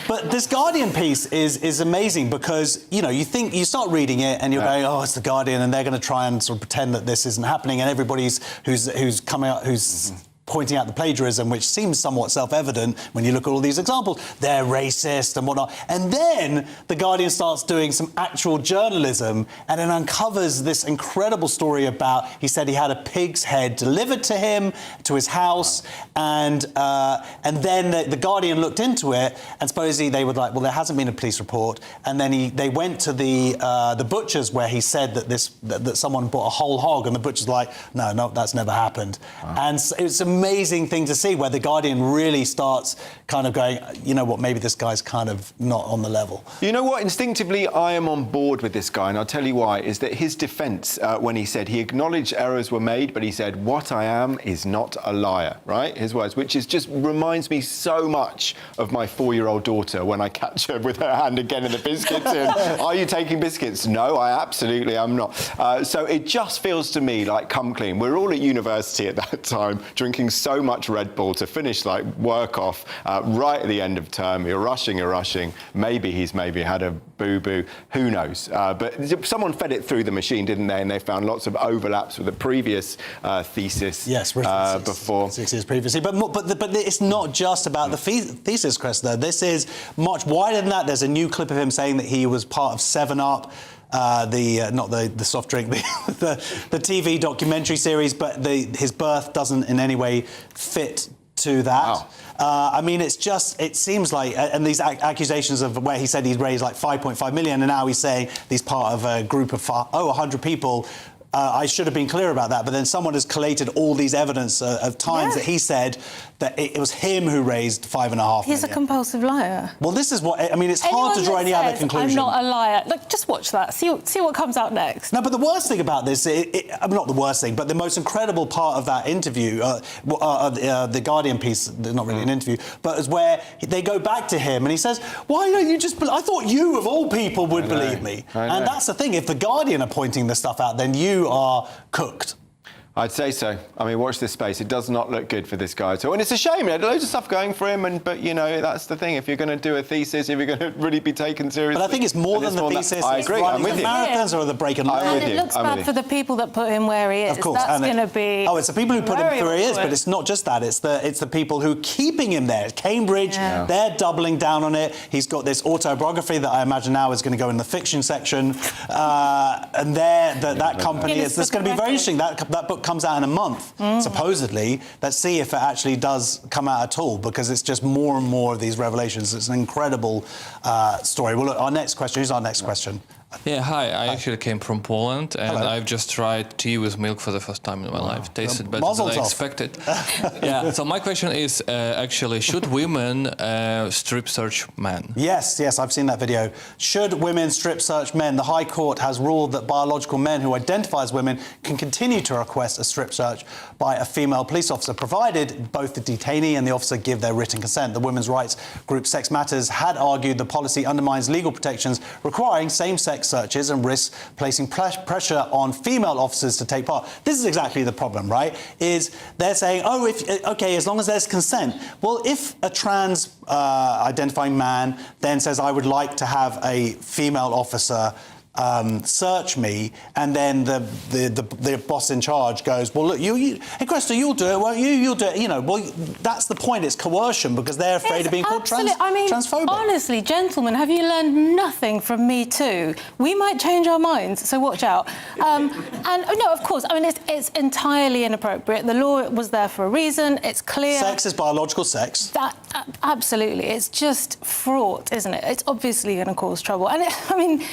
But this Guardian piece is amazing because, you know, you start reading it and you're going, oh, it's the Guardian, and they're going to try and sort of pretend that this isn't happening, and everybody's who's coming out, who's pointing out the plagiarism, which seems somewhat self-evident when you look at all these examples. They're racist and whatnot. And then The Guardian starts doing some actual journalism and it uncovers this incredible story about, he said he had a pig's head delivered to him, to his house, and then the Guardian looked into it, and supposedly they were like, well, there hasn't been a police report. And then they went to the butcher's where he said that someone bought a whole hog, and the butcher's like, no, that's never happened. Wow. And it's amazing thing to see where the Guardian really starts kind of going, you know what, maybe this guy's kind of not on the level. You know what, instinctively I am on board with this guy, and I'll tell you why, is that his defence when he said he acknowledged errors were made, but he said, what I am is not a liar, right? His words, which is just reminds me so much of my 4-year-old daughter when I catch her with her hand again in the biscuits tin. Are you taking biscuits? No, I absolutely am not. So it just feels to me like come clean. We're all at university at that time, drinking so much Red Bull to finish like work off right at the end of term. You're rushing. Maybe he's had a boo-boo. Who knows? But someone fed it through the machine, didn't they? And they found lots of overlaps with the previous thesis. Yes, before 6 years previously. But it's not just about the thesis, Cressida. This is much wider than that. There's a new clip of him saying that he was part of 7-Up. Not the soft drink, the TV documentary series, but his birth doesn't in any way fit to that. Wow. I mean, it seems like, and these accusations of where he said he'd raised like 5.5 million, and now he's saying he's part of a group of 100 people. I should have been clear about that, but then someone has collated all these evidence of times that he said that it was him who raised 5.5 million. He's a compulsive liar. Well, this is what... I mean, it's hard to draw any other conclusion. I'm not a liar. Look, just watch that. See what comes out next. No, but the worst thing about this... not the worst thing, but the most incredible part of that interview, the Guardian piece, not really an interview, but is where they go back to him and he says, why don't you just... I thought you, of all people, would believe me. And that's the thing. If the Guardian are pointing this stuff out, then you are cooked. I'd say so. I mean, watch this space. It does not look good for this guy at all. And it's a shame. He had loads of stuff going for him, but, you know, that's the thing. If you're going to do a thesis, if you're going to really be taken seriously... But I think it's more than the thesis. I agree. I'm with you. The marathons or the break and learn. And it looks bad for the people that put him where he is. Of course. That's going to be... Oh, it's the people who put him where he is, but it's not just that. It's the people who are keeping him there. Cambridge, they're doubling down on it. He's got this autobiography that I imagine now is going to go in the fiction section. And that company... It's going to be very interesting. That book comes out in a month. Supposedly. Let's see if it actually does come out at all, because it's just more and more of these revelations. It's an incredible story. Well, look, our next question. Who's our next question? Yeah, hi. I actually came from Poland, and I've just tried tea with milk for the first time in my life. Tasted better than I expected. Yeah. So my question is, actually, should women strip search men? Yes, I've seen that video. Should women strip search men? The High Court has ruled that biological men who identify as women can continue to request a strip search by a female police officer, provided both the detainee and the officer give their written consent. The women's rights group Sex Matters had argued the policy undermines legal protections requiring same-sex searches and risks placing pressure on female officers to take part. This is exactly the problem, right? Is they're saying, as long as there's consent. Well, if a trans identifying man then says, I would like to have a female officer search me, and then the boss in charge goes, well, look, hey, Cresta, you'll do it, won't you? You'll do it. You know, well, that's the point. It's coercion, because they're afraid of being called transphobic. Honestly, gentlemen, have you learned nothing from Me Too? We might change our minds, so watch out. And no, of course, I mean, it's entirely inappropriate. The law was there for a reason. It's clear. Sex is biological sex. Absolutely. It's just fraught, isn't it? It's obviously going to cause trouble. And I mean...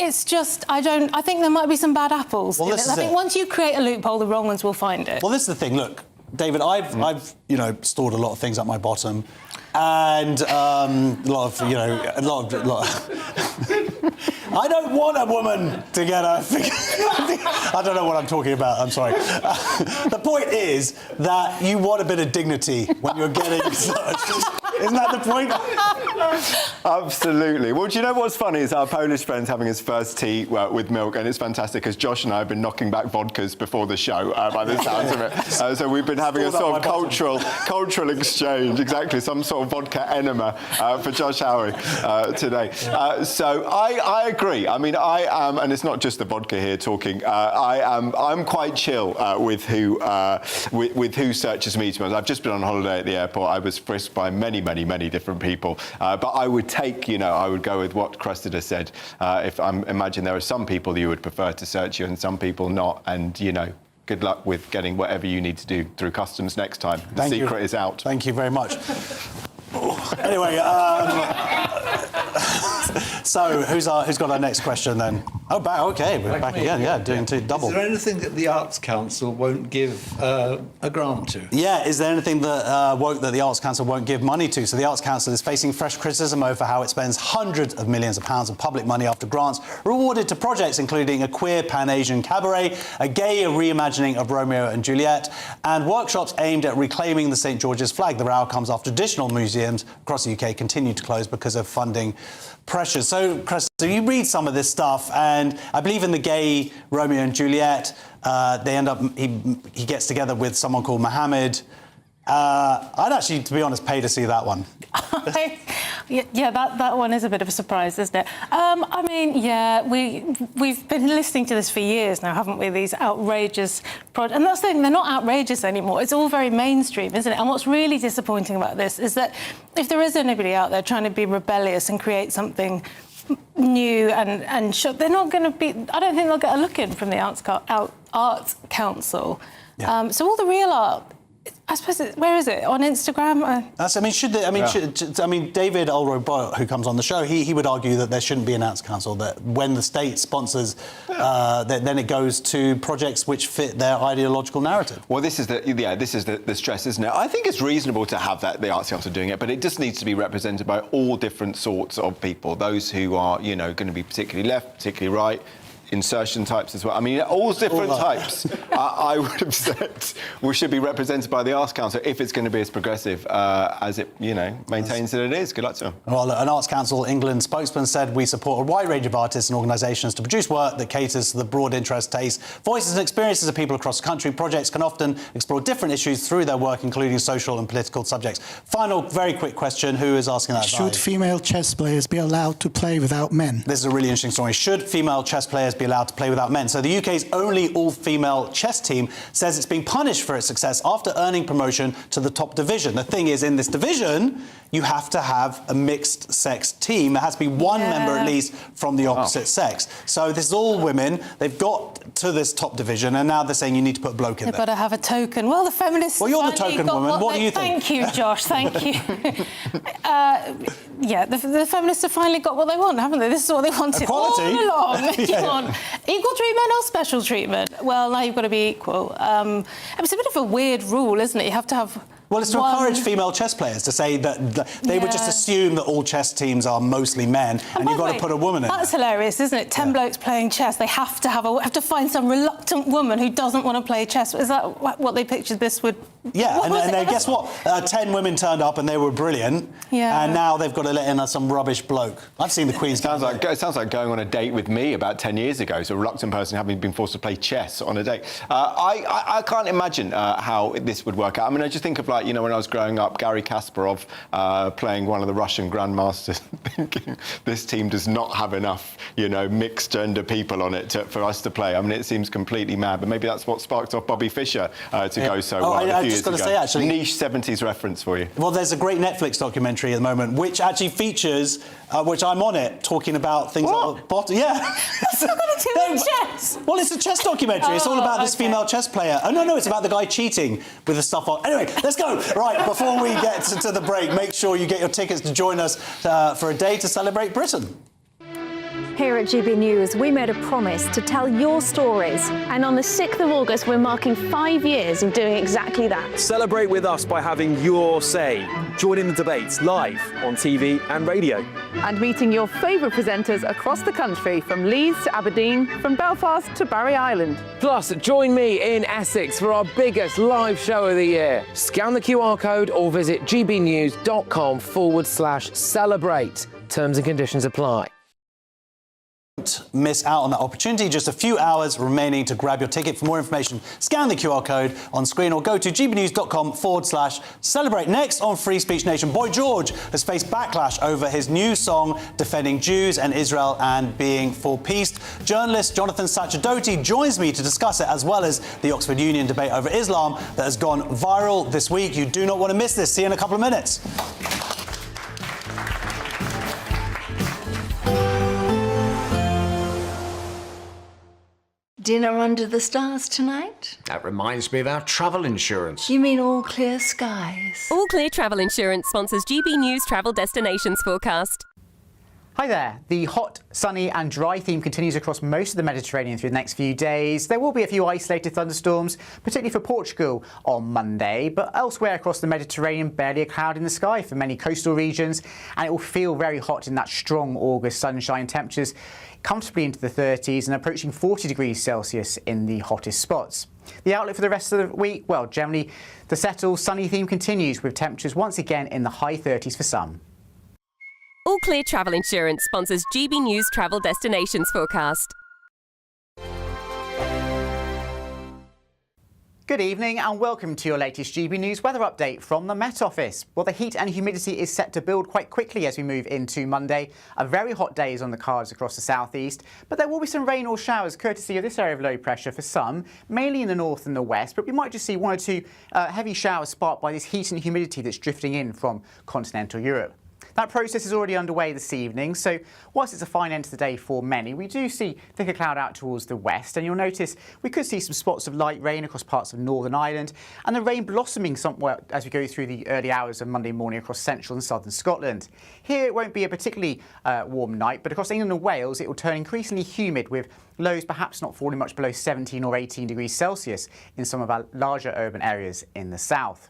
it's just, I think there might be some bad apples. Well, I think once you create a loophole, the wrong ones will find it. Well, this is the thing. Look, David, I've stored a lot of things at my bottom, and a lot of. I don't want a woman to get a. I don't know what I'm talking about. I'm sorry. The point is that you want a bit of dignity when you're getting searched. Isn't that the point? Absolutely. Well, do you know what's funny is our Polish friend's having his first tea with milk, and it's fantastic because Josh and I have been knocking back vodkas before the show, by the sounds of it. So we've been having a sort of cultural exchange, exactly, some sort of vodka enema for Josh Howie today. So I agree. I mean, I am, and it's not just the vodka here talking. I'm quite chill with who searches me. I've just been on holiday at the airport. I was frisked by many different people. But I would I would go with what Cressida said. If I imagine there are some people you would prefer to search you and some people not. And, good luck with getting whatever you need to do through customs next time. The secret is out. Thank you very much. Anyway, so who's got our next question then? Oh, okay, we're back again. Yeah, doing double. Is there anything that the Arts Council won't give a grant to? Yeah, is there anything that the Arts Council won't give money to? So the Arts Council is facing fresh criticism over how it spends hundreds of millions of pounds of public money after grants were awarded to projects including a queer Pan-Asian cabaret, a gay reimagining of Romeo and Juliet, and workshops aimed at reclaiming the St George's flag. The row comes after traditional museums across the UK continue to close because of funding pressures. So, Chris, you read some of this stuff, and I believe in the gay Romeo and Juliet, they end up, he gets together with someone called Mohammed. I'd actually, to be honest, pay to see that one. Yeah, that one is a bit of a surprise, isn't it? I mean, yeah, we've been listening to this for years now, haven't we? These outrageous projects. And that's the thing, they're not outrageous anymore. It's all very mainstream, isn't it? And what's really disappointing about this is that if there is anybody out there trying to be rebellious and create something new and they're not going to be... I don't think they'll get a look in from the Arts Council. Yeah. So all the real art... I suppose where is it? On Instagram? David Ulroy-Bott, who comes on the show, he would argue that there shouldn't be an Arts Council, that when the state sponsors, then it goes to projects which fit their ideological narrative. Well, this is the stress, isn't it? I think it's reasonable to have the Arts Council doing it, but it just needs to be represented by all different sorts of people, those who are, going to be particularly left, particularly right, insertion types as well. I mean, all different types, I would have said, we should be represented by the Arts Council if it's going to be as progressive as it, maintains that it is. Good luck to them. Well, an Arts Council England spokesman said, we support a wide range of artists and organisations to produce work that caters to the broad interest, tastes, voices and experiences of people across the country. Projects can often explore different issues through their work, including social and political subjects. Final, very quick question. Who is asking that? Should female chess players be allowed to play without men? This is a really interesting story. Should female chess players be allowed to play without men? So the UK's only all-female chess team says it's being punished for its success after earning promotion to the top division. The thing is, in this division, you have to have a mixed-sex team. There has to be one member at least from the opposite sex. So this is all women. They've got to this top division, and now they're saying you need to put a bloke in there. They've got to have a token. Well, the feminists... Well, you're the token woman. What do you think? Thank you, Josh. Thank you. Yeah, the feminists have finally got what they want, haven't they? This is what they wanted Equality. all along. You want equal treatment or special treatment? Well, now you've got to be equal. It's a bit of a weird rule, isn't it? You have to have... Well, it's to encourage female chess players to say that they would just assume that all chess teams are mostly men, and you've got to put a woman in. That's hilarious, isn't it? 10 blokes playing chess. They have to find some reluctant woman who doesn't want to play chess. Is that what they pictured this would? Yeah, and then guess what? 10 women turned up and they were brilliant. Yeah. And now they've got to let in some rubbish bloke. I've seen the Queen's. It sounds like going on a date with me about 10 years ago. So a reluctant person having been forced to play chess on a date. I can't imagine how this would work out. I mean, I just think of when I was growing up, Garry Kasparov playing one of the Russian grandmasters, thinking this team does not have enough, mixed gender people on it for us to play. I mean, it seems completely mad, but maybe that's what sparked off Bobby Fischer to go so well a few years ago. Say, actually, niche 70s reference for you. Well, there's a great Netflix documentary at the moment which actually features, which I'm on it, talking about things like... Yeah. What's that got to do with chess? Well, it's a chess documentary. It's all about this female chess player. Oh, no, it's about the guy cheating with the stuff on... Anyway, let's go. Right, before we get to the break, make sure you get your tickets to join us for a day to celebrate Britain. Here at GB News, we made a promise to tell your stories. And on the 6th of August, we're marking 5 years of doing exactly that. Celebrate with us by having your say. Join in the debates live on TV and radio. And meeting your favourite presenters across the country, from Leeds to Aberdeen, from Belfast to Barry Island. Plus, join me in Essex for our biggest live show of the year. Scan the QR code or visit gbnews.com/celebrate. Terms and conditions apply. Don't miss out on that opportunity. Just a few hours remaining to grab your ticket. For more information, scan the QR code on screen or go to gbnews.com/celebrate. Next on Free Speech Nation, Boy George has faced backlash over his new song defending Jews and Israel and being for peace. Journalist Jonathan Sacerdoti joins me to discuss it, as well as the Oxford Union debate over Islam that has gone viral this week. You do not want to miss this. See you in a couple of minutes. Dinner under the stars tonight? That reminds me of our travel insurance. You mean All Clear Skies? All Clear Travel Insurance sponsors GB News Travel Destinations Forecast. Hi there. The hot, sunny and dry theme continues across most of the Mediterranean through the next few days. There will be a few isolated thunderstorms, particularly for Portugal on Monday, but elsewhere across the Mediterranean, barely a cloud in the sky for many coastal regions, and it will feel very hot in that strong August sunshine. Temperatures comfortably into the 30s and approaching 40 degrees Celsius in the hottest spots. The outlook for the rest of the week, well, generally the settled, sunny theme continues with temperatures once again in the high 30s for some. All Clear Travel Insurance sponsors GB News Travel Destinations Forecast. Good evening and welcome to your latest GB News weather update from the Met Office. Well, the heat and humidity is set to build quite quickly as we move into Monday. A very hot day is on the cards across the southeast, but there will be some rain or showers courtesy of this area of low pressure for some, mainly in the north and the west, but we might just see one or two heavy showers sparked by this heat and humidity that's drifting in from continental Europe. That process is already underway this evening, so whilst it's a fine end to the day for many, we do see thicker cloud out towards the west, and you'll notice we could see some spots of light rain across parts of Northern Ireland, and the rain blossoming somewhat as we go through the early hours of Monday morning across central and southern Scotland. Here it won't be a particularly warm night, but across England and Wales it will turn increasingly humid, with lows perhaps not falling much below 17 or 18 degrees Celsius in some of our larger urban areas in the south.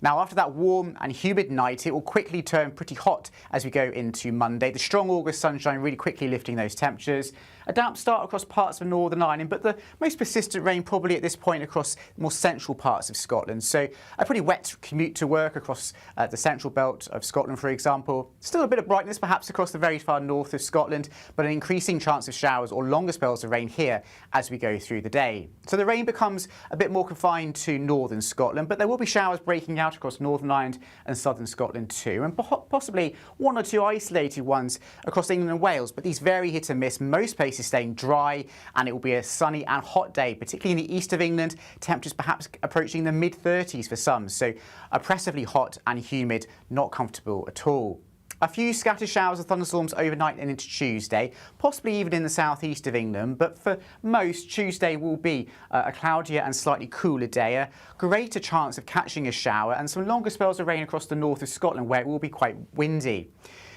Now, after that warm and humid night, it will quickly turn pretty hot as we go into Monday. The strong August sunshine really quickly lifting those temperatures. A damp start across parts of Northern Ireland, but the most persistent rain probably at this point across more central parts of Scotland. So a pretty wet commute to work across the central belt of Scotland, for example. Still a bit of brightness perhaps across the very far north of Scotland, but an increasing chance of showers or longer spells of rain here as we go through the day. So the rain becomes a bit more confined to northern Scotland, but there will be showers breaking out across Northern Ireland and southern Scotland too, and possibly one or two isolated ones across England and Wales, but these vary hit and miss. Most places staying dry, and it will be a sunny and hot day, particularly in the east of England. Temperatures perhaps approaching the mid-30s for some, so oppressively hot and humid, not comfortable at all. A few scattered showers and thunderstorms overnight and into Tuesday, possibly even in the southeast of England, but for most, Tuesday will be a cloudier and slightly cooler day, a greater chance of catching a shower, and some longer spells of rain across the north of Scotland where it will be quite windy.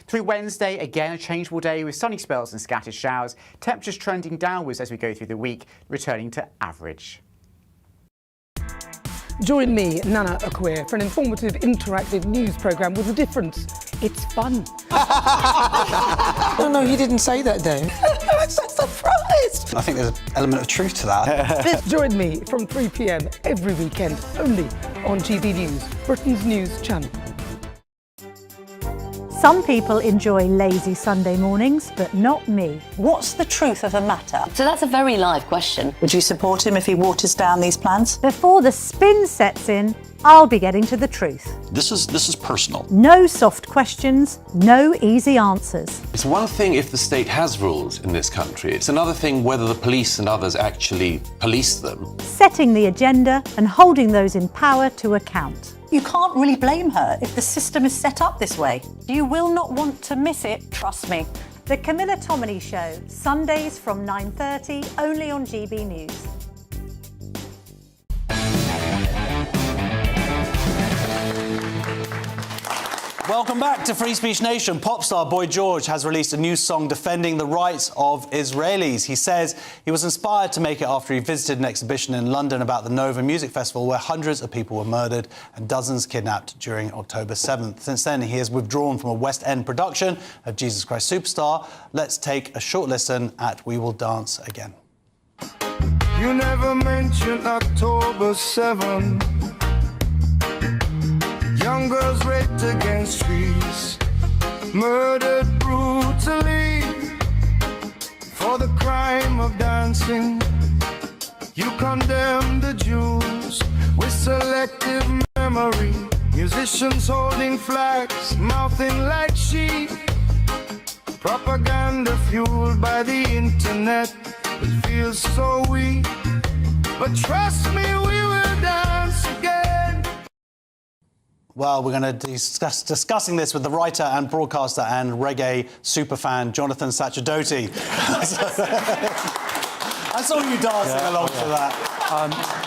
Through Wednesday, again a changeable day with sunny spells and scattered showers, temperatures trending downwards as we go through the week, returning to average. Join me, Nana Akwe, for an informative, interactive news programme with a difference. It's fun. No, he didn't say that, Dave. I'm so surprised. I think there's an element of truth to that. Join me from 3 p.m. every weekend, only on GB News, Britain's news channel. Some people enjoy lazy Sunday mornings, but not me. What's the truth of the matter? So that's a very live question. Would you support him if he waters down these plans? Before the spin sets in, I'll be getting to the truth. This is personal. No soft questions, no easy answers. It's one thing if the state has rules in this country. It's another thing whether the police and others actually police them. Setting the agenda and holding those in power to account. You can't really blame her if the system is set up this way. You will not want to miss it, trust me. The Camilla Tominey Show, Sundays from 9:30, only on GB News. Welcome back to Free Speech Nation. Pop star Boy George has released a new song defending the rights of Israelis. He says he was inspired to make it after he visited an exhibition in London about the Nova Music Festival where hundreds of people were murdered and dozens kidnapped during October 7th. Since then, he has withdrawn from a West End production of Jesus Christ Superstar. Let's take a short listen at We Will Dance Again. You never mentioned October 7. Young girls raped against trees, murdered brutally for the crime of dancing. You condemn the Jews with selective memory. Musicians holding flags, mouthing like sheep. Propaganda fueled by the internet. It feels so weak, but trust me, we will dance again. Well, we're going to be discussing this with the writer and broadcaster and reggae superfan Jonathan Sacerdoti. I saw you dancing along to that.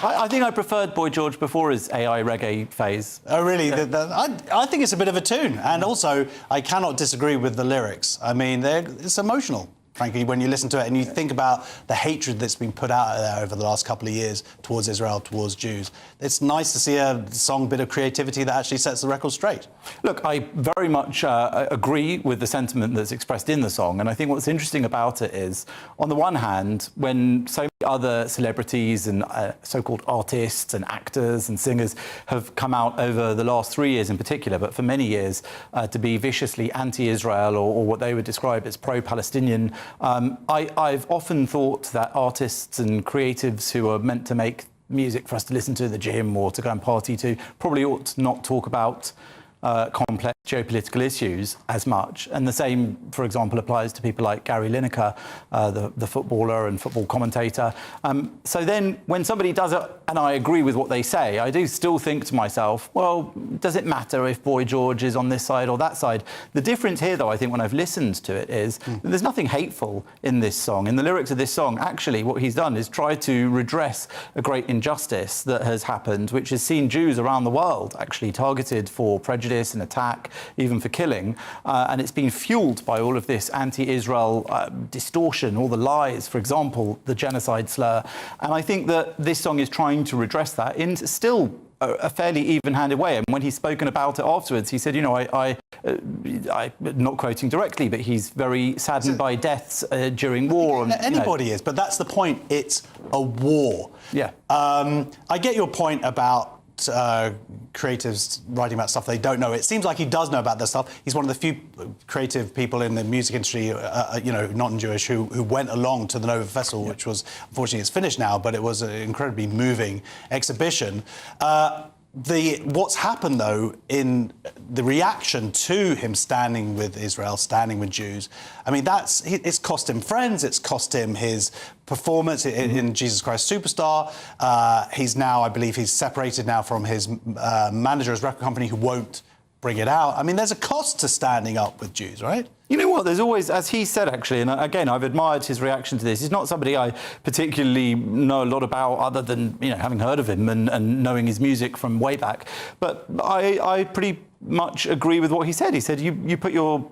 I think I preferred Boy George before his AI reggae phase. Oh, really? Yeah. I think it's a bit of a tune. And also, I cannot disagree with the lyrics. I mean, it's emotional, frankly, when you listen to it and you think about the hatred that's been put out there over the last couple of years towards Israel, towards Jews. It's nice to see a song bit of creativity that actually sets the record straight. Look, I very much agree with the sentiment that's expressed in the song, and I think what's interesting about it is, on the one hand, when so many other celebrities and so-called artists and actors and singers have come out over the last 3 years in particular, but for many years, to be viciously anti-Israel or what they would describe as pro-Palestinian, I've often thought that artists and creatives who are meant to make music for us to listen to at the gym or to go and party to probably ought to not talk about complex geopolitical issues as much. And the same, for example, applies to people like Gary Lineker, the footballer and football commentator. So then when somebody does it, and I agree with what they say, I do still think to myself, well, does it matter if Boy George is on this side or that side? The difference here, though, I think when I've listened to it is that there's nothing hateful in this song. In the lyrics of this song, actually, what he's done is try to redress a great injustice that has happened, which has seen Jews around the world actually targeted for prejudice and attack, even for killing, and it's been fueled by all of this anti-Israel distortion, all the lies, for example, the genocide slur. And I think that this song is trying to redress that in still a fairly even-handed way. And when he's spoken about it afterwards, he said, you know, I'm not quoting directly, but he's very saddened by deaths during war. And, anybody is, but that's the point. It's a war. Yeah. I get your point about creatives writing about stuff they don't know. It seems like he does know about this stuff. He's one of the few creative people in the music industry, you know, non-Jewish, who went along to the Nova Festival, which was, unfortunately, it's finished now, but it was an incredibly moving exhibition. What's happened, though, in the reaction to him standing with Israel, standing with Jews, I mean, it's cost him friends, it's cost him his performance in Jesus Christ Superstar. He's now, I believe, he's separated now from his manager, his record company, who won't bring it out. I mean, there's a cost to standing up with Jews, right? You know what, there's always, as he said, actually, and again, I've admired his reaction to this. He's not somebody I particularly know a lot about other than, you know, having heard of him and knowing his music from way back. But I pretty much agree with what he said. He said, you put your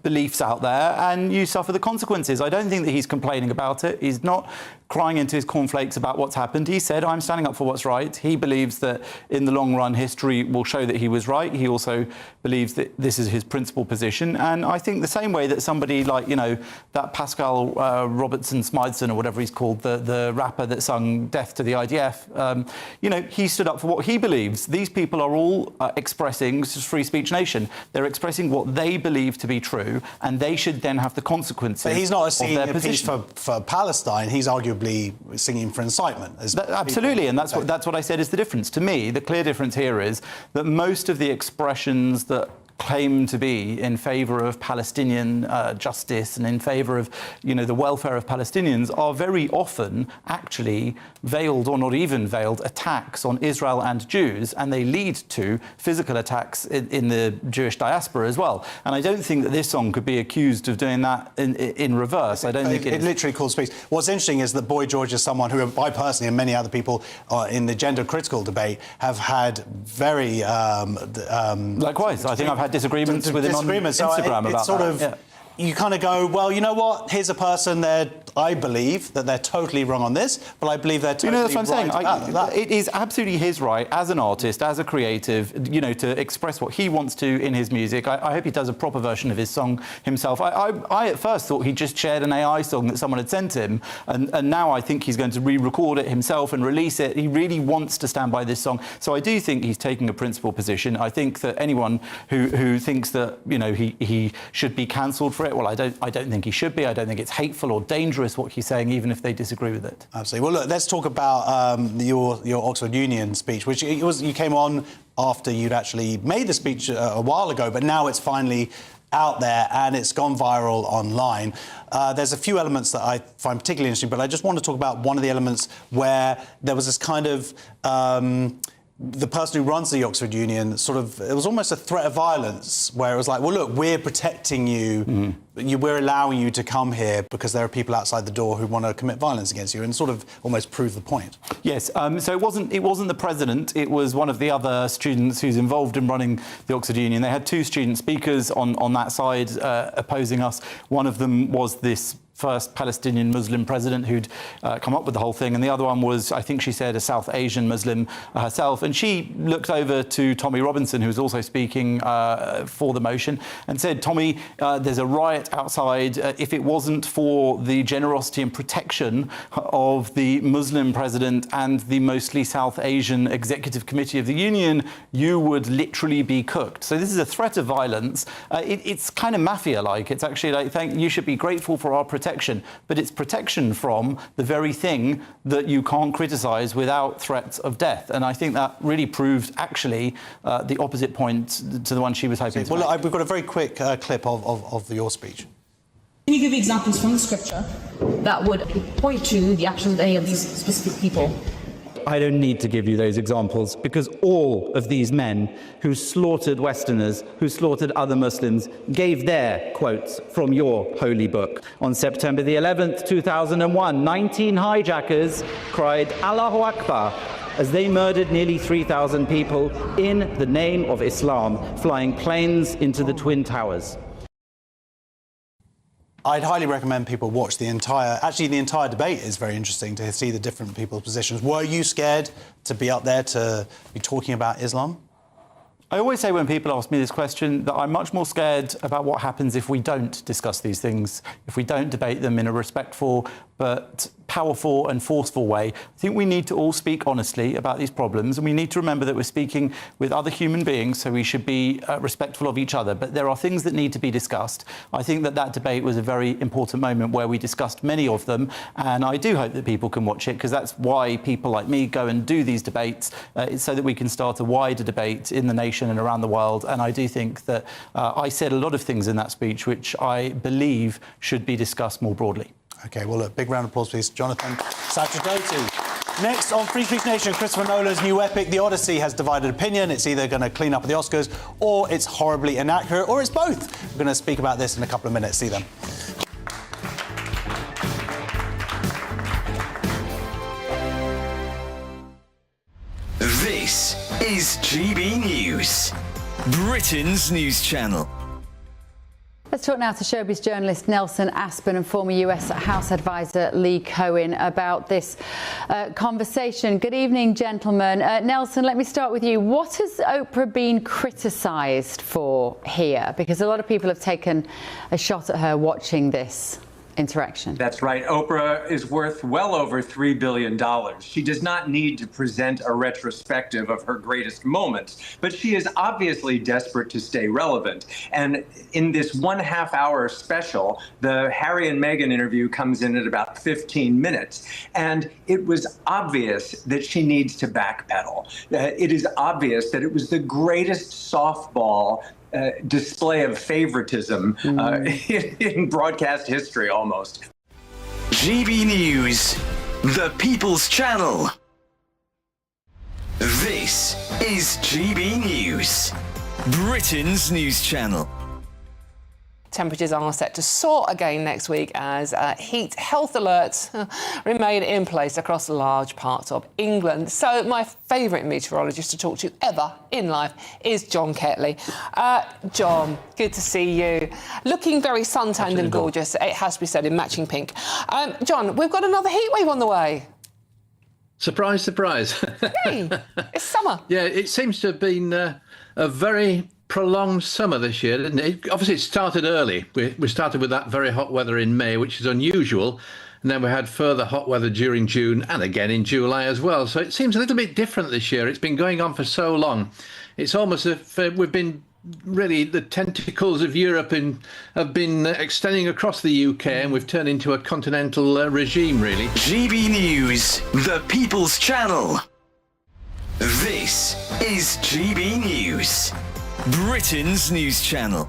beliefs out there and you suffer the consequences. I don't think that he's complaining about it. He's not crying into his cornflakes about what's happened. He said, I'm standing up for what's right. He believes that in the long run, history will show that he was right. He also believes that this is his principal position. And I think the same way that somebody like, you know, that Pascal Robertson Smythson or whatever he's called, the rapper that sung Death to the IDF, you know, he stood up for what he believes. These people are all expressing, this is Free Speech Nation, they're expressing what they believe to be true, and they should then have the consequences. But he's not singing a piece for Palestine. He's arguably singing for incitement. Absolutely, and that's what I said is the difference. To me, the clear difference here is that most of the expressions that claim to be in favour of Palestinian justice and in favour of, you know, the welfare of Palestinians are very often actually veiled or not even veiled attacks on Israel and Jews, and they lead to physical attacks in the Jewish diaspora as well. And I don't think that this song could be accused of doing that in reverse. I don't think it literally calls speech. What's interesting is that Boy George is someone who I personally and many other people in the gender critical debate have had very... Likewise, I think I've had had disagreements with him on Instagram about that. You kind of go, well, you know what? Here's a person that I believe that they're totally wrong on this, but I believe they're totally that's what I'm saying. that. It is absolutely his right as an artist, as a creative, to express what he wants to in his music. I hope he does a proper version of his song himself. I at first thought he just shared an AI song that someone had sent him, and now I think he's going to re-record it himself and release it. He really wants to stand by this song. So I do think he's taking a principled position. I think that anyone who thinks that he should be cancelled for it, well, I don't think he should be. I don't think it's hateful or dangerous what he's saying, even if they disagree with it. Absolutely. Well, look, let's talk about your Oxford Union speech, which you came on after you'd actually made the speech a while ago, but now it's finally out there and it's gone viral online. There's a few elements that I find particularly interesting, but I just want to talk about one of the elements where there was this kind of the person who runs the Oxford Union it was almost a threat of violence, where it was like, well, look, we're protecting you, we're allowing you to come here because there are people outside the door who want to commit violence against you, and sort of almost prove the point. Yes, so it wasn't the president, it was one of the other students who's involved in running the Oxford Union. They had two student speakers on that side opposing us. One of them was this first Palestinian Muslim president who'd come up with the whole thing, and the other one was, I think she said, a South Asian Muslim herself. And she looked over to Tommy Robinson, who was also speaking for the motion, and said, Tommy, there's a riot outside. If it wasn't for the generosity and protection of the Muslim president and the mostly South Asian Executive Committee of the Union, you would literally be cooked. So this is a threat of violence. It's kind of mafia-like. It's actually like, you should be grateful for our protection, but it's protection from the very thing that you can't criticise without threats of death. And I think that really proved, actually, the opposite point to the one she was hoping to make. Well, we've got a very quick clip of your speech. Can you give examples from the scripture that would point to the actions of any of these specific people? I don't need to give you those examples, because all of these men who slaughtered Westerners, who slaughtered other Muslims, gave their quotes from your holy book. On September the 11th, 2001, 19 hijackers cried Allahu Akbar as they murdered nearly 3,000 people in the name of Islam, flying planes into the Twin Towers. I'd highly recommend people watch the entire debate is very interesting to see the different people's positions. Were you scared to be up there to be talking about Islam? I always say when people ask me this question that I'm much more scared about what happens if we don't discuss these things, if we don't debate them in a respectful but powerful and forceful way. I think we need to all speak honestly about these problems, and we need to remember that we're speaking with other human beings, so we should be respectful of each other. But there are things that need to be discussed. I think that debate was a very important moment where we discussed many of them, and I do hope that people can watch it, because that's why people like me go and do these debates. It's so that we can start a wider debate in the nation and around the world. And I do think that I said a lot of things in that speech which I believe should be discussed more broadly. OK, well, look, big round of applause, please. Jonathan Sacerdoti. Next on Free Speech Nation, Christopher Nolan's new epic, The Odyssey, has divided opinion. It's either going to clean up at the Oscars, or it's horribly inaccurate, or it's both. We're going to speak about this in a couple of minutes. See them. This is GB News, Britain's news channel. Let's talk now to showbiz journalist Nelson Aspen and former US House Advisor Lee Cohen about this conversation. Good evening, gentlemen. Nelson, let me start with you. What has Oprah been criticised for here? Because a lot of people have taken a shot at her watching this interaction. That's right. Oprah is worth well over $3 billion. She does not need to present a retrospective of her greatest moments, but she is obviously desperate to stay relevant. And in this 1.5 hour special, the Harry and Meghan interview comes in at about 15 minutes. And it was obvious that she needs to backpedal. It is obvious that it was the greatest softball display of favoritism in broadcast history, almost. GB News, the People's Channel. This is GB News, Britain's news channel. Temperatures are set to soar again next week as heat health alerts remain in place across large parts of England. So my favourite meteorologist to talk to ever in life is John Ketley. John, good to see you. Looking very suntanned and gorgeous, it has to be said, in matching pink. John, we've got another heat wave on the way. Surprise, surprise. Hey, it's summer. Yeah, it seems to have been a very prolonged summer this year, didn't it? Obviously, it started early. We started with that very hot weather in May, which is unusual. And then we had further hot weather during June and again in July as well. So it seems a little bit different this year. It's been going on for so long. It's almost as if we've been really, the tentacles of Europe have been extending across the UK, and we've turned into a continental regime, really. GB News, the People's Channel. This is GB News, Britain's news channel.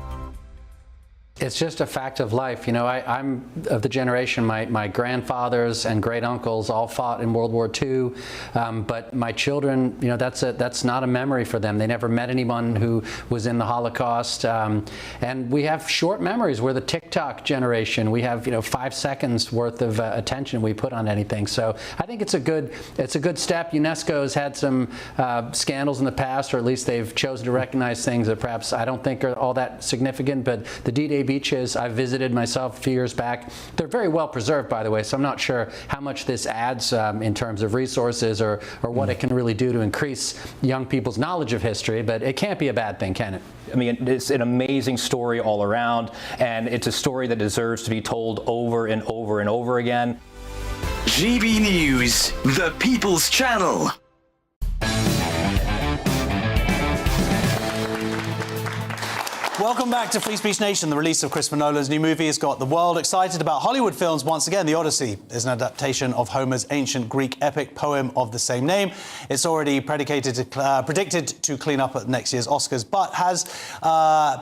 It's just a fact of life. You know, I'm of the generation, my grandfathers and great uncles all fought in World War II, but my children, you know, that's not a memory for them. They never met anyone who was in the Holocaust, and we have short memories. We're the TikTok generation. We have, you know, 5 seconds worth of attention we put on anything. So I think it's a good step. UNESCO has had some scandals in the past, or at least they've chosen to recognize things that perhaps I don't think are all that significant, but the D-Day beaches I visited myself a few years back, they're very well preserved, by the way, so I'm not sure how much this adds in terms of resources or what it can really do to increase young people's knowledge of history, but it can't be a bad thing, can it? I mean, it's an amazing story all around, and it's a story that deserves to be told over and over and over again. GB News, the People's Channel. Welcome back to Free Speech Nation. The release of Christopher Nolan's new movie has got the world excited about Hollywood films once again. The Odyssey is an adaptation of Homer's ancient Greek epic poem of the same name. It's already predicted to clean up at next year's Oscars, but has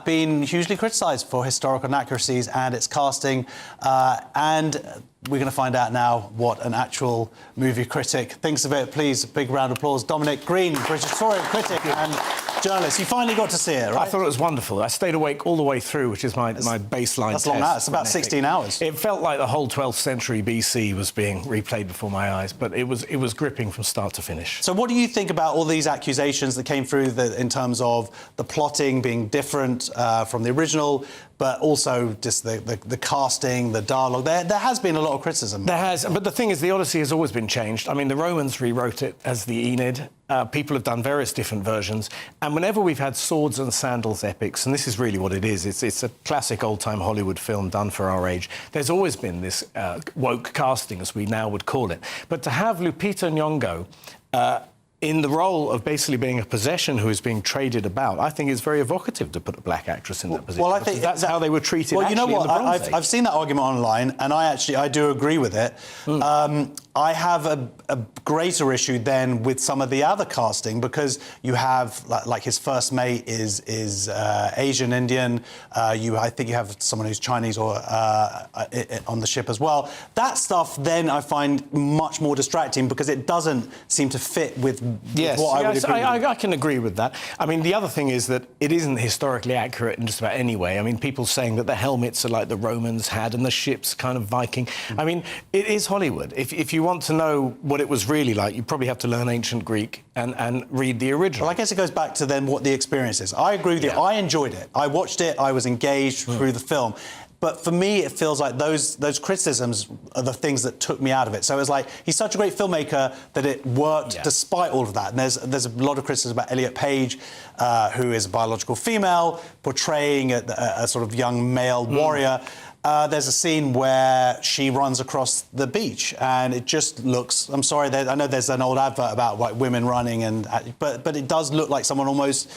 been hugely criticised for historical inaccuracies and its casting. And we're going to find out now what an actual movie critic thinks of it. Please, a big round of applause. Dominic Green, British historian, critic and journalist. You finally got to see it, right? I thought it was wonderful. I stayed awake all the way through, which is my baseline That's test. long. It's about 16 hours. It felt like the whole 12th century BC was being replayed before my eyes, but it was gripping from start to finish. So what do you think about all these accusations that came through in terms of the plotting being different from the original, but also just the casting, the dialogue? There has been a lot of criticism. There has, but the thing is, the Odyssey has always been changed. I mean, the Romans rewrote it as the Aeneid. People have done various different versions, and whenever we've had swords and sandals epics, and this is really what it is, it's a classic old-time Hollywood film done for our age, there's always been this woke casting, as we now would call it. But to have Lupita Nyong'o in the role of basically being a possession who is being traded about, I think it's very evocative to put a black actress in that position. Well, I think that's how they were treated. Well, you know what? In the Bronze Age. I've seen that argument online, and I do agree with it. I have a greater issue then with some of the other casting, because you have like his first mate is Asian Indian. I think you have someone who's Chinese or on the ship as well. That stuff then I find much more distracting because it doesn't seem to fit with what I would agree with. I can agree with that. I mean, the other thing is that it isn't historically accurate in just about any way. I mean, people saying that the helmets are like the Romans had and the ships kind of Viking. I mean, it is Hollywood. If you want to know what it was really like, you probably have to learn ancient Greek and read the original. Well, I guess it goes back to then what the experience is. I agree with you. I enjoyed it. I watched it. I was engaged through the film. But for me, it feels like those criticisms are the things that took me out of it. So it was like, he's such a great filmmaker that it worked despite all of that. And there's a lot of criticism about Elliot Page, who is a biological female, portraying a sort of young male warrior. There's a scene where she runs across the beach, and it just looks... I'm sorry, I know there's an old advert about like women running, but it does look like someone almost...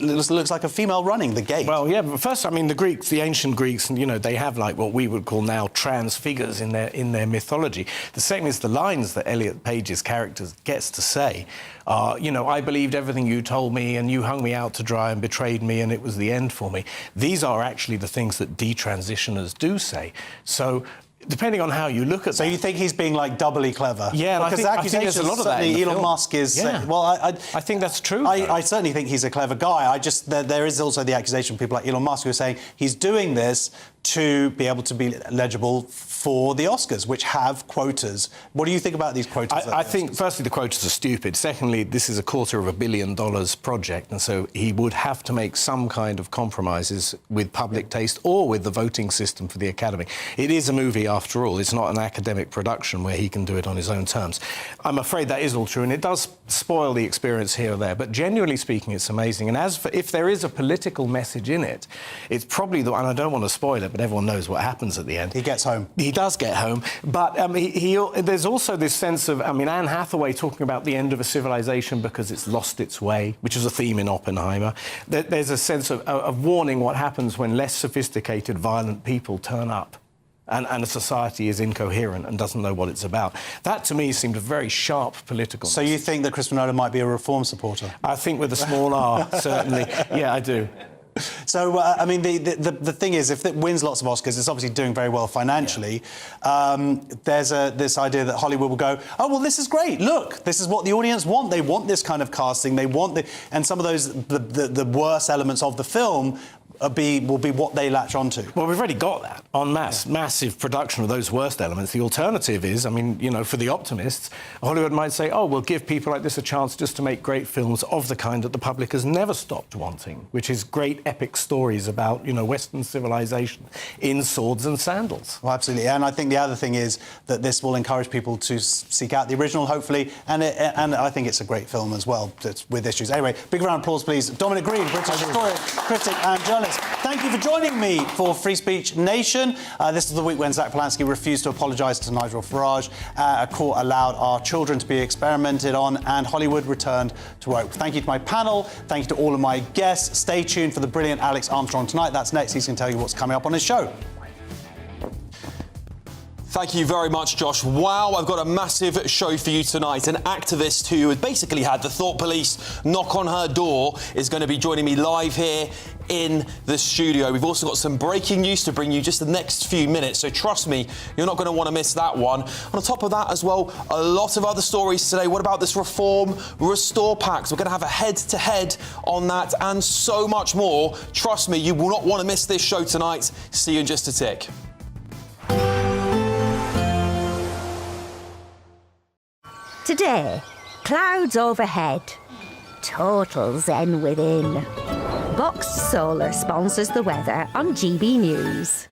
looks like a female running the gate. Well, yeah, but first, I mean, the Greeks, the ancient Greeks, and, you know, they have, like, what we would call now trans figures in their mythology. The same as the lines that Elliot Page's character gets to say are, you know, I believed everything you told me, and you hung me out to dry and betrayed me, and it was the end for me. These are actually the things that detransitioners do say. So Depending on how you look at So you think he's being like doubly clever? Yeah, because I think there's a lot of that in the Elon film. Musk is. Yeah. Well, I think that's true. I certainly think he's a clever guy. There is also the accusation of people like Elon Musk who are saying he's doing this to be able to be legible for the Oscars, which have quotas. What do you think about these quotas? I think, firstly, the quotas are stupid. Secondly, this is a $250 million project, and so he would have to make some kind of compromises with public taste or with the voting system for the Academy. It is a movie, after all. It's not an academic production where he can do it on his own terms. I'm afraid that is all true, and it does spoil the experience here or there. But genuinely speaking, it's amazing. And as for if there is a political message in it, it's probably the one, and I don't want to spoil it, but everyone knows what happens at the end. He gets home. He does get home. But there's also this sense of, Anne Hathaway talking about the end of a civilization because it's lost its way, which is a theme in Oppenheimer. There's a sense of warning what happens when less sophisticated, violent people turn up. And a society is incoherent and doesn't know what it's about. That, to me, seemed a very sharp political So you think that Chris Nolan might be a reform supporter? I think with a small r, certainly. Yeah, I do. So, the thing is, if it wins lots of Oscars, it's obviously doing very well financially. Yeah. There's this idea that Hollywood will go, oh, well, this is great. Look, this is what the audience want. They want this kind of casting. They want and some of those, the worst elements of the film will be what they latch onto. Well, we've already got that en masse, massive production of those worst elements. The alternative is, for the optimists, Hollywood might say, oh, we'll give people like this a chance just to make great films of the kind that the public has never stopped wanting, which is great epic stories about, Western civilization in swords and sandals. Well, absolutely. And I think the other thing is that this will encourage people to seek out the original, hopefully, and I think it's a great film as well, with issues. Anyway, big round of applause, please. Dominic Green, British historian, critic and journalist. Thank you for joining me for Free Speech Nation. This is the week when Zach Polanski refused to apologise to Nigel Farage. A court allowed our children to be experimented on, and Hollywood returned to woke. Thank you to my panel. Thank you to all of my guests. Stay tuned for the brilliant Alex Armstrong tonight. That's next. He's going to tell you what's coming up on his show. Thank you very much, Josh. Wow, I've got a massive show for you tonight. An activist who has basically had the thought police knock on her door is going to be joining me live here in the studio. We've also got some breaking news to bring you just the next few minutes, so trust me, you're not going to want to miss that one. On top of that as well, a lot of other stories today. What about this Reform Restore Pact? We're going to have a head-to-head on that and so much more. Trust me, you will not want to miss this show tonight. See you in just a tick. Today, clouds overhead, total zen within. Boxed Solar sponsors the weather on GB News.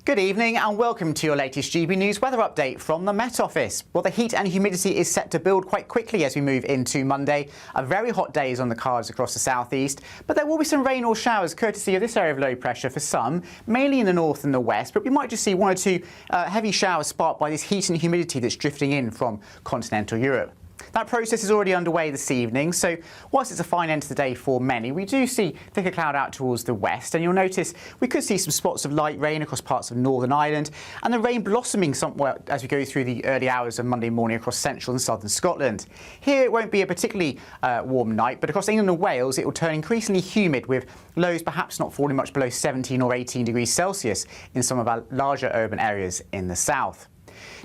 Good evening and welcome to your latest GB News weather update from the Met Office. Well, the heat and humidity is set to build quite quickly as we move into Monday. A very hot day is on the cards across the southeast, but there will be some rain or showers courtesy of this area of low pressure for some, mainly in the north and the west, but we might just see one or two heavy showers sparked by this heat and humidity that's drifting in from continental Europe. That process is already underway this evening, so whilst it's a fine end to the day for many, we do see thicker cloud out towards the west, and you'll notice we could see some spots of light rain across parts of Northern Ireland, and the rain blossoming somewhat as we go through the early hours of Monday morning across central and southern Scotland. Here it won't be a particularly warm night, but across England and Wales it will turn increasingly humid, with lows perhaps not falling much below 17 or 18 degrees Celsius in some of our larger urban areas in the south.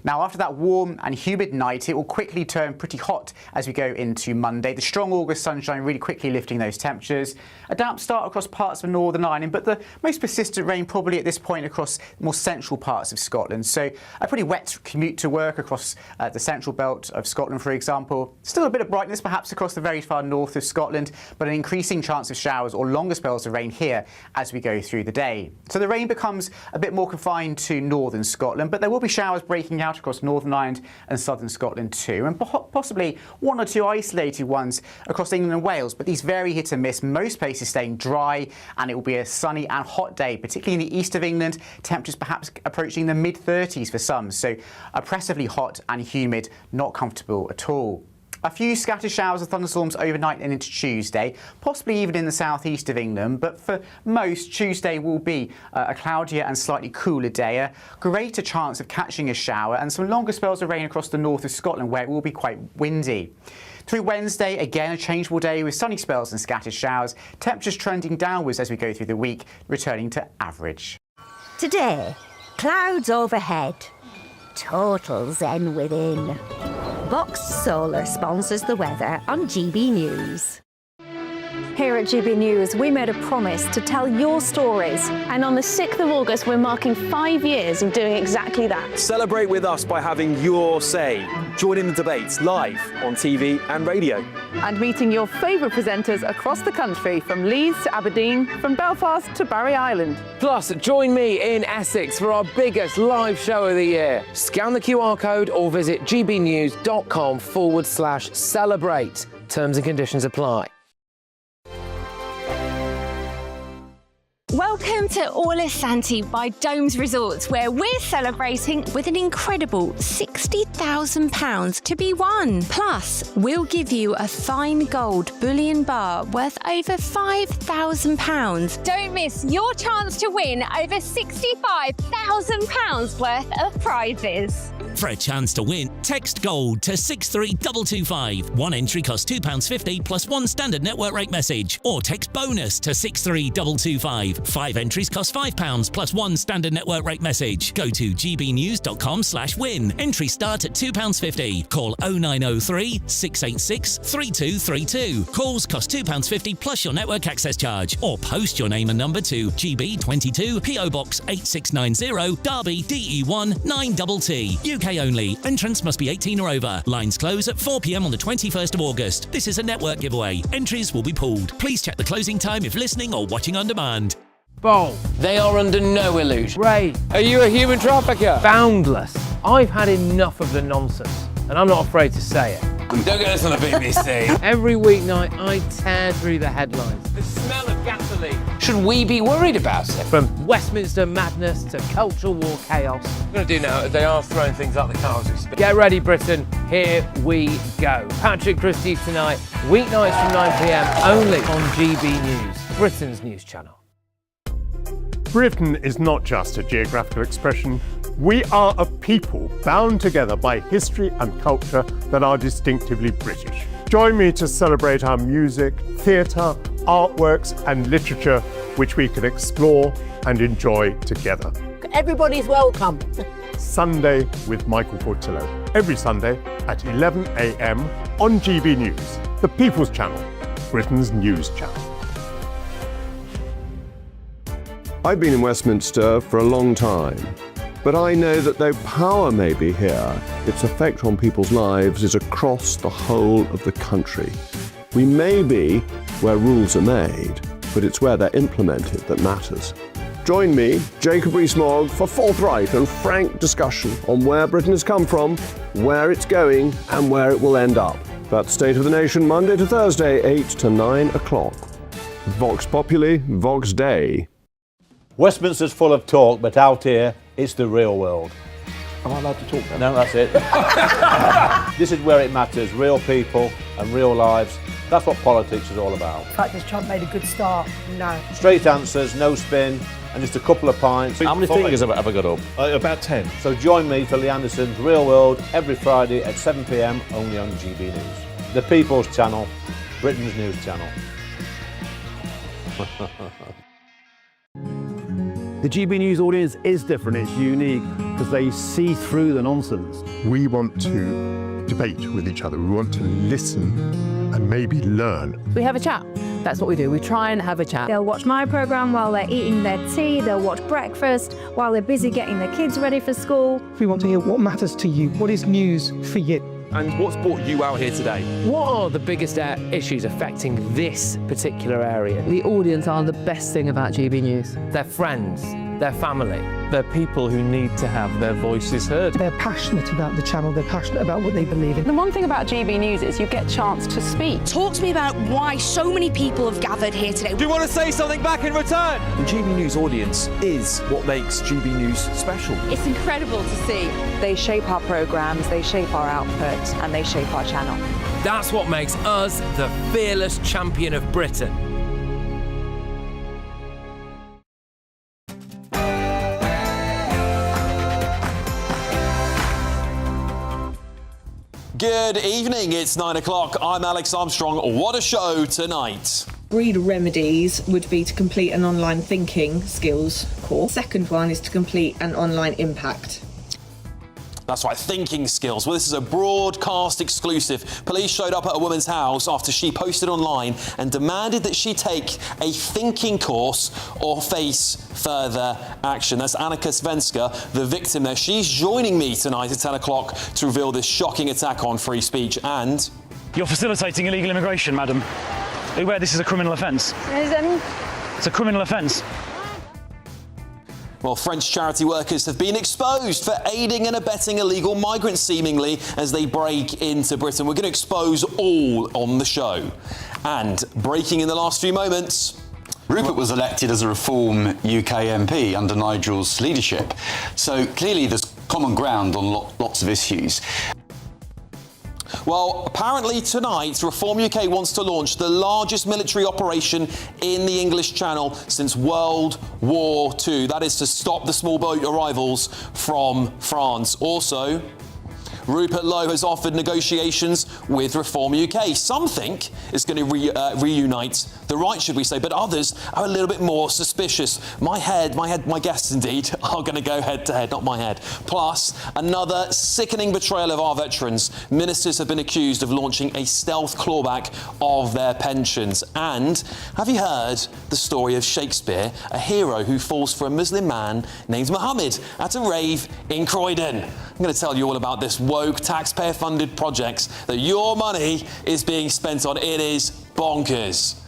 Now, after that warm and humid night, it will quickly turn pretty hot as we go into Monday. The strong August sunshine really quickly lifting those temperatures. A damp start across parts of Northern Ireland, but the most persistent rain probably at this point across more central parts of Scotland. So a pretty wet commute to work across the central belt of Scotland, for example. Still a bit of brightness perhaps across the very far north of Scotland, but an increasing chance of showers or longer spells of rain here as we go through the day. So the rain becomes a bit more confined to northern Scotland, but there will be showers breaking out across Northern Ireland and southern Scotland too, and possibly one or two isolated ones across England and Wales, but these vary hit and miss, most places staying dry, and it will be a sunny and hot day, particularly in the east of England, temperatures perhaps approaching the mid-30s for some, so oppressively hot and humid, not comfortable at all. A few scattered showers and thunderstorms overnight and into Tuesday, possibly even in the southeast of England, but for most, Tuesday will be a cloudier and slightly cooler day, a greater chance of catching a shower, and some longer spells of rain across the north of Scotland where it will be quite windy. Through Wednesday, again a changeable day with sunny spells and scattered showers, temperatures trending downwards as we go through the week, returning to average. Today, Clouds overhead. Total zen within. Boxed Solar sponsors the weather on GB News. Here at GB News, we made a promise to tell your stories. And on the 6th of August, we're marking 5 years of doing exactly that. Celebrate with us by having your say. Join in the debates live on TV and radio. And meeting your favourite presenters across the country, from Leeds to Aberdeen, from Belfast to Barry Island. Plus, join me in Essex for our biggest live show of the year. Scan the QR code or visit gbnews.com/celebrate. Terms and conditions apply. Welcome to Orla Santi by Domes Resorts, where we're celebrating with an incredible £60,000 to be won. Plus, we'll give you a fine gold bullion bar worth over £5,000. Don't miss your chance to win over £65,000 worth of prizes. For a chance to win, text GOLD to 63225. One entry costs £2.50 plus one standard network rate message. Or text BONUS to 63225. 5 entries cost £5 plus one standard network rate message. Go to gbnews.com/win. Entries start at £2.50. Call 0903 686 3232. Calls cost £2.50 plus your network access charge. Or post your name and number to GB22 PO Box 8690 Derby DE1 9TT. UK only. Entrance must be 18 or over. Lines close at 4 p.m. on the 21st of August. This is a network giveaway. Entries will be pulled. Please check the closing time if listening or watching on demand. Bold. They are under no illusion. Ray, are you a human trafficker? Boundless. I've had enough of the nonsense, and I'm not afraid to say it. Don't get this on the BBC. Every weeknight, I tear through the headlines. The smell of gasoline. Should we be worried about it? From Westminster madness to cultural war chaos. I'm going to do now, they are throwing things up the car as we speak. Get ready, Britain. Here we go. Patrick Christie's tonight, weeknights from 9 p.m, only on GB News, Britain's news channel. Britain is not just a geographical expression. We are a people bound together by history and culture that are distinctively British. Join me to celebrate our music, theatre, artworks and literature, which we can explore and enjoy together. Everybody's welcome. Sunday with Michael Portillo. Every Sunday at 11 a.m. on GB News, the People's Channel, Britain's news channel. I've been in Westminster for a long time, but I know that though power may be here, its effect on people's lives is across the whole of the country. We may be where rules are made, but it's where they're implemented that matters. Join me, Jacob Rees-Mogg, for forthright and frank discussion on where Britain has come from, where it's going, and where it will end up. That's State of the Nation, Monday to Thursday, 8 to 9 o'clock. Vox Populi, Vox Dei. Westminster's full of talk, but out here, it's the real world. Am I allowed to talk now? No, that's it. This is where it matters, real people and real lives. That's what politics is all about. In fact, has Trump made a good start? No. Straight answers, no spin, and just a couple of pints. How many fingers have I got up? About 10. So join me for Lee Anderson's Real World every Friday at 7 p.m, only on GB News. The People's Channel, Britain's news channel. The GB News audience is different, it's unique, because they see through the nonsense. We want to debate with each other, we want to listen and maybe learn. We have a chat. That's what we do. We try and have a chat. They'll watch my programme while they're eating their tea, they'll watch breakfast while they're busy getting their kids ready for school. We want to hear what matters to you, what is news for you. And what's brought you out here today? What are the biggest issues affecting this particular area? The audience are the best thing about GB News. Their friends, their family. They're people who need to have their voices heard. They're passionate about the channel, they're passionate about what they believe in. The one thing about GB News is you get a chance to speak. Talk to me about why so many people have gathered here today. Do you want to say something back in return? The GB News audience is what makes GB News special. It's incredible to see. They shape our programmes, they shape our output, and they shape our channel. That's what makes us the fearless champion of Britain. Good evening, it's 9 o'clock. I'm Alex Armstrong. What a show tonight. Agreed remedies would be to complete an online thinking skills course. Second one is to complete an online impact. That's right, thinking skills. Well, this is a broadcast exclusive. Police showed up at a woman's house after she posted online and demanded that she take a thinking course or face further action. That's Annika Svenska, the victim there. She's joining me tonight at 10 o'clock to reveal this shocking attack on free speech and... You're facilitating illegal immigration, madam. Are you aware this is a criminal offence? It's a criminal offence. Well, French charity workers have been exposed for aiding and abetting illegal migrants, seemingly, as they break into Britain. We're going to expose all on the show. And breaking in the last few moments... Rupert was elected as a Reform UK MP under Nigel's leadership. So clearly there's common ground on lots of issues. Well, apparently tonight, Reform UK wants to launch the largest military operation in the English Channel since World War II. That is to stop the small boat arrivals from France. Also, Rupert Lowe has offered negotiations with Reform UK. Some think it's going to reunite the right, should we say, but others are a little bit more suspicious. My guests indeed are going to go head to head, not my head. Plus, another sickening betrayal of our veterans. Ministers have been accused of launching a stealth clawback of their pensions. And have you heard the story of Shakespeare, a hero who falls for a Muslim man named Muhammad at a rave in Croydon? I'm going to tell you all about this woke, taxpayer-funded projects that your money is being spent on. It is bonkers.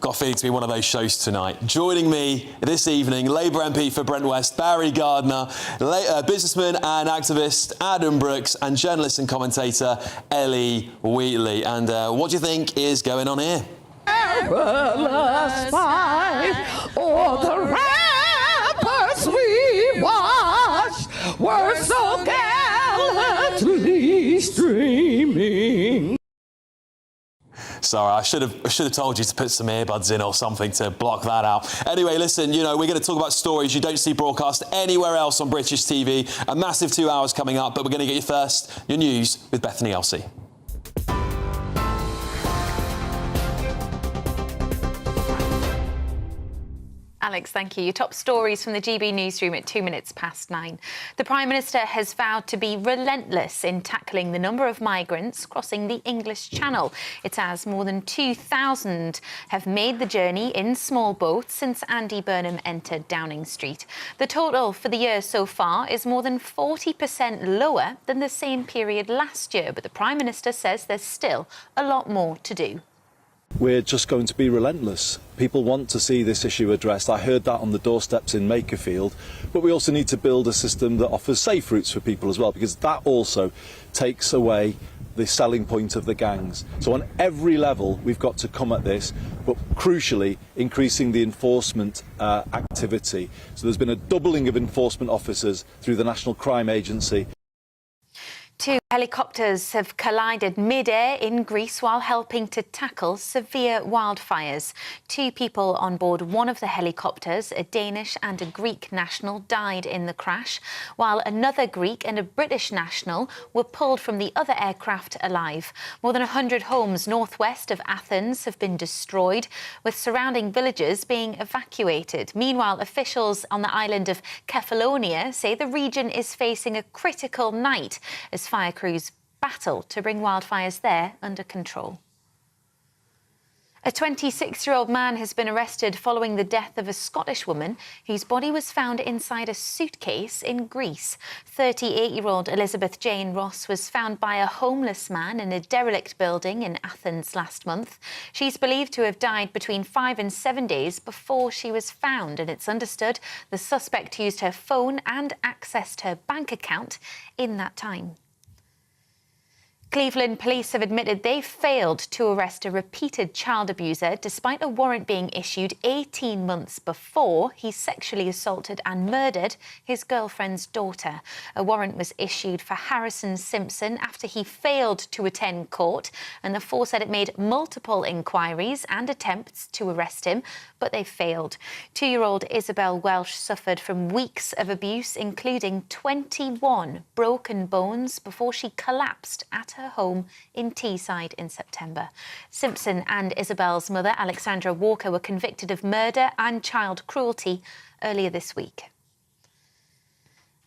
Got a feeling to be one of those shows tonight. Joining me this evening, Labour MP for Brent West, Barry Gardner, businessman and activist Adam Brooks, and journalist and commentator Ellie Wheatley. And what do you think is going on here? Perilous fight, or the ramparts we watched were so gallantly streaming. Sorry, I should have told you to put some earbuds in or something to block that out. Anyway, listen, you know, we're going to talk about stories you don't see broadcast anywhere else on British TV. A massive 2 hours coming up, but we're going to get you first your news with Bethany Elsey. Alex, thank you. Your top stories from the GB newsroom at 9:02. The Prime Minister has vowed to be relentless in tackling the number of migrants crossing the English Channel. It's as more than 2,000 have made the journey in small boats since Andy Burnham entered Downing Street. The total for the year so far is more than 40% lower than the same period last year, but the Prime Minister says there's still a lot more to do. We're just going to be relentless. People want to see this issue addressed. I heard that on the doorsteps in Makerfield. But we also need to build a system that offers safe routes for people as well, because that also takes away the selling point of the gangs. So on every level, we've got to come at this, but crucially, increasing the enforcement activity. So there's been a doubling of enforcement officers through the National Crime Agency. 2 helicopters have collided mid-air in Greece while helping to tackle severe wildfires. 2 people on board one of the helicopters, a Danish and a Greek national, died in the crash, while another Greek and a British national were pulled from the other aircraft alive. More than 100 homes northwest of Athens have been destroyed, with surrounding villages being evacuated. Meanwhile, officials on the island of Kefalonia say the region is facing a critical night as fire crews battle to bring wildfires there under control. A 26-year-old man has been arrested following the death of a Scottish woman whose body was found inside a suitcase in Greece. 38-year-old Elizabeth Jane Ross was found by a homeless man in a derelict building in Athens last month. She's believed to have died between 5 and 7 days before she was found, and it's understood the suspect used her phone and accessed her bank account in that time. Cleveland police have admitted they failed to arrest a repeated child abuser despite a warrant being issued 18 months before he sexually assaulted and murdered his girlfriend's daughter. A warrant was issued for Harrison Simpson after he failed to attend court, and the force said it made multiple inquiries and attempts to arrest him, but they failed. 2-year-old Isabel Welsh suffered from weeks of abuse, including 21 broken bones, before she collapsed at her home in Teesside in September. Simpson and Isabel's mother, Alexandra Walker, were convicted of murder and child cruelty earlier this week.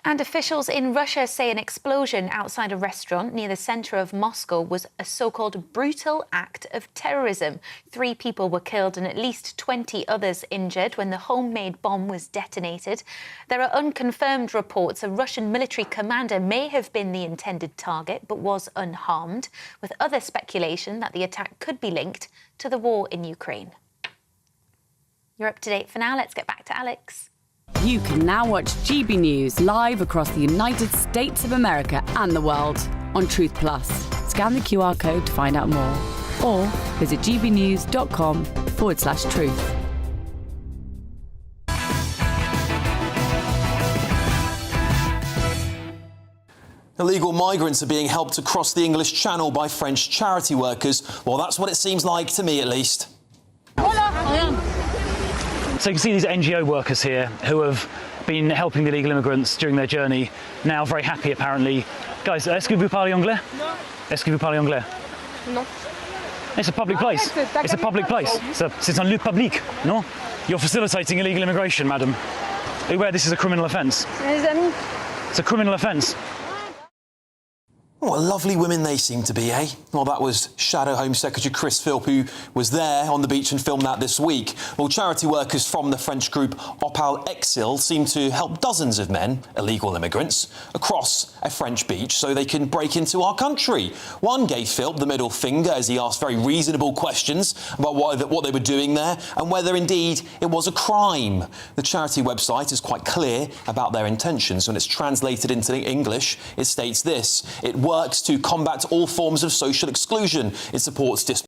And officials in Russia say an explosion outside a restaurant near the centre of Moscow was a so-called brutal act of terrorism. 3 people were killed and at least 20 others injured when the homemade bomb was detonated. There are unconfirmed reports a Russian military commander may have been the intended target but was unharmed, with other speculation that the attack could be linked to the war in Ukraine. You're up to date for now. Let's get back to Alex. You can now watch GB News live across the United States of America and the world on Truth Plus. Scan the QR code to find out more, or visit gbnews.com/truth. Illegal migrants are being helped across the English Channel by French charity workers. Well, that's what it seems like to me, at least. So you can see these NGO workers here who have been helping the illegal immigrants during their journey, now very happy apparently. Guys, est-ce que vous parlez anglais? No. Est-ce que vous parlez anglais? No. It's a public place. It's a public place. C'est un lieu public, no? You're facilitating illegal immigration, madam. Are you aware this is a criminal offence? It's a criminal offence. What lovely women they seem to be, eh? Well, that was Shadow Home Secretary Chris Philp, who was there on the beach and filmed that this week. Well, charity workers from the French group Opal Exil seem to help dozens of men, illegal immigrants, across a French beach so they can break into our country. One gave Philp the middle finger as he asked very reasonable questions about what they were doing there and whether indeed it was a crime. The charity website is quite clear about their intentions. When it's translated into English, it states this: it works to combat all forms of social exclusion. It supports